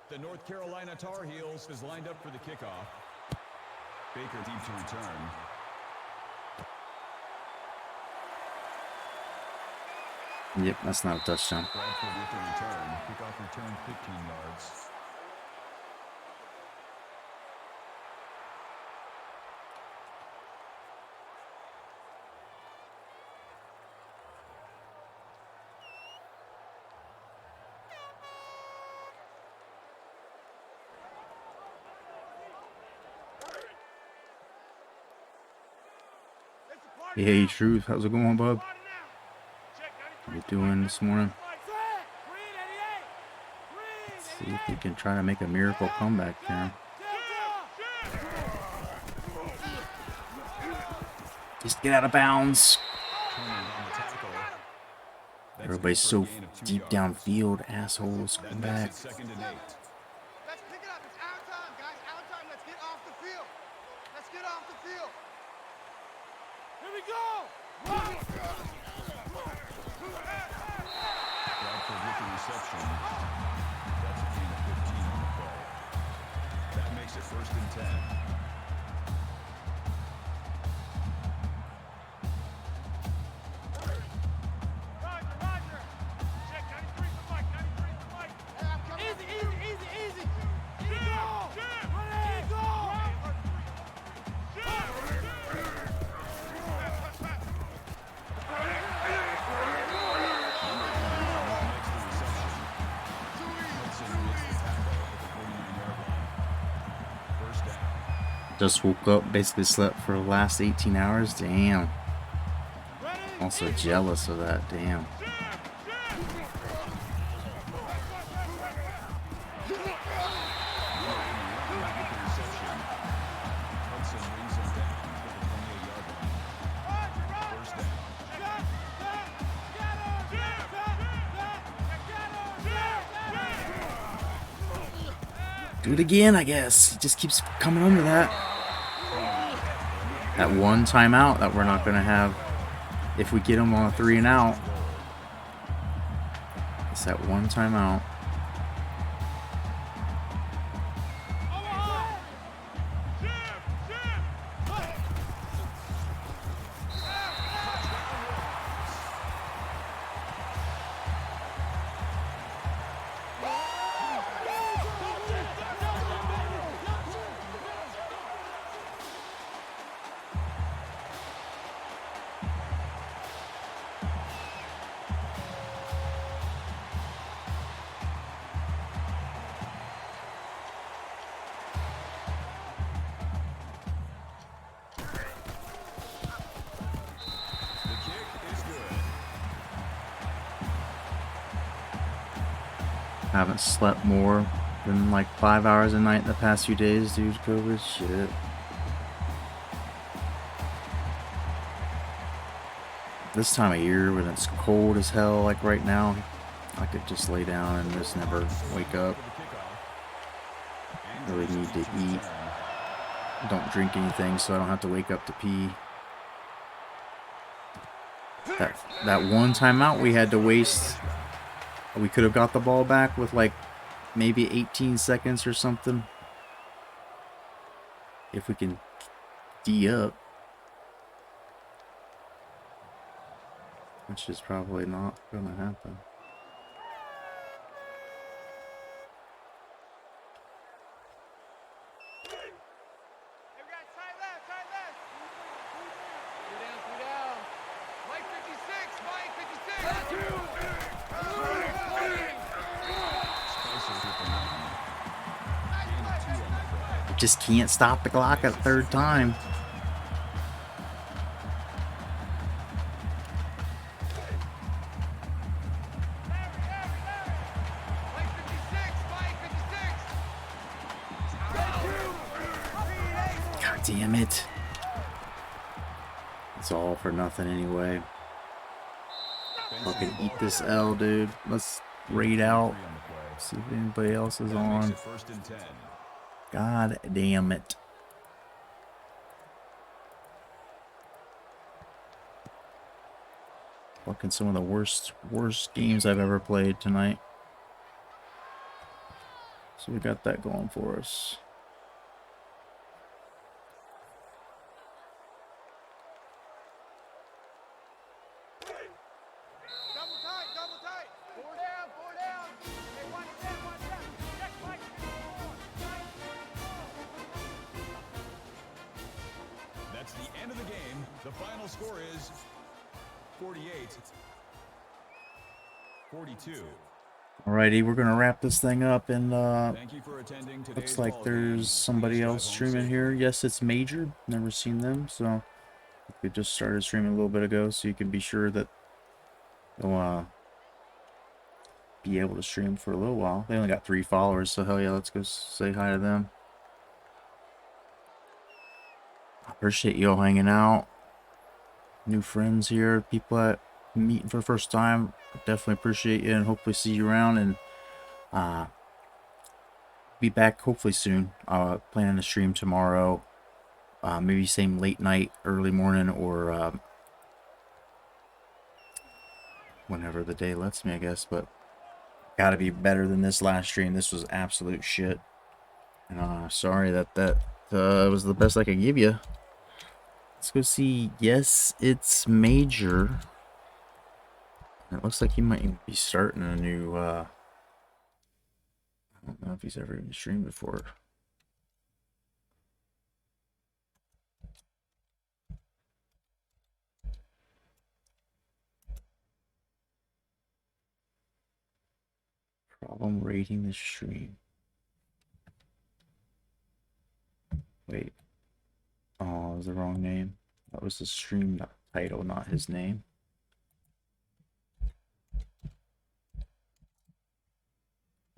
The North Carolina Tar Heels is lined up for the kickoff. Baker deep to return. Yep, that's not a touchdown. Bradford with the return. Kickoff return 15 yards. Hey, Truth, how's it going, bub? What you doing this morning? Let's see if we can try to make a miracle comeback here. Just get out of bounds. Everybody's so deep downfield, assholes. Come back. Let's pick it up. It's our time, guys. Our time. Let's get off the field. Let's get off the field. Here we go. Bradford with the reception. That's a gain of 15 on the play. That makes it 1st and 10. Roger. Check 93 for Mike. 93 for Mike. Easy. Easy go. Ready, go. Just woke up, basically slept for the last 18 hours. Damn. Also jealous of that. Damn. Do it again, I guess. He just keeps coming under that. That one timeout that we're not going to have if we get him on a 3 and out. It's that one timeout. Haven't slept more than like 5 hours a night in the past few days, dude. COVID shit. This time of year when it's cold as hell, like right now, I could just lay down and just never wake up. Really need to eat. Don't drink anything so I don't have to wake up to pee. That one timeout we had to waste. We could have got the ball back with like maybe 18 seconds or something. If we can D up. Which is probably not gonna happen. Just can't stop the clock at the third time. God damn it. It's all for nothing anyway. Fucking eat this L, dude. Let's raid out. See if anybody else is on. God damn it. Fucking some of the worst games I've ever played tonight. So we got that going for us. That's the end of the game. The final score is 48-42. Alrighty, we're gonna wrap this thing up, and looks like there's somebody else streaming here. Yes, it's Major. Never seen them, so we just started streaming a little bit ago, so you can be sure that they'll be able to stream for a little while. They only got 3 followers, so hell yeah, let's go say hi to them. I appreciate you all hanging out. New friends here, people that I'm meeting for the first time. Definitely appreciate you, and hopefully see you around, and be back hopefully soon. Planning to stream tomorrow, maybe same late night, early morning, or whenever the day lets me, I guess. But gotta be better than this last stream. This was absolute shit, and sorry that was the best I could give you. Let's go see. Yes, it's Major. It looks like he might be starting a new, I don't know if he's ever even streamed before. Problem rating the stream. Wait. Oh, it was the wrong name. That was the stream title, not his name.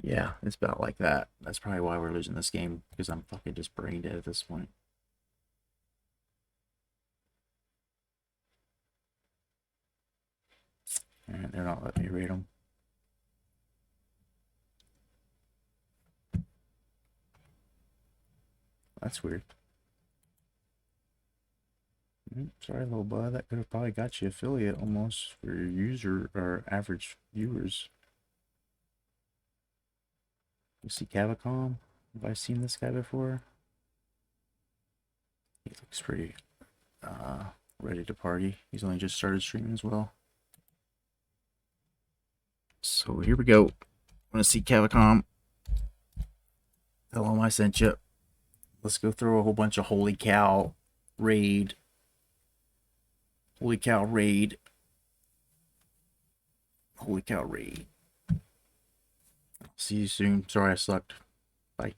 Yeah, it's about like that. That's probably why we're losing this game, because I'm fucking just brain dead at this point. Alright, they're not letting me read them. That's weird. Sorry, little bud. That could have probably got you affiliate almost for your user or average viewers. You see Cavacom? Have I seen this guy before? He looks pretty ready to party. He's only just started streaming as well. So here we go. Want to see Cavacom? Tell him I sent you. Let's go throw a whole bunch of holy cow raid. Holy cow raid. Holy cow raid. See you soon. Sorry I sucked. Bye.